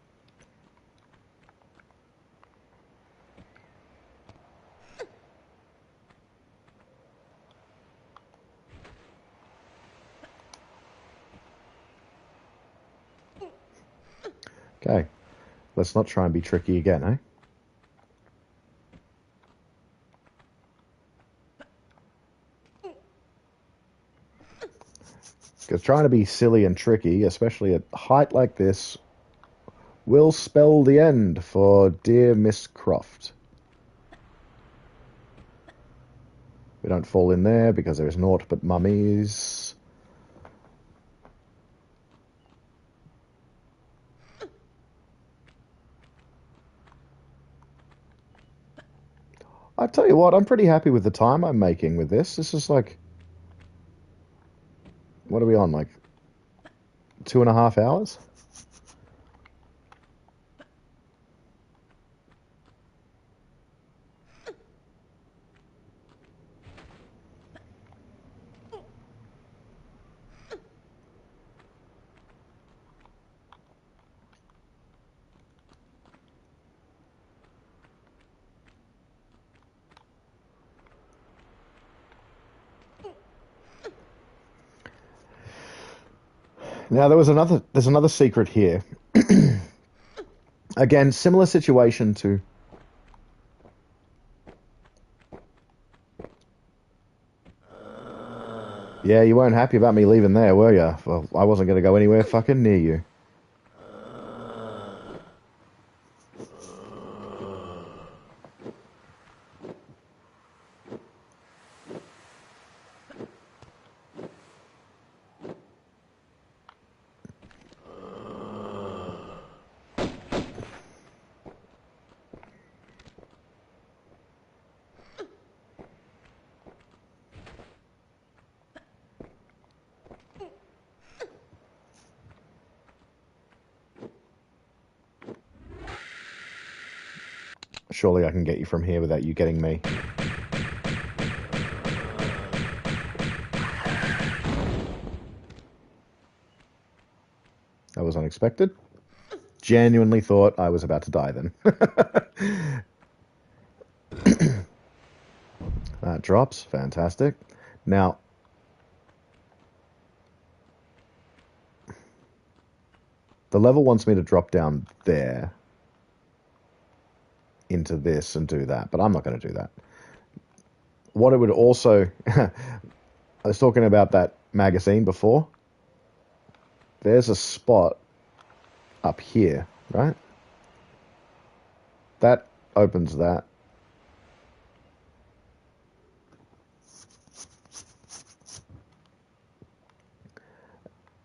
Okay. Let's not try and be tricky again, eh? Because trying to be silly and tricky, especially at height like this, will spell the end for dear Miss Croft. We don't fall in there because there is naught but mummies. I tell you what, I'm pretty happy with the time I'm making with this. This is like... What are we on, like 2.5 hours? Now there's another secret here. Again, similar situation to... Yeah, you weren't happy about me leaving there, were you? Well, I wasn't going to go anywhere fucking near you. Surely I can get you from here without you getting me. That was unexpected. Genuinely thought I was about to die then. That drops. Fantastic. Now, the level wants me to drop down there into this and do that, but I'm not going to do that. What it would also... I was talking about that magazine before. There's a spot up here, right? That opens that.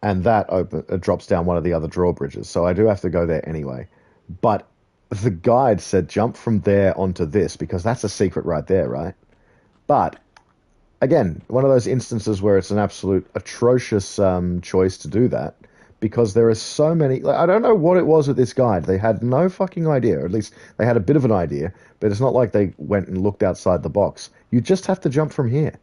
And that drops down one of the other drawbridges, so I do have to go there anyway. But the guide said jump from there onto this, because that's a secret right there, right? But again, one of those instances where it's an absolute atrocious choice to do that because there are so many. Like, I don't know what it was with this guide. They had no fucking idea, or at least they had a bit of an idea, but it's not like they went and looked outside the box. You just have to jump from here.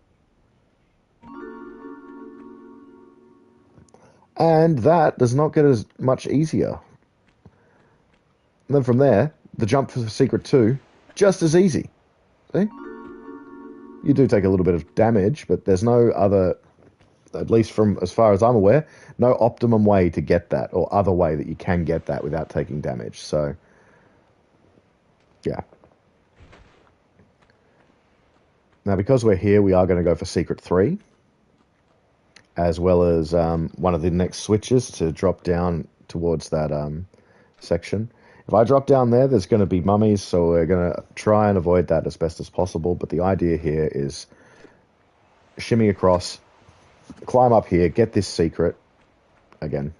And that does not get as much easier. And then from there, the jump for Secret 2, just as easy. See? You do take a little bit of damage, but there's no other, at least from as far as I'm aware, no optimum way to get that, or other way that you can get that without taking damage. So, yeah. Now, because we're here, we are going to go for Secret 3, as well as one of the next switches to drop down towards that section. If I drop down there, there's going to be mummies, so we're going to try and avoid that as best as possible. But the idea here is shimmy across, climb up here, get this secret. Again,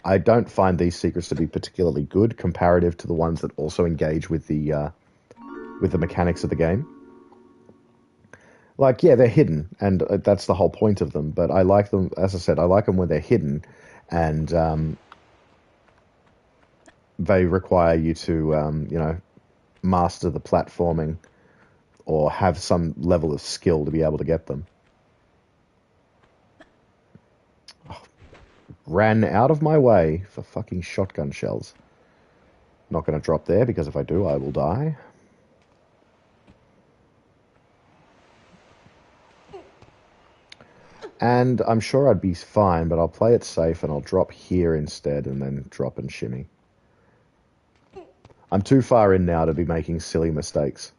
I don't find these secrets to be particularly good comparative to the ones that also engage with the mechanics of the game. Like, yeah, they're hidden, and that's the whole point of them. But I like them, as I said, I like them when they're hidden, and they require you to, master the platforming or have some level of skill to be able to get them. Oh, ran out of my way for fucking shotgun shells. Not going to drop there because if I do, I will die. And I'm sure I'd be fine, but I'll play it safe and I'll drop here instead and then drop and shimmy. I'm too far in now to be making silly mistakes.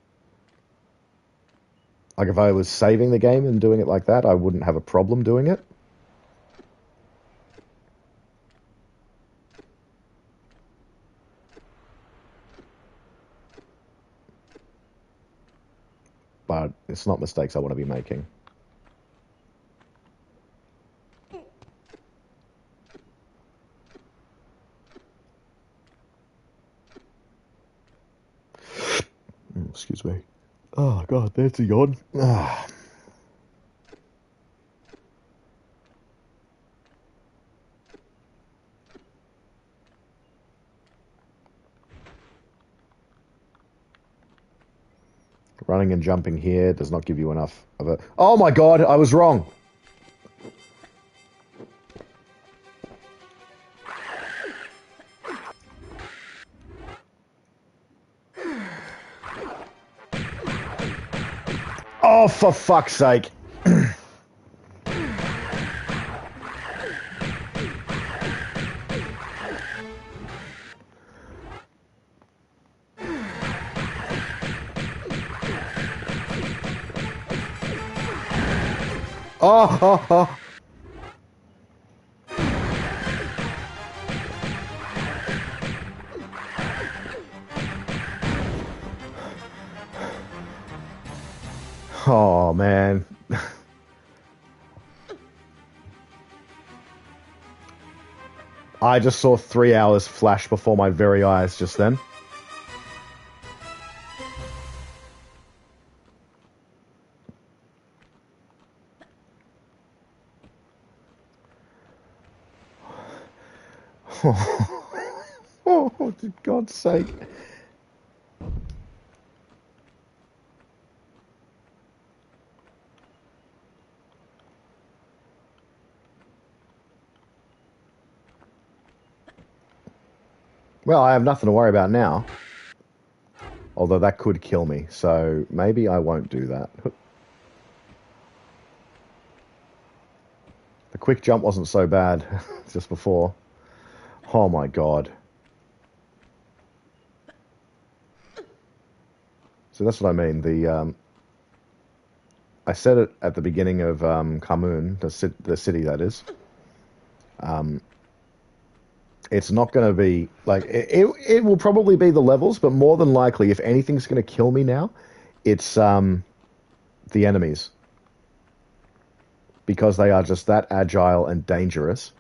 Like, if I was saving the game and doing it like that, I wouldn't have a problem doing it. But it's not mistakes I want to be making. Excuse me. Oh, God, there's a yawn. Ah. Running and jumping here does not give you enough of a... Oh my God, I was wrong. Oh, for fuck's sake. Oh, oh, oh. Oh, man. I just saw 3 hours flash before my very eyes just then. Oh, for God's sake. Well, I have nothing to worry about now. Although that could kill me, so maybe I won't do that. The quick jump wasn't so bad just before. Oh my God. So that's what I mean. I said it at the beginning of Kamun, the city that is. It's not going to be like it will probably be the levels, but more than likely, if anything's going to kill me now, it's the enemies, because they are just that agile and dangerous.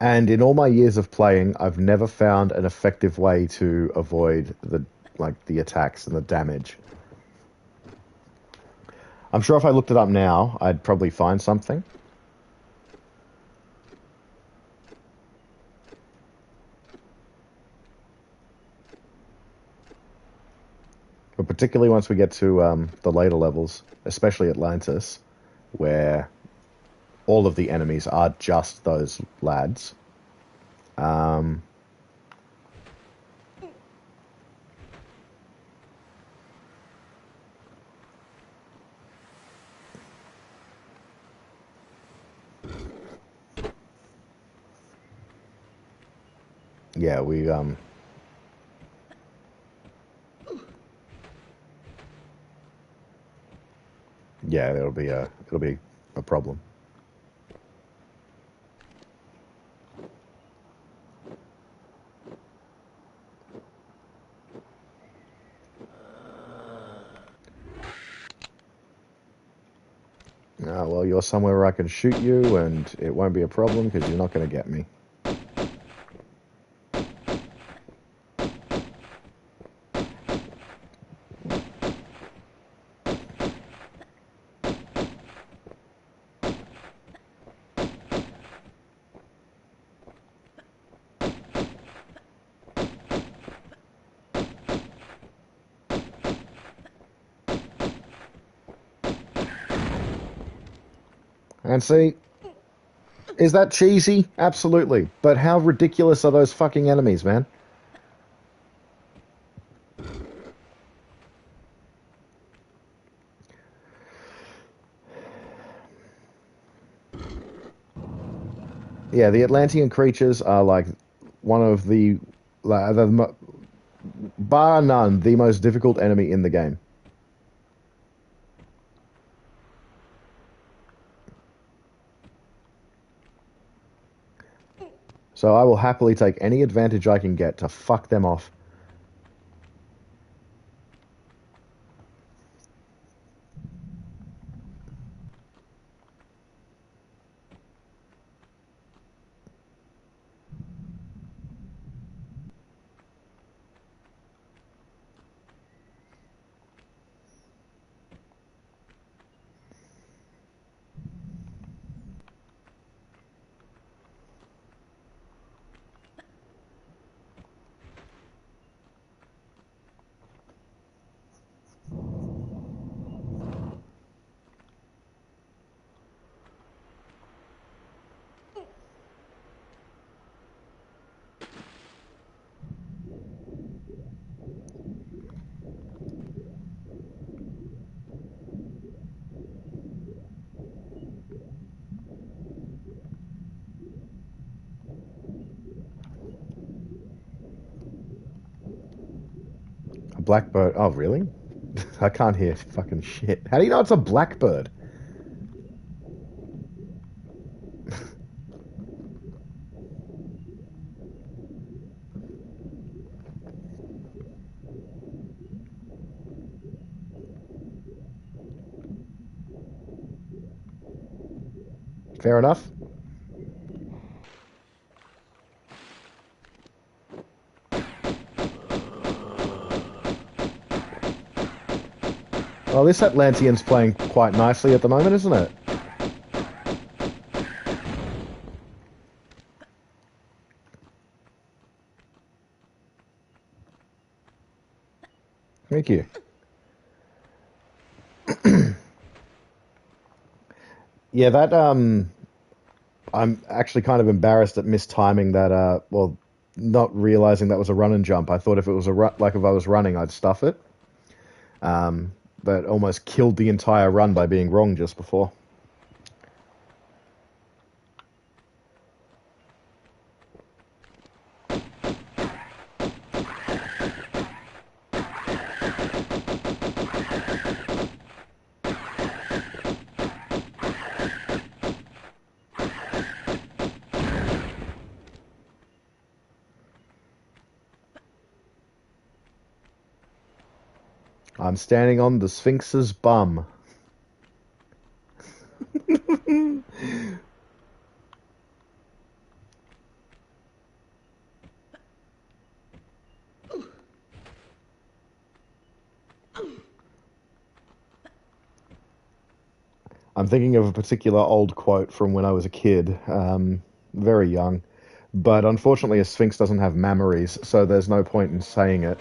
And in all my years of playing, I've never found an effective way to avoid the attacks and the damage. I'm sure if I looked it up now, I'd probably find something. But particularly once we get to the later levels, especially Atlantis, where all of the enemies are just those lads. Um, yeah, yeah, it'll be a problem. Well, you're somewhere where I can shoot you, and it won't be a problem because you're not going to get me. And see, is that cheesy? Absolutely. But how ridiculous are those fucking enemies, man? Yeah, the Atlantean creatures are like one of bar none, the most difficult enemy in the game. So I will happily take any advantage I can get to fuck them off. A blackbird. Oh, really? I can't hear fucking shit. How do you know it's a blackbird? Fair enough. Well, this Atlantean's playing quite nicely at the moment, isn't it? Thank you. Yeah, I'm actually kind of embarrassed at mistiming that. Well, not realizing that was a run and jump. I thought if it was like if I was running, I'd stuff it. But almost killed the entire run by being wrong just before. I'm standing on the Sphinx's bum. I'm thinking of a particular old quote from when I was a kid, very young. But unfortunately, a sphinx doesn't have mammaries, so there's no point in saying it.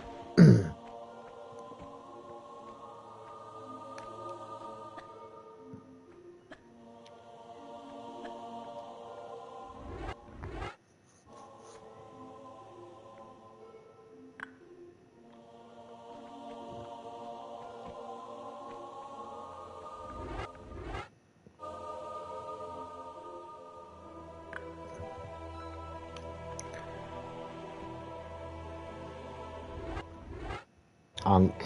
Unk.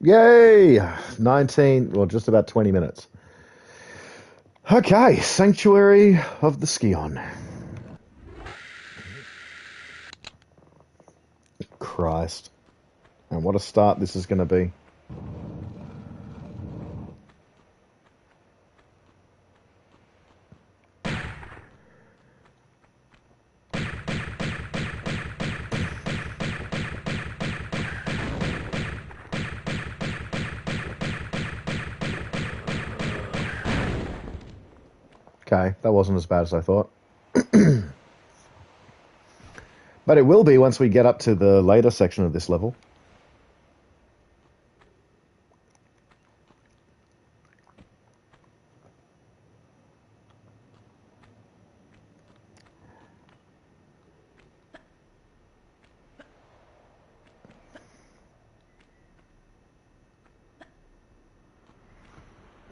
Yay! 19, well, just about 20 minutes. Okay, Sanctuary of the Skion. Christ. And what a start this is going to be. Okay, that wasn't as bad as I thought. But it will be once we get up to the later section of this level.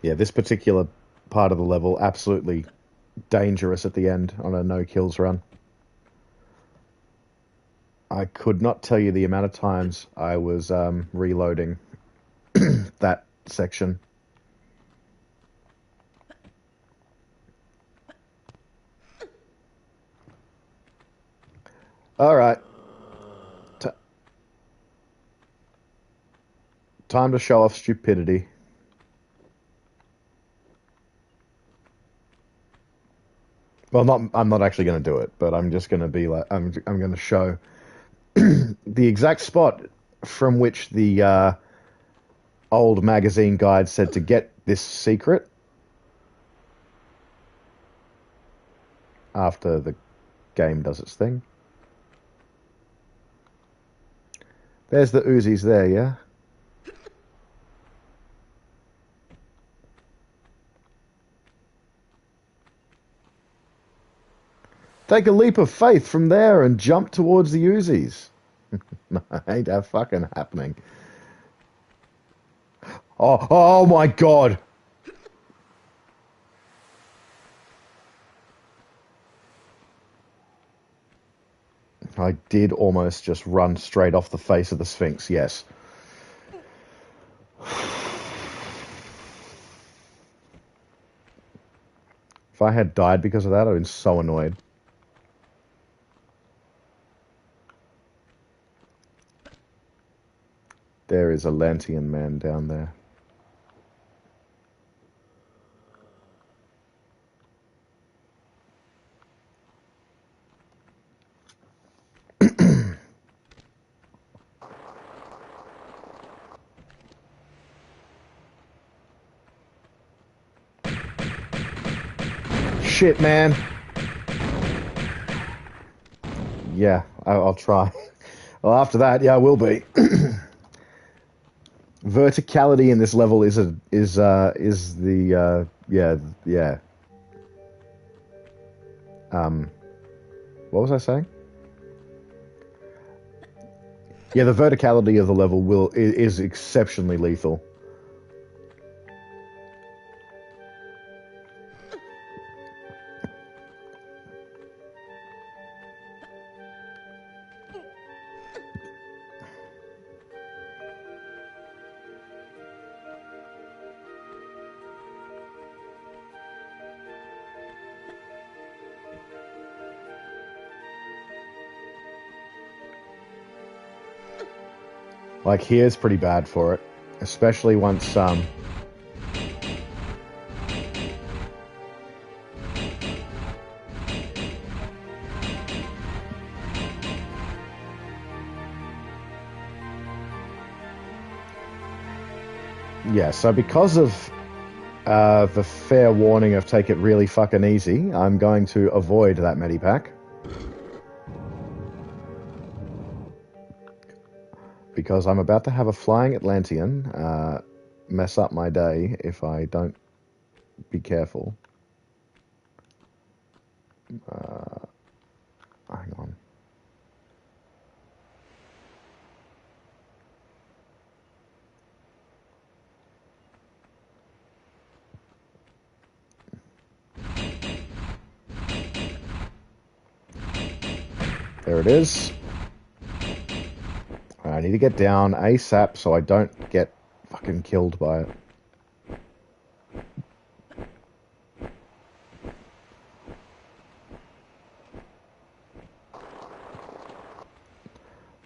Yeah, this particular part of the level, absolutely dangerous at the end on a no kills run. I could not tell you the amount of times I was reloading that section. All right. Time to show off stupidity. Well, I'm not actually going to do it, but I'm just going to be like I'm going to show the exact spot from which the old magazine guide said to get this secret after the game does its thing. There's the Uzis there, yeah? Take a leap of faith from there and jump towards the Uzis. Ain't that fucking happening. Oh my god! I did almost just run straight off the face of the Sphinx, yes. If I had died because of that, I'd have been so annoyed. There is a Lantian man down there. Shit, man. Yeah, I'll try. Well, after that, yeah, I will be. Verticality in this level is the yeah. What was I saying? Yeah, the verticality of the level is exceptionally lethal. Like, here's pretty bad for it. Especially once, yeah, so because of the fair warning of take it really fucking easy, I'm going to avoid that medipack. Because I'm about to have a flying Atlantean mess up my day if I don't be careful. Hang on. There it is. I need to get down ASAP so I don't get fucking killed by it.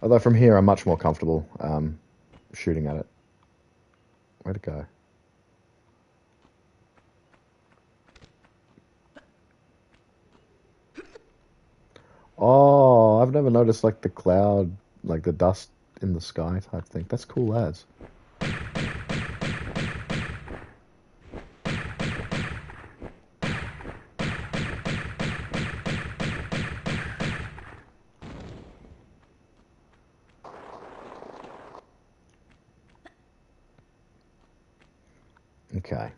Although from here I'm much more comfortable shooting at it. Where'd it go? Oh, I've never noticed like the cloud, like the dust in the sky type thing. That's cool as. Okay.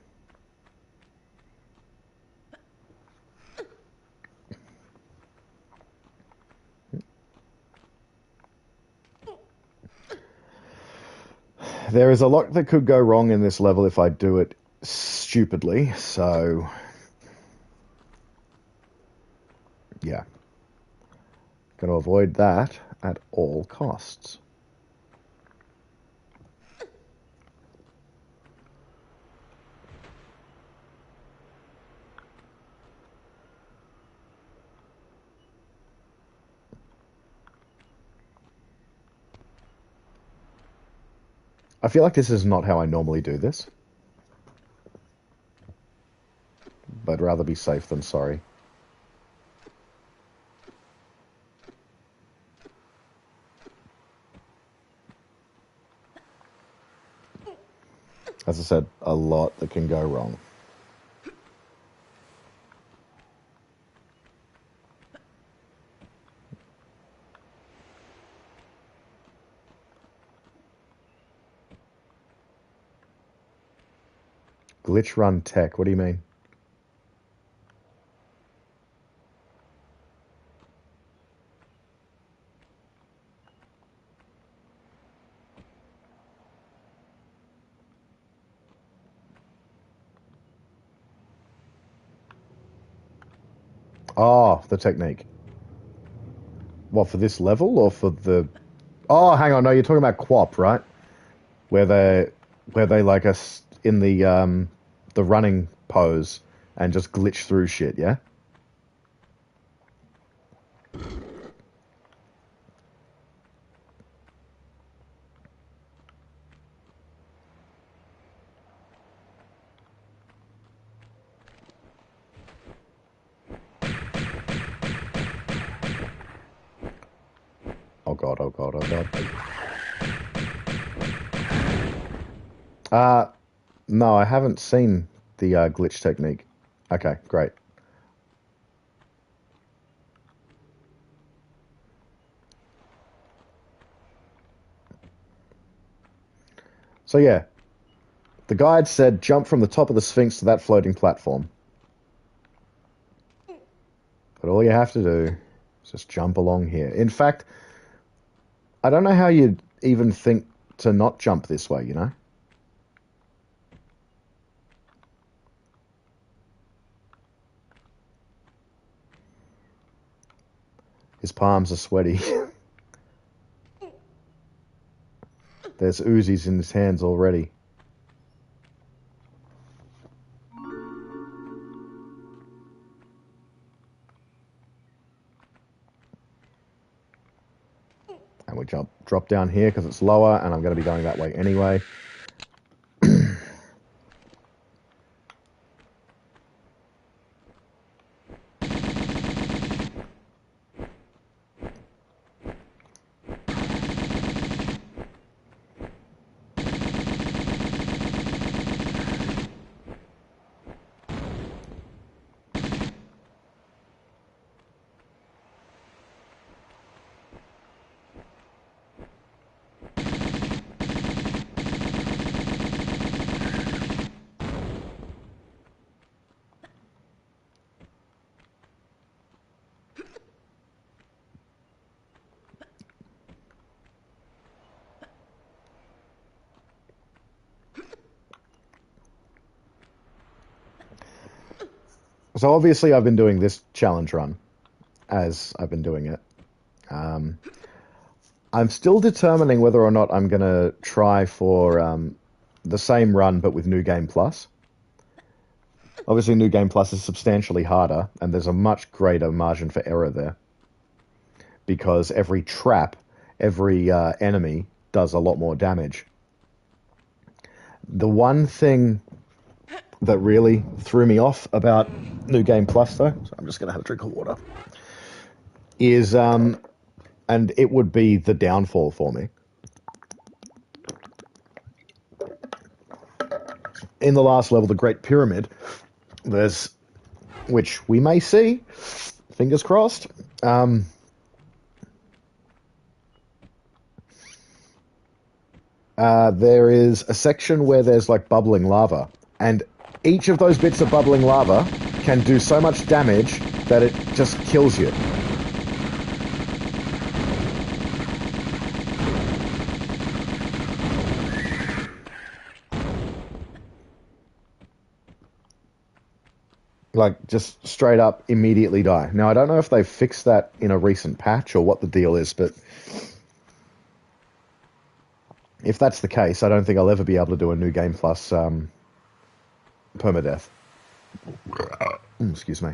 There is a lot that could go wrong in this level if I do it stupidly, so yeah. Gonna avoid that at all costs. I feel like this is not how I normally do this, but I'd rather be safe than sorry. As I said, a lot that can go wrong. Glitch run tech, what do you mean? Oh, the technique. What, for this level or for the... Oh, hang on, no, you're talking about Quap, right? Where they like us in the running pose and just glitch through shit, yeah? Oh god, oh god, oh god. No, I haven't seen the glitch technique. Okay, great. So yeah, the guide said jump from the top of the Sphinx to that floating platform. But all you have to do is just jump along here. In fact, I don't know how you'd even think to not jump this way, you know? His palms are sweaty. There's Uzis in his hands already. And we drop drop down here because it's lower, and I'm going to be going that way anyway. So obviously I've been doing this challenge run as I've been doing it. I'm still determining whether or not I'm going to try for the same run but with New Game Plus. Obviously New Game Plus is substantially harder, and there's a much greater margin for error there. Because every trap, every enemy does a lot more damage. The one thing that really threw me off about New Game Plus, though, so I'm just going to have a drink of water, is, and it would be the downfall for me. In the last level, the Great Pyramid, there's, which we may see, fingers crossed, there is a section where there's like bubbling lava, and each of those bits of bubbling lava can do so much damage that it just kills you. Like, just straight up immediately die. Now, I don't know if they've fixed that in a recent patch or what the deal is, but if that's the case, I don't think I'll ever be able to do a New Game Plus permadeath. Excuse me.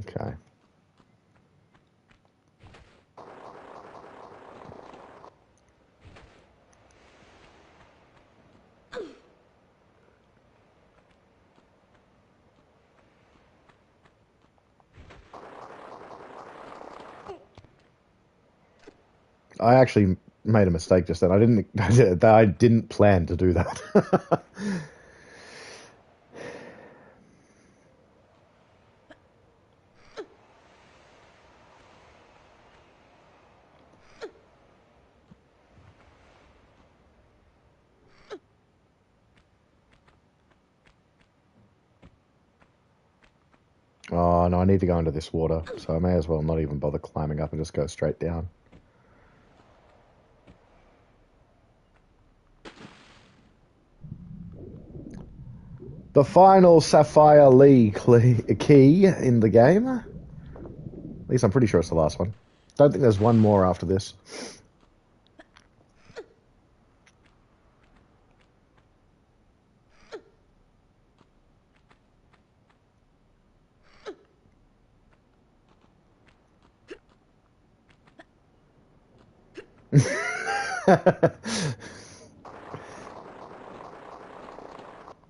Okay. I actually made a mistake just then. I didn't plan to do that. Oh, no, I need to go into this water, so I may as well not even bother climbing up and just go straight down. The final Sapphire Lee key in the game. At least I'm pretty sure it's the last one. Don't think there's one more after this.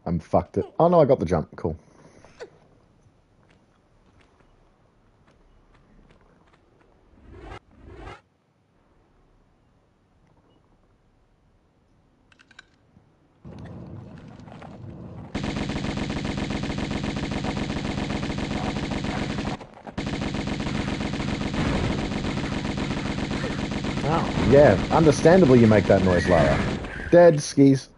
I'm fucked it. Oh no, I got the jump. Cool. Oh, yeah. Understandably you make that noise, Lara. Dead, skis.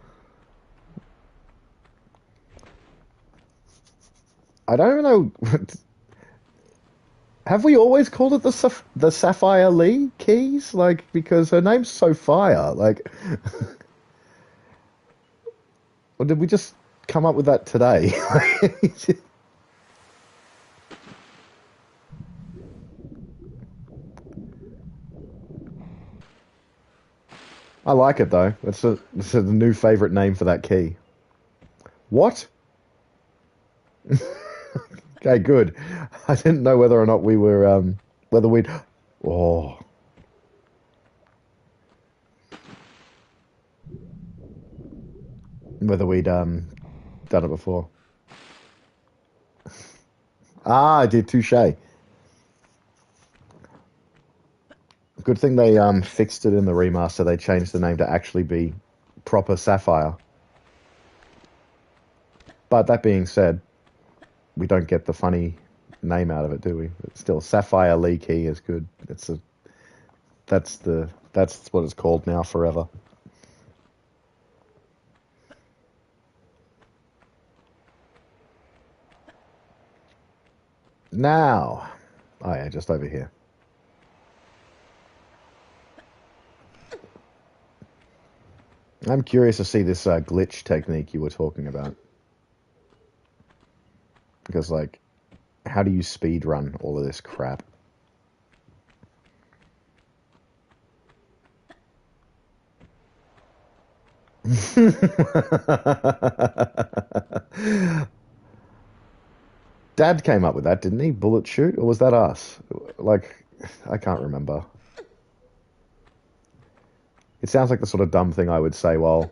I don't even know... Have we always called it the Sapphire Lee keys? Like, because her name's so fire. Like, or did we just come up with that today? I like it though. It's a new favorite name for that key. What? Okay, good. I didn't know whether or not we were whether we'd oh whether we'd done it before. Ah, I did touche. Good thing they fixed it in the remaster. They changed the name to actually be proper Sapphire. But that being said, we don't get the funny name out of it, do we? It's still Sapphire Lee Key is good. That's what it's called now forever. Now, oh yeah, just over here. I'm curious to see this glitch technique you were talking about. Because, like, how do you speed run all of this crap? Dad came up with that, didn't he? Bullet shoot? Or was that us? Like, I can't remember. It sounds like the sort of dumb thing I would say while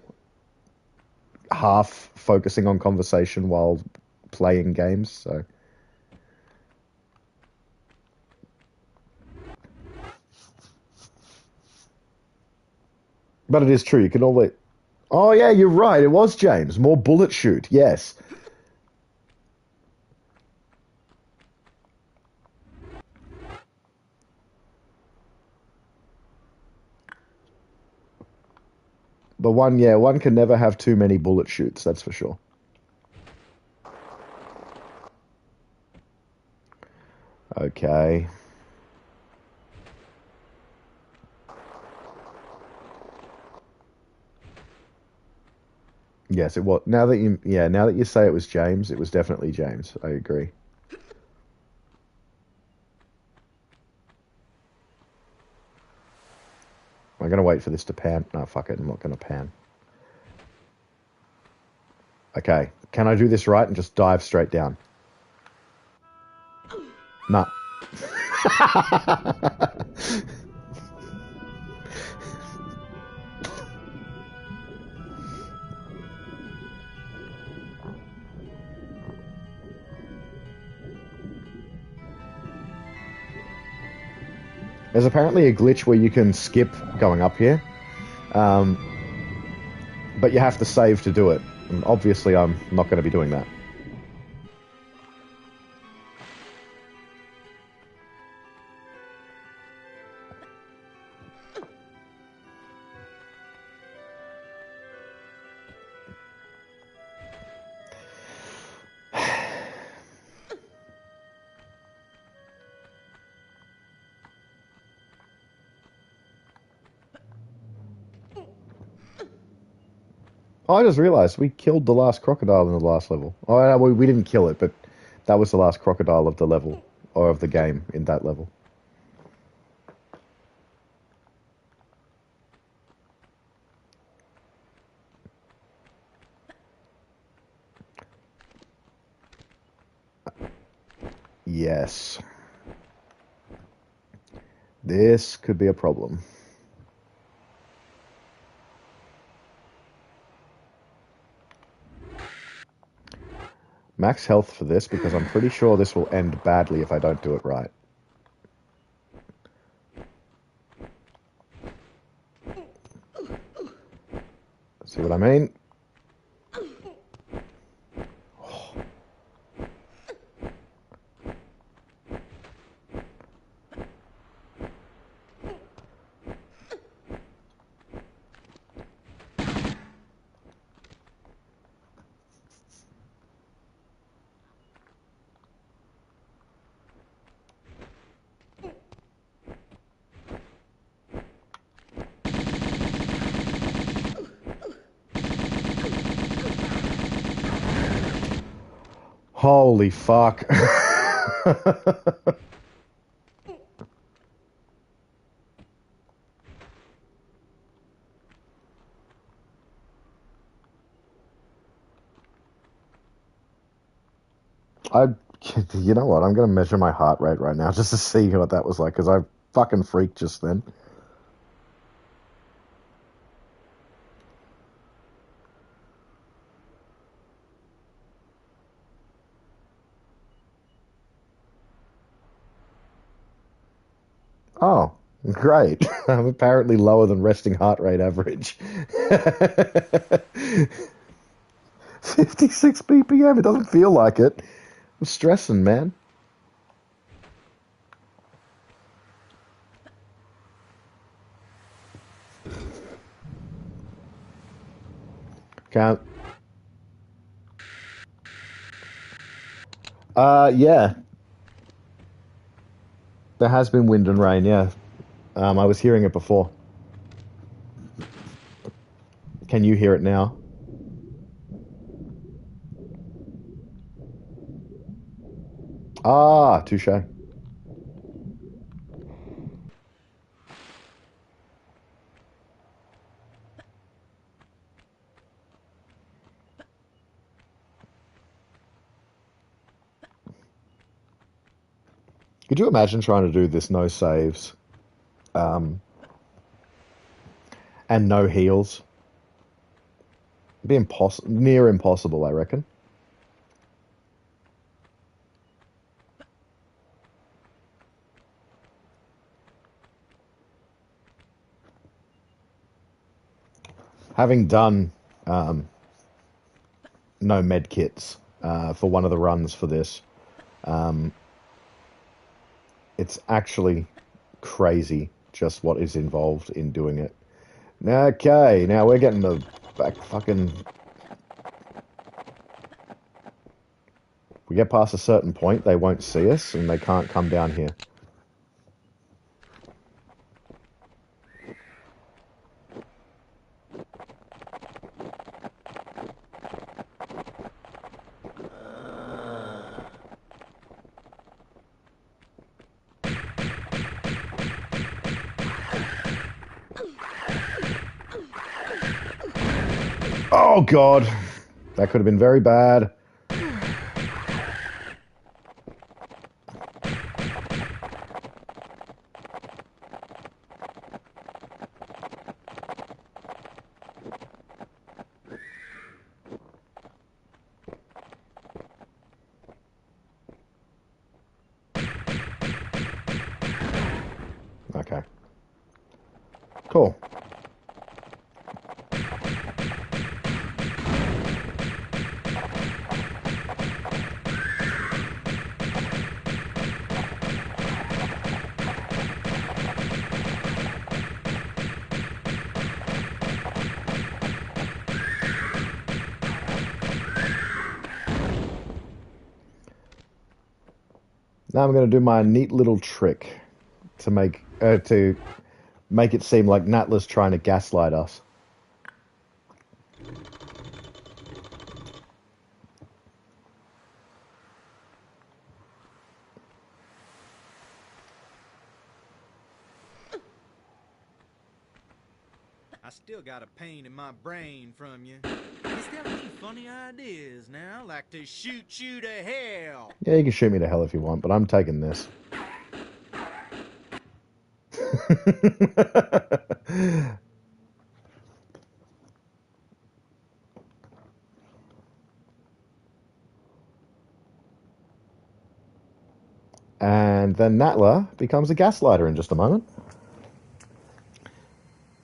half focusing on conversation while playing games, so. But it is true, you can always... Oh yeah, you're right, it was James. More bullet shoot, yes. But one can never have too many bullet shoots, that's for sure. Okay. Yes, it was. Now that you say it was James, it was definitely James. I agree. I'm gonna wait for this to pan. No, fuck it. I'm not gonna pan. Okay. Can I do this right and just dive straight down? Nah. There's apparently a glitch where you can skip going up here, um, but you have to save to do it. And obviously, I'm not going to be doing that. Oh, I just realized we killed the last crocodile in the last level. Oh, no, we didn't kill it, but that was the last crocodile of the level, or of the game in that level. Yes. This could be a problem. Max health for this, because I'm pretty sure this will end badly if I don't do it right. See what I mean? Holy fuck. I, you know what? I'm gonna measure my heart rate right now just to see what that was like, because I fucking freaked just then. Oh, great. I'm apparently lower than resting heart rate average. 56 BPM. It doesn't feel like it. I'm stressing, man. Can't. Yeah. There has been wind and rain, yeah. I was hearing it before. Can you hear it now? Ah, touche. Could you imagine trying to do this no saves um, and no heals? It'd be near impossible, I reckon. Having done no med kits for one of the runs for this, um, it's actually crazy just what is involved in doing it. Okay, now we're getting the back fucking. We get past a certain point, they won't see us and they can't come down here. Oh god, that could have been very bad. Okay. Cool. Now I'm going to do my neat little trick to make it seem like Natla's trying to gaslight us. I still got a pain in my brain from you. Is there any funny ideas now, like to shoot you to hell? Yeah, you can shoot me to hell if you want, but I'm taking this. And then Natla becomes a gaslighter in just a moment.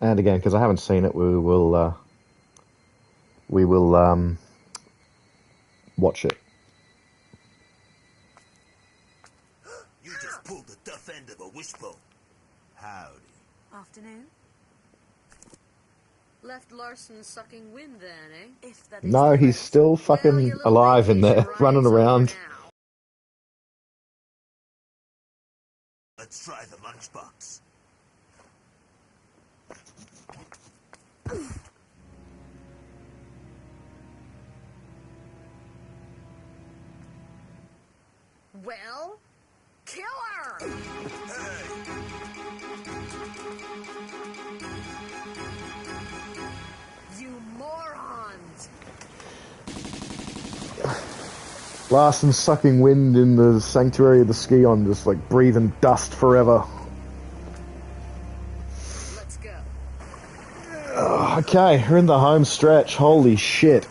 And again, because I haven't seen it, we will watch it. You just pulled the tough end of a wishbone. Howdy. Afternoon. Left Larson sucking wind then, eh? If that is No, the he's phrase. still Well, fucking your little alive in vacation there, running ride's over around. now. Let's try the lunchbox. Well, kill her! You morons! Larson sucking wind in the sanctuary of the Scion, just like breathing dust forever. Let's go. Okay, we're in the home stretch. Holy shit.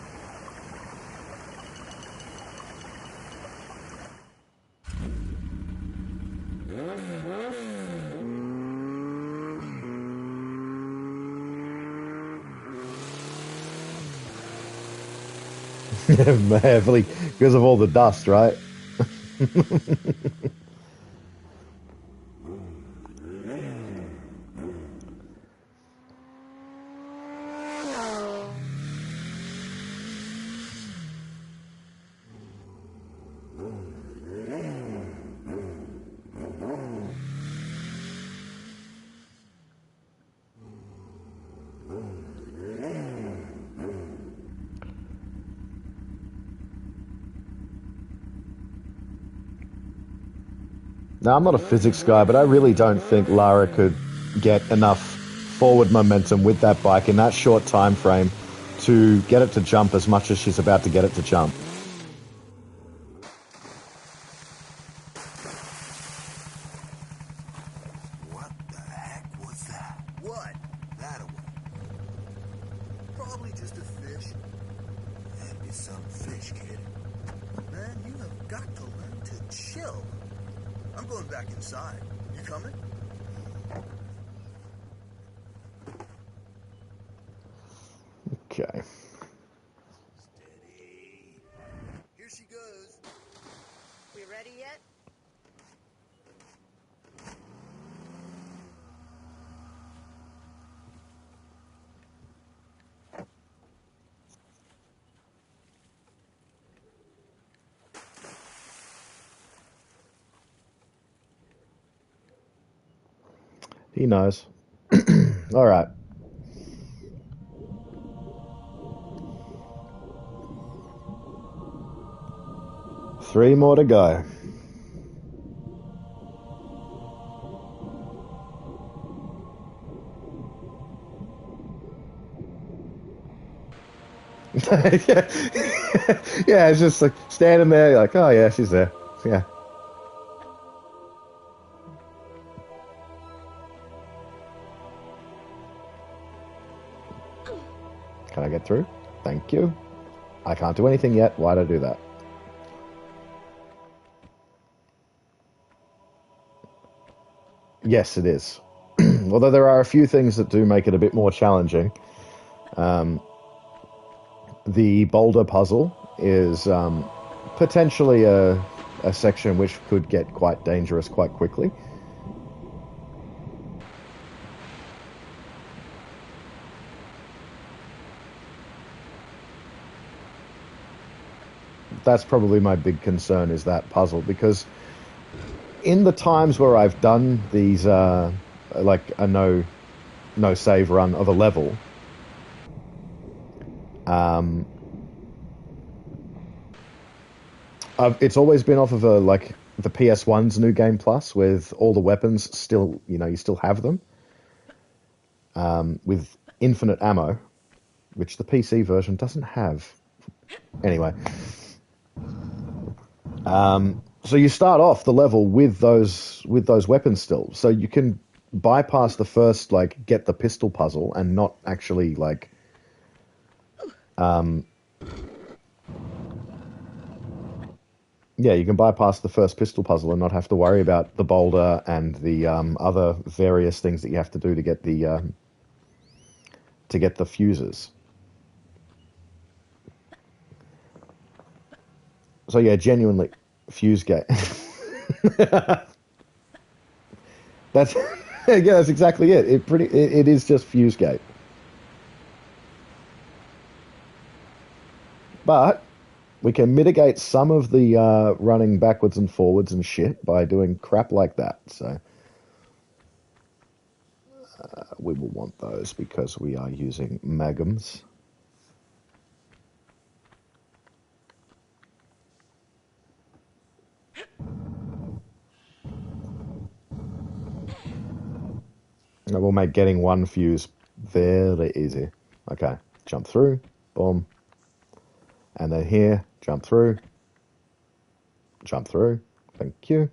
Heavily because of all the dust, right? Now, I'm not a physics guy, but I really don't think Lara could get enough forward momentum with that bike in that short time frame to get it to jump as much as she's about to get it to jump. What the heck was that? What? That away. Probably just a fish. Had me some fish, kid. Man, you have got to learn to chill. I'm going back inside. You coming? Okay. Steady. Here she goes. We ready yet? He knows. All right. Three more to go. Yeah. Yeah, it's just like standing there, you're like, oh yeah, she's there. Yeah. Can I get through? Thank you. I can't do anything yet. Why'd I do that? Yes, it is. Although there are a few things that do make it a bit more challenging. The boulder puzzle is potentially a section which could get quite dangerous quite quickly. That's probably my big concern, is that puzzle, because in the times where I've done these like a no save run of a level, it's always been off of the PS1's New Game Plus, with all the weapons still, you still have them, with infinite ammo, which the PC version doesn't have. Anyway, so you start off the level with those weapons still, so you can bypass the first get the pistol puzzle and not actually yeah, you can bypass the first pistol puzzle and not have to worry about the boulder and the other various things that you have to do to get the fuses. So yeah, genuinely, fuse gate. That's yeah, that's exactly it. It is just fuse gate. But we can mitigate some of the running backwards and forwards and shit by doing crap like that. So we will want those because we are using magums. That will make getting one fuse very easy. Okay, jump through, boom. And then here, jump through. Jump through. Thank you.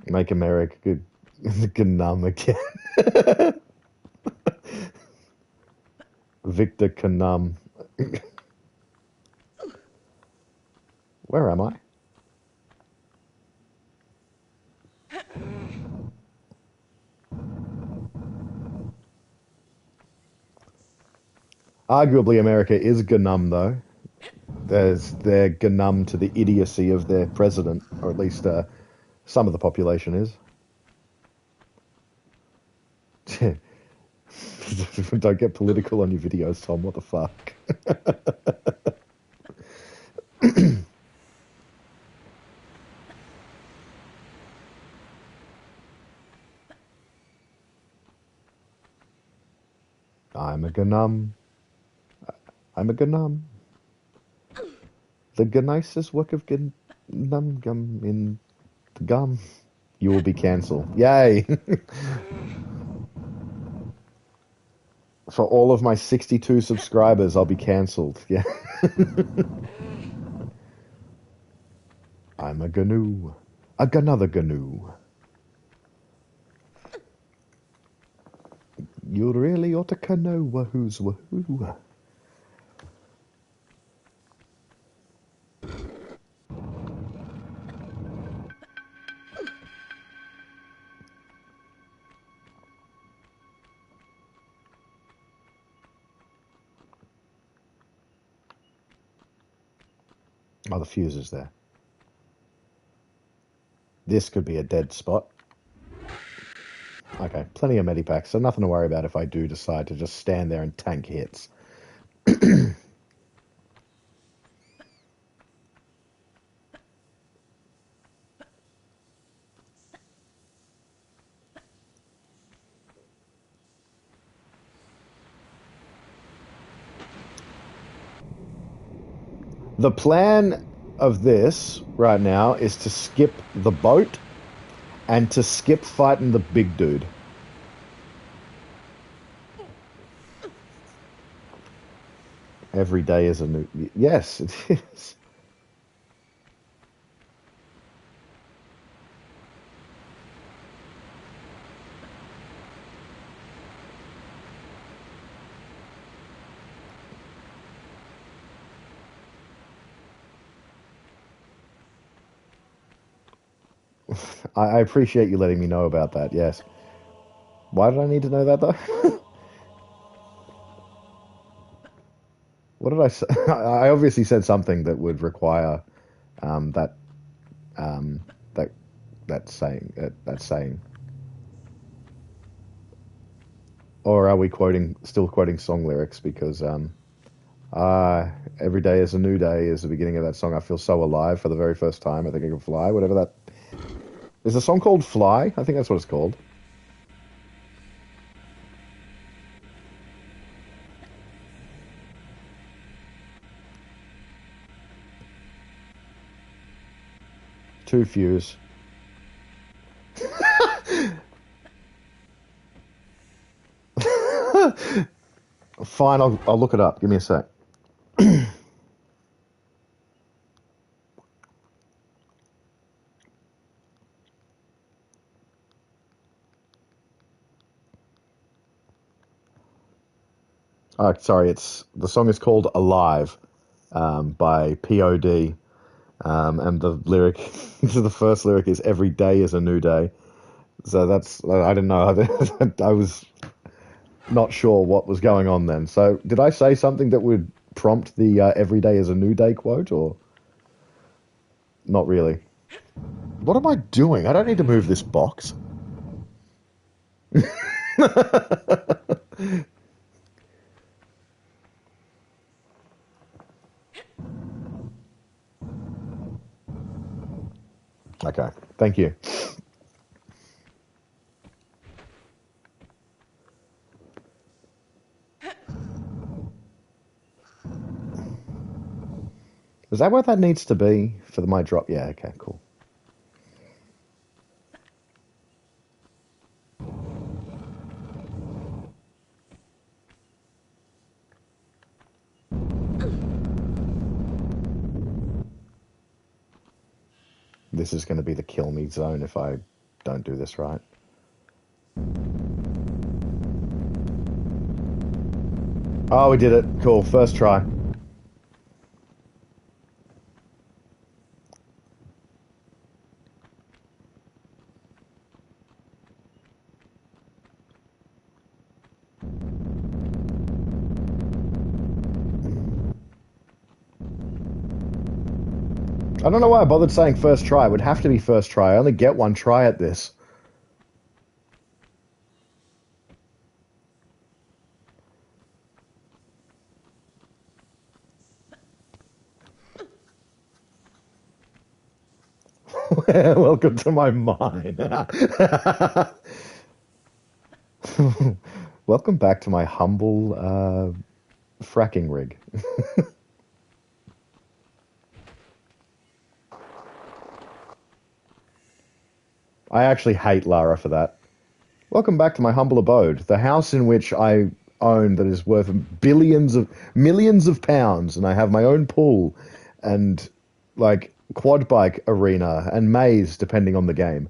Make America good. Ganum again. Victor Kanum. Where am I? Arguably, America is Ganum, though. They're Ganum to the idiocy of their president, or at least some of the population is. Don't get political on your videos, Tom. What the fuck? I'm a Ganum. I'm a Ganum. The nicest work of Ganum gum in the gum. You will be cancelled. Yay! For all of my 62 subscribers, I'll be cancelled. Yeah. I'm a Gnu. Another Gnu. You really ought to know wahoo's wahoo. Oh, the fuse is there. This could be a dead spot. Okay, plenty of medipacks, so nothing to worry about if I do decide to just stand there and tank hits. The plan of this right now is to skip the boat and to skip fighting the big dude. Every day is a new... Yes, it is. I appreciate you letting me know about that, yes. Why did I need to know that, though? What did I say? I obviously said something that would require that um, that that saying. Or are we still quoting song lyrics? Because every day is a new day is the beginning of that song. I feel so alive for the very first time. I think I can fly. Whatever that is. The song called Fly? I think that's what it's called. Two fuse. Fine, I'll look it up. Give me a sec. Sorry, the song is called Alive by POD, and the lyric, the first lyric is "Every day is a new day." So I didn't know. I was not sure what was going on then. So did I say something that would prompt the "Every day is a new day" quote, or not really? What am I doing? I don't need to move this box. Okay, thank you. Is that where that needs to be for my drop? Yeah, okay, cool. this is going to be the kill me zone if I don't do this right. Oh, we did it. Cool. First try. I don't know why I bothered saying first try. It would have to be first try. I only get one try at this. Welcome to my mine. Welcome back to my humble fracking rig. I actually hate Lara for that. Welcome back to my humble abode, the house in which I own that is worth millions of pounds, and I have my own pool and like quad bike arena and maze depending on the game.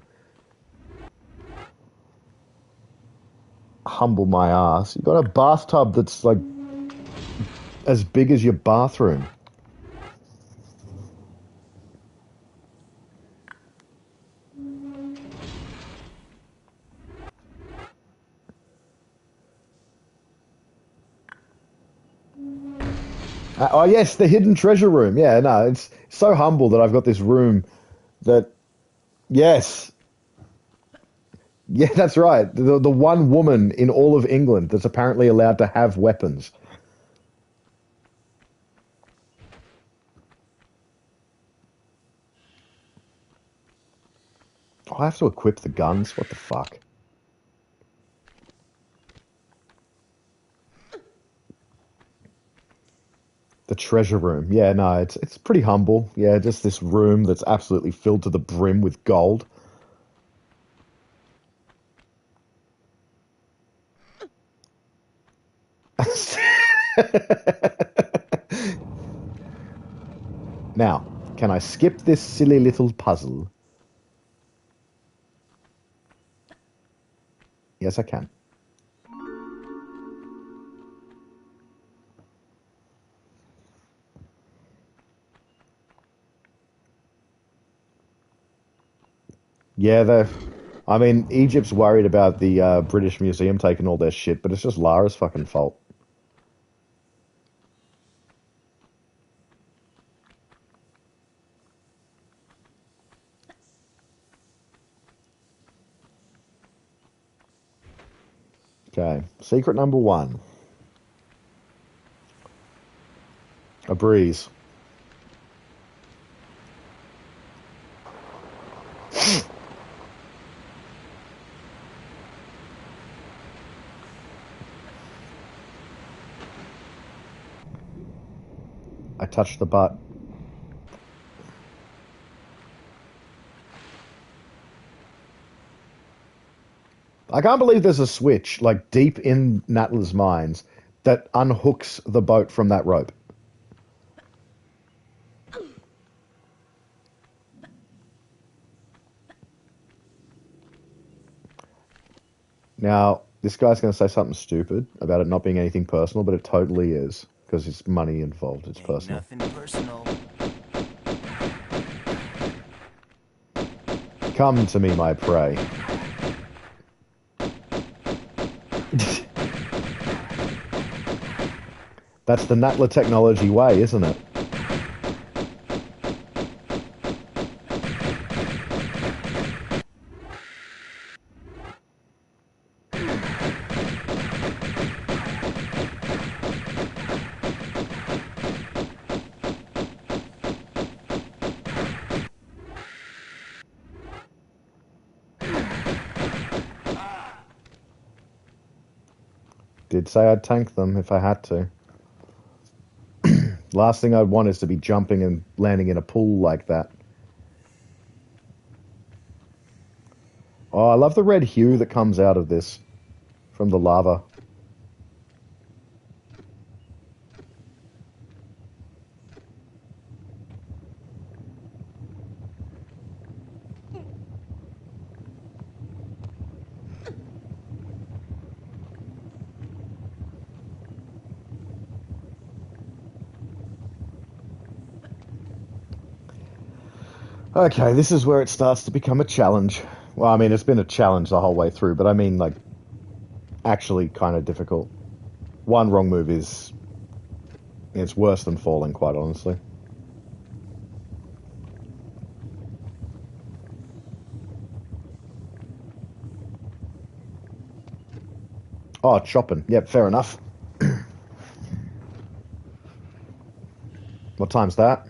Humble my ass. You got a bathtub that's like as big as your bathroom. Oh yes, the hidden treasure room. Yeah, no, it's so humble that I've got this room that, yes, yeah, that's right. The one woman in all of England that's apparently allowed to have weapons. Oh, I have to equip the guns. What the fuck? The treasure room. Yeah, no, it's pretty humble. Yeah, just this room that's absolutely filled to the brim with gold. Now, can I skip this silly little puzzle? Yes, I can. Yeah, I mean, Egypt's worried about the British Museum taking all their shit, but it's just Lara's fucking fault. Okay, secret number one. A breeze. I touched the butt. I can't believe there's a switch, like, deep in Natla's mines that unhooks the boat from that rope. Now, this guy's going to say something stupid about it not being anything personal, but it totally is, because it's money involved. It's personal. Nothing personal. Come to me, my prey. That's the Natla technology way, isn't it? Did say I'd tank them if I had to. Last thing I'd want is to be jumping and landing in a pool like that. Oh, I love the red hue that comes out of this from the lava. Okay, this is where it starts to become a challenge. Well, I mean, it's been a challenge the whole way through, but I mean, like, actually kind of difficult. One wrong move is... It's worse than falling, quite honestly. Oh, chopping. Yep, fair enough. What time's that?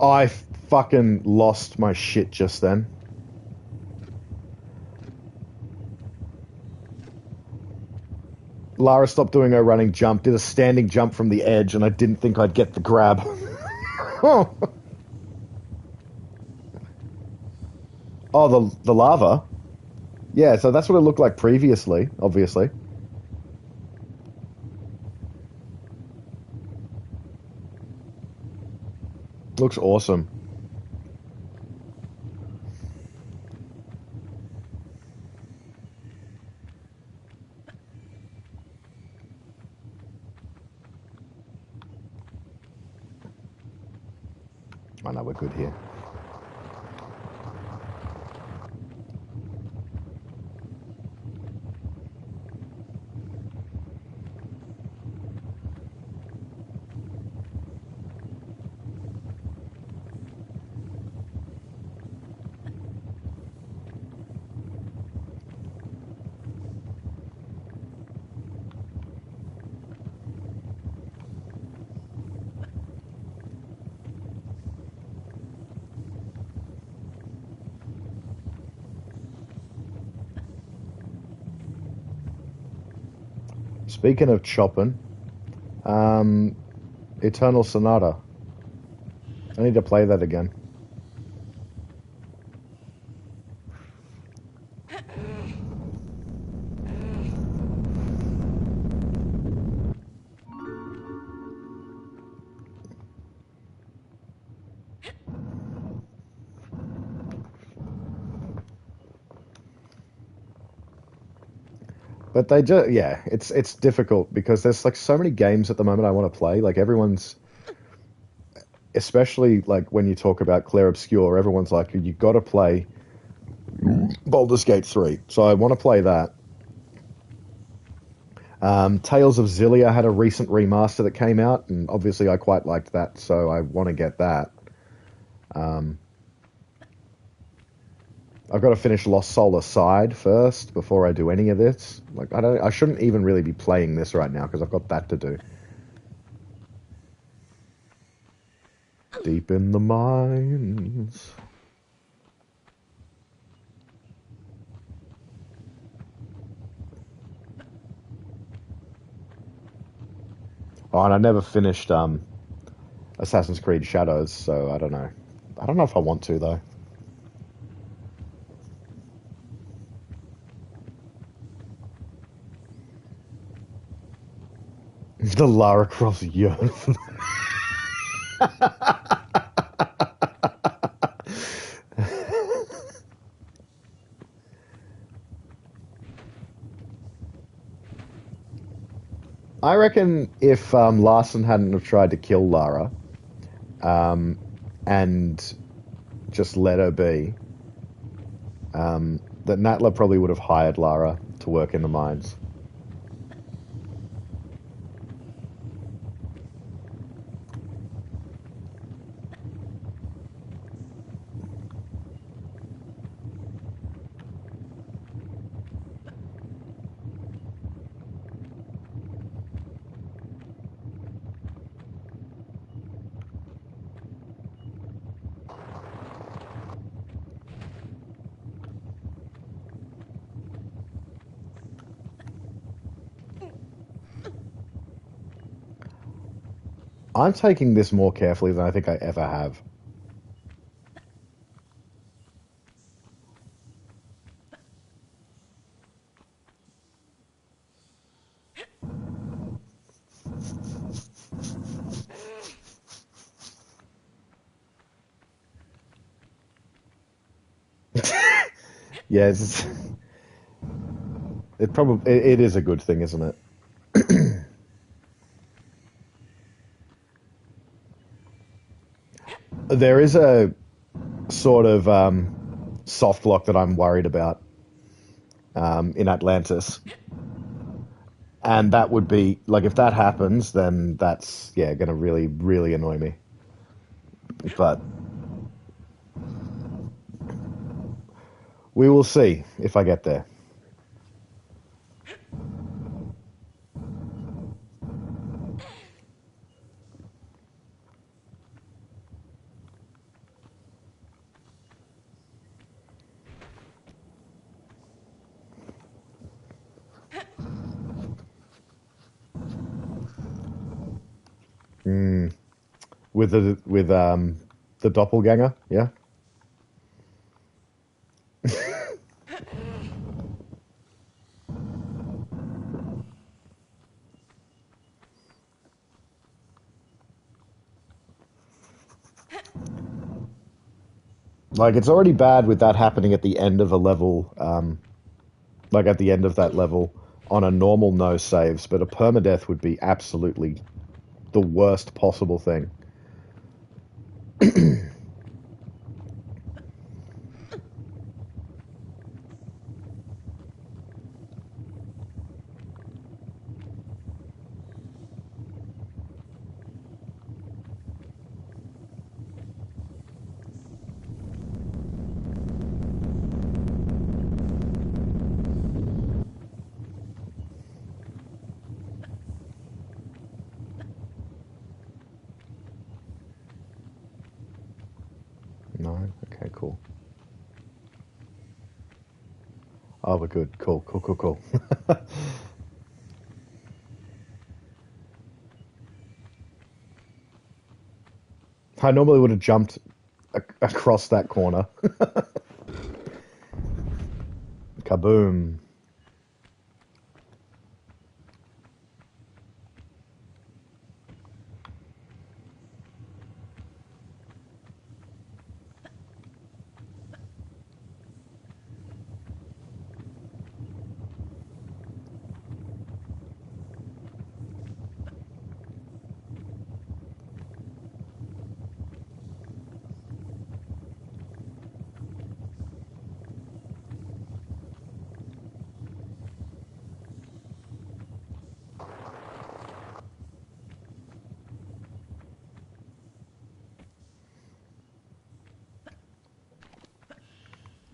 I fucking lost my shit just then. Lara stopped doing her running jump, did a standing jump from the edge, and I didn't think I'd get the grab. Oh, the lava? Yeah, so that's what it looked like previously, obviously. Looks awesome. I know we're good here. Speaking of chopping, um, Eternal Sonata. I need to play that again. But they just, yeah, it's difficult because there's like so many games at the moment I want to play. Like everyone's, especially like when you talk about Claire Obscure, everyone's like, you got to play Baldur's Gate 3. So I want to play that. Tales of Zillia had a recent remaster that came out, and obviously I quite liked that, so I want to get that. Um, I've got to finish Lost Soul Aside first before I do any of this. Like I shouldn't even really be playing this right now because I've got that to do. Deep in the mines. Oh, and I never finished Assassin's Creed Shadows, so I don't know. I don't know if I want to though. The Lara Croft yearn. I reckon if Larson hadn't have tried to kill Lara, um, and just let her be, that Natla probably would have hired Lara to work in the mines. I'm taking this more carefully than I think I ever have. Yeah, it is a good thing, isn't it? There is a sort of soft lock that I'm worried about in Atlantis, and that would be like if that happens, then that's going to really really annoy me. But we will see if I get there. With the doppelganger, yeah. Like it's already bad with that happening at the end of a level, like at the end of that level on a normal no saves, but a permadeath would be absolutely the worst possible thing. No? Okay, cool. Oh, we're good. Cool, cool, cool, cool. I normally would have jumped across that corner. Kaboom.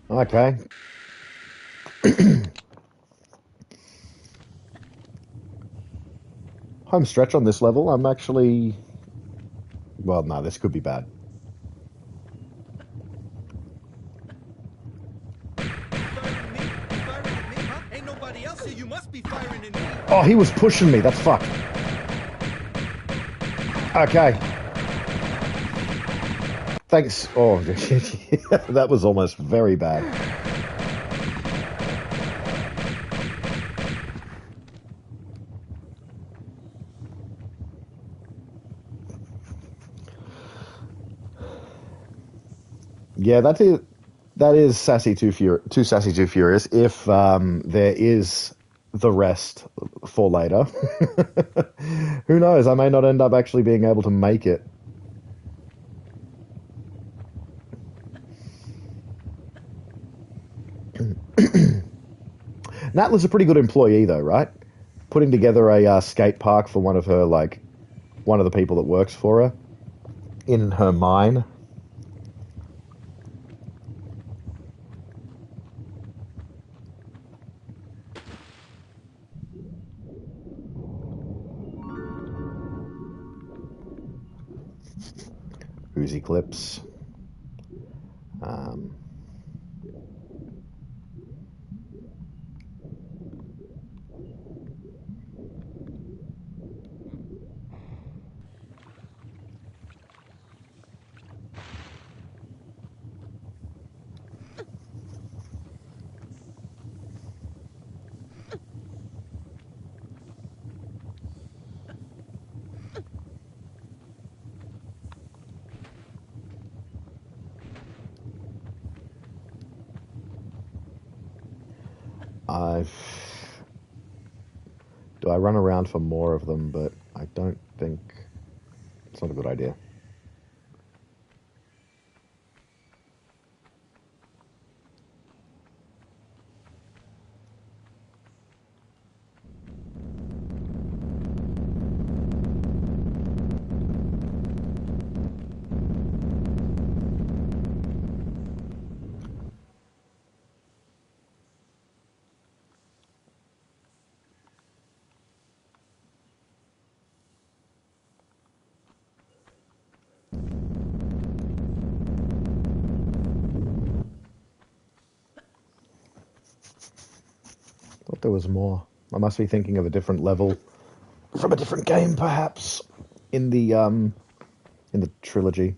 Okay. Home stretch on this level. I'm actually. Well, no, this could be bad. Firing me? Firing at me, huh? Ain't nobody else here. You must be firing at me. Oh, he was pushing me. That's fucked. Okay. Thanks. Oh, that was almost very bad. Yeah, that is sassy too sassy too furious. If there is the rest for later, who knows? I may not end up actually being able to make it. Natla's a pretty good employee, though, right? Putting together a skate park for one of her, like, one of the people that works for her in her mine. Uzi clips. Um, Do I run around for more of them? But I don't think it's not a good idea. Thought there was more. I must be thinking of a different level from a different game, perhaps, in the trilogy.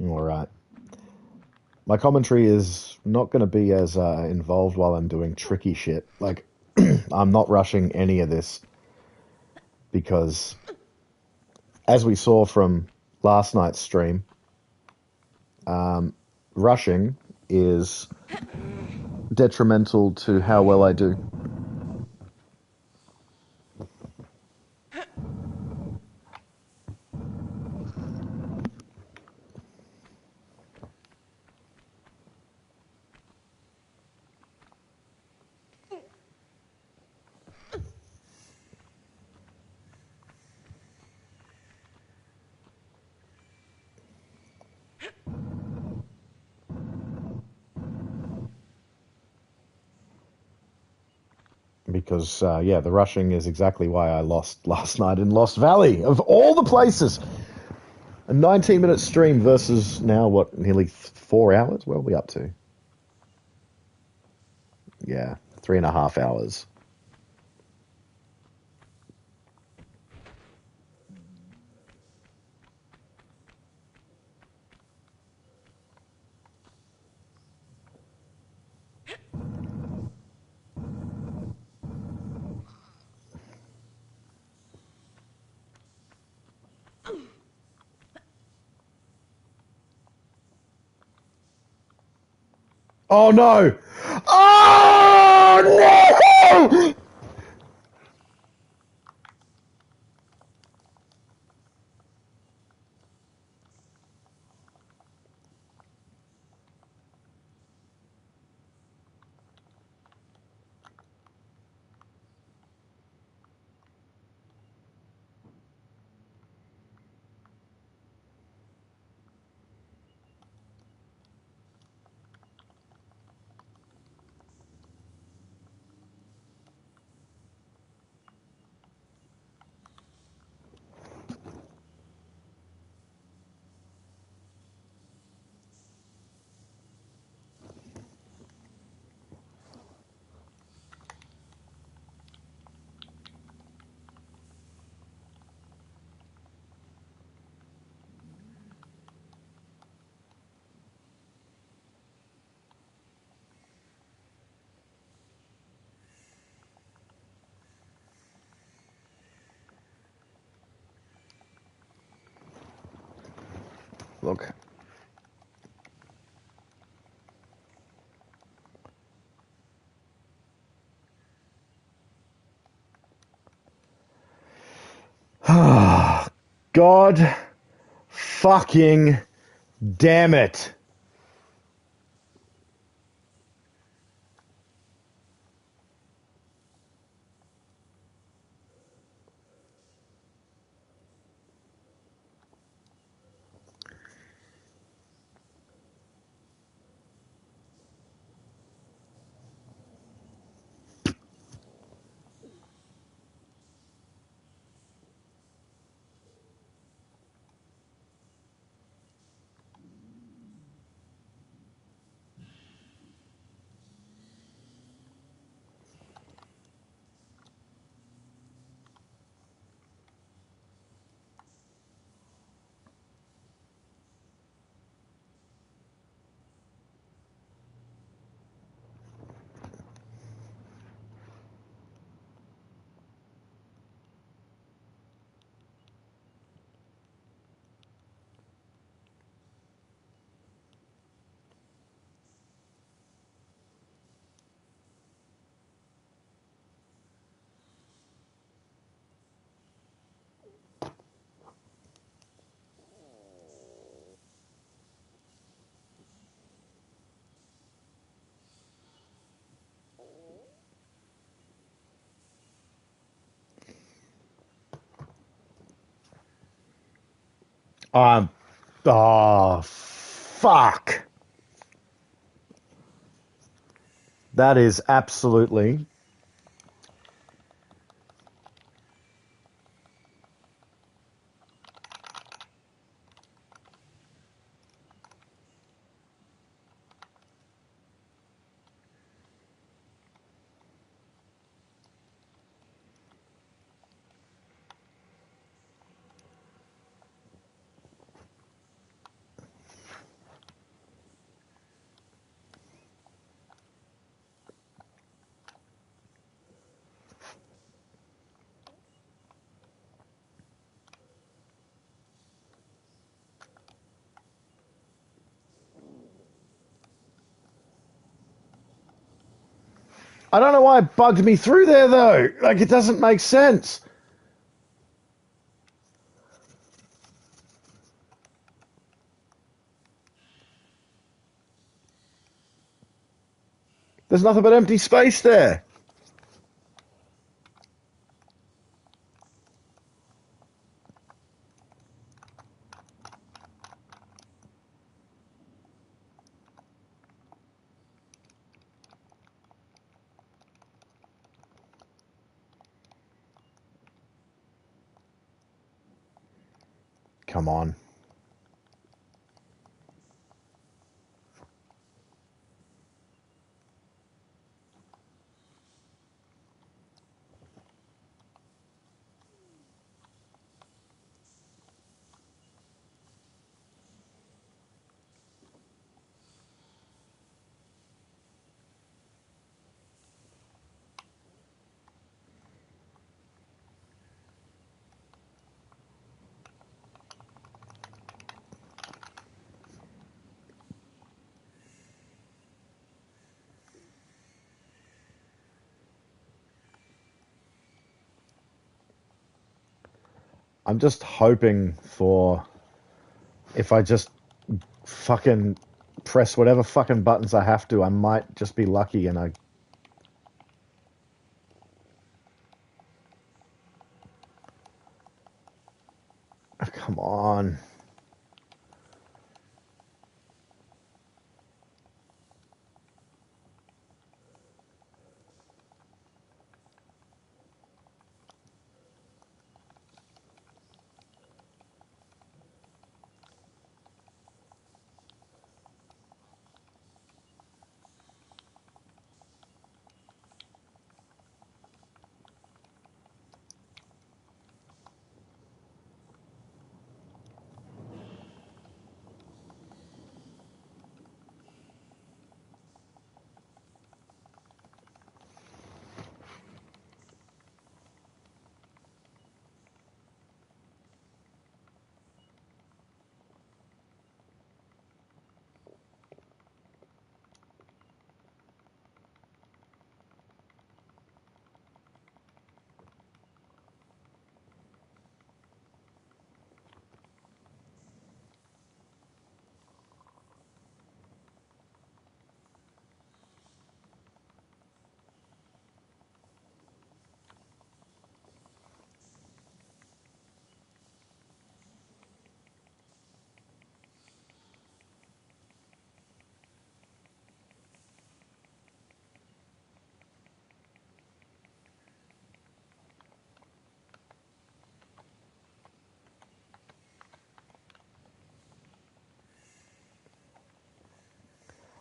All right. My commentary is not going to be as involved while I'm doing tricky shit. Like, I'm not rushing any of this because, as we saw from last night's stream, rushing is detrimental to how well I do. Because, yeah, the rushing is exactly why I lost last night in Lost Valley, of all the places. A 19-minute stream versus now, what, nearly 4 hours? Where are we up to? Yeah, 3.5 hours. Oh no! Oh no! Look. God fucking damn it. Oh, fuck. That is absolutely... I don't know why it bugged me through there, though. Like, it doesn't make sense. There's nothing but empty space there. Come on. I'm just hoping for... If I just fucking press whatever fucking buttons I have to, I might just be lucky and I... Come on.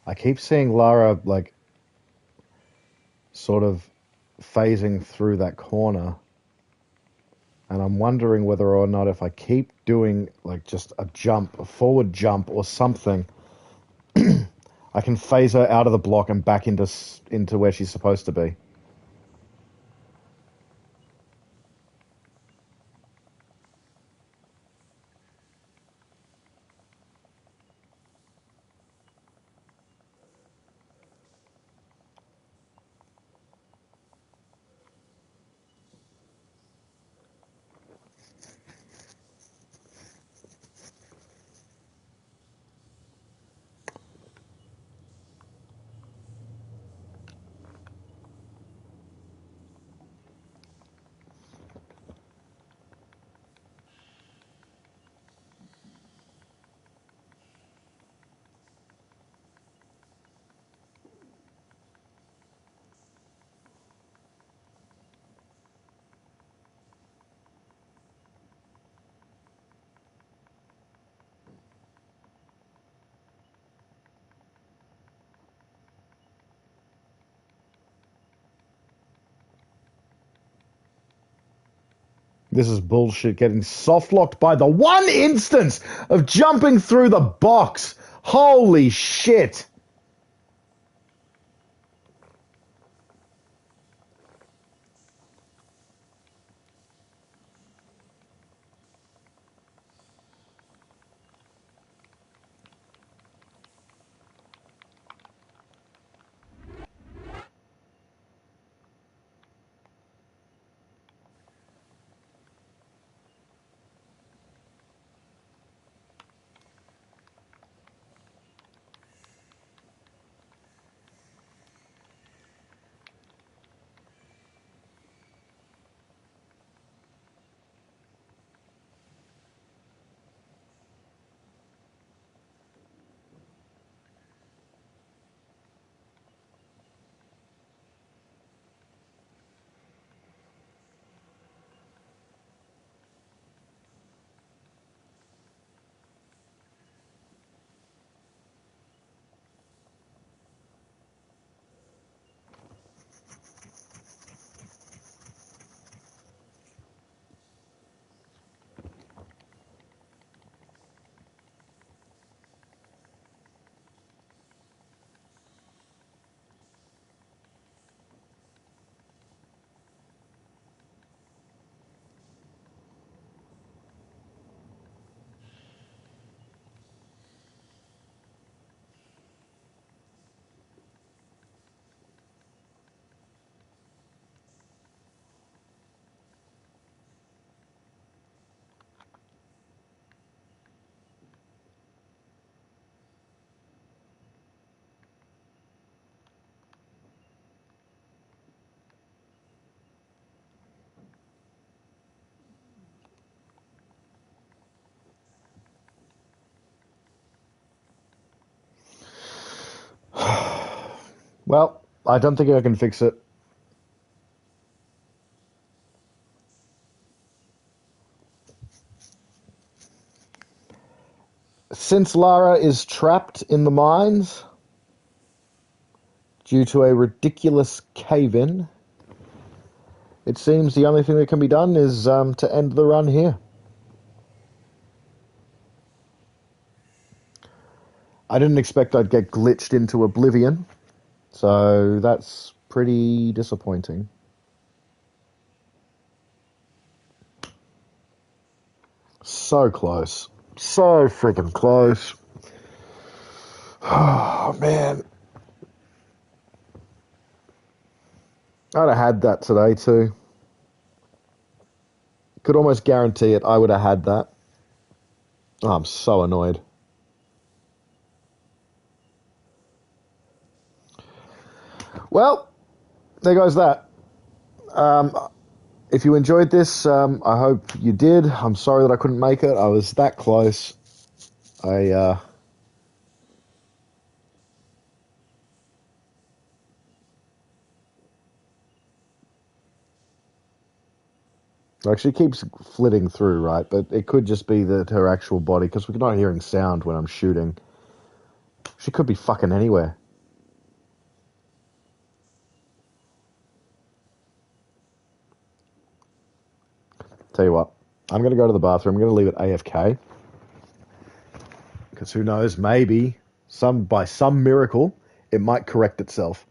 I keep seeing Lara, like, sort of phasing through that corner. And I'm wondering whether or not if I keep doing, like, just a jump, a forward jump or something, I can phase her out of the block and back into where she's supposed to be. This is bullshit. Getting soft locked by the one instance of jumping through the box. Holy shit. Well, I don't think I can fix it. Since Lara is trapped in the mines due to a ridiculous cave-in, it seems the only thing that can be done is to end the run here. I didn't expect I'd get glitched into oblivion, so that's pretty disappointing. So close. So freaking close. Oh, man. I'd have had that today, too. Could almost guarantee it, I would have had that. Oh, I'm so annoyed. Well, there goes that. If you enjoyed this, I hope you did. I'm sorry that I couldn't make it. I was that close. I actually keeps flitting through, right? But it could just be that her actual body, because we're not hearing sound when I'm shooting. She could be fucking anywhere. Tell you what, I'm going to go to the bathroom. I'm going to leave it AFK. Because who knows, maybe by some miracle, it might correct itself.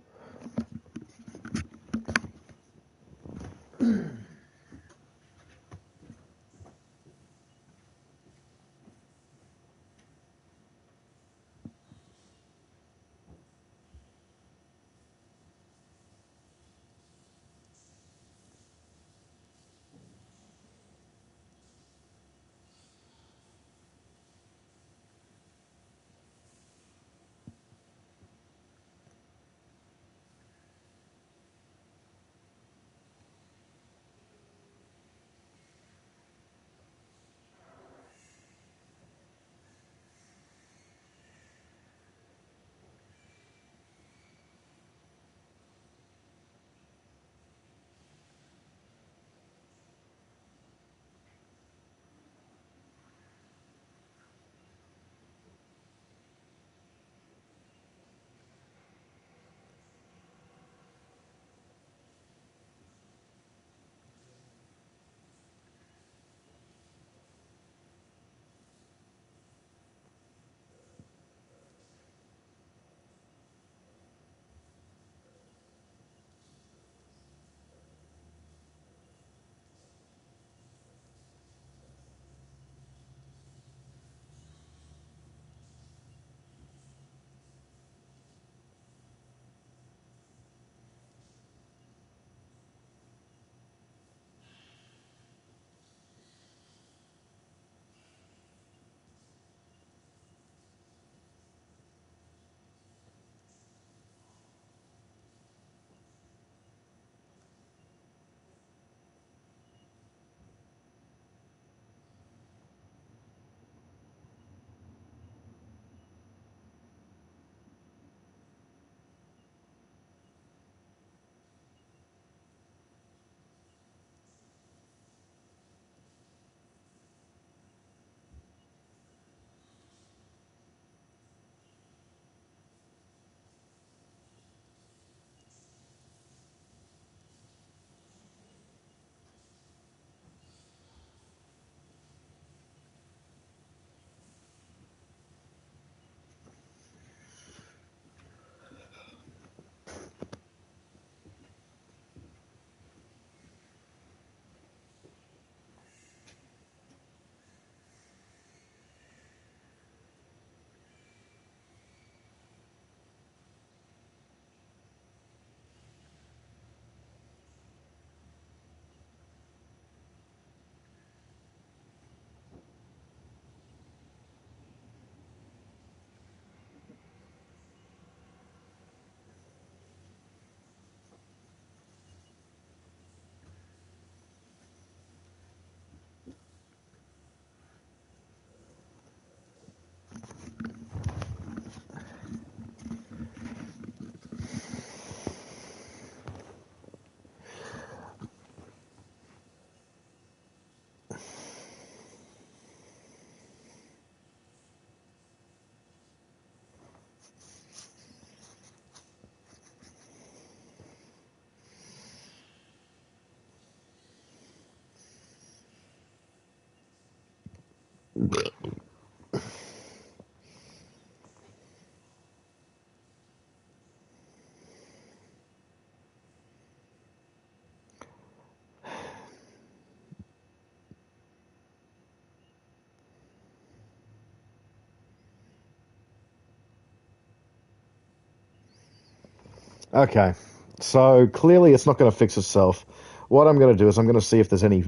Okay, so clearly it's not going to fix itself. What I'm going to do is I'm going to see if there's any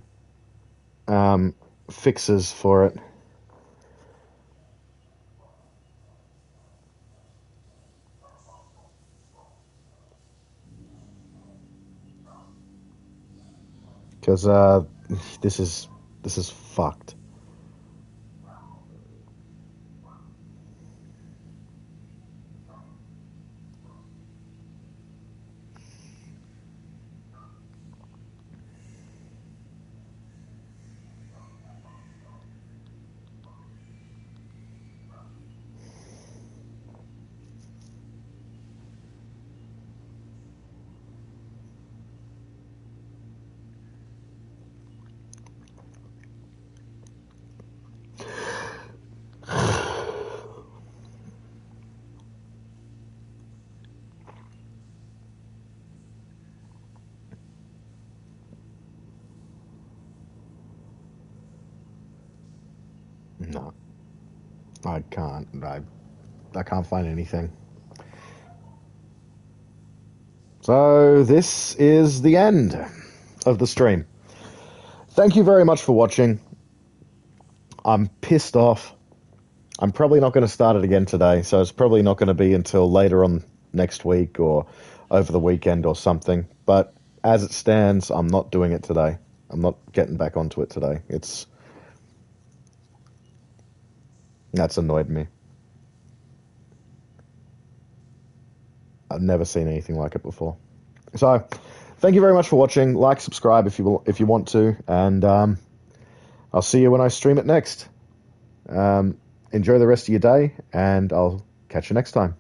fixes for it. Because this is this is fucked. No, I can't. I can't find anything. So this is the end of the stream. Thank you very much for watching. I'm pissed off. I'm probably not going to start it again today, so it's probably not going to be until later on next week or over the weekend or something. But as it stands, I'm not doing it today. I'm not getting back onto it today. That's annoyed me. I've never seen anything like it before. So, thank you very much for watching. Like, subscribe if you want to, and I'll see you when I stream it next. Enjoy the rest of your day, and I'll catch you next time.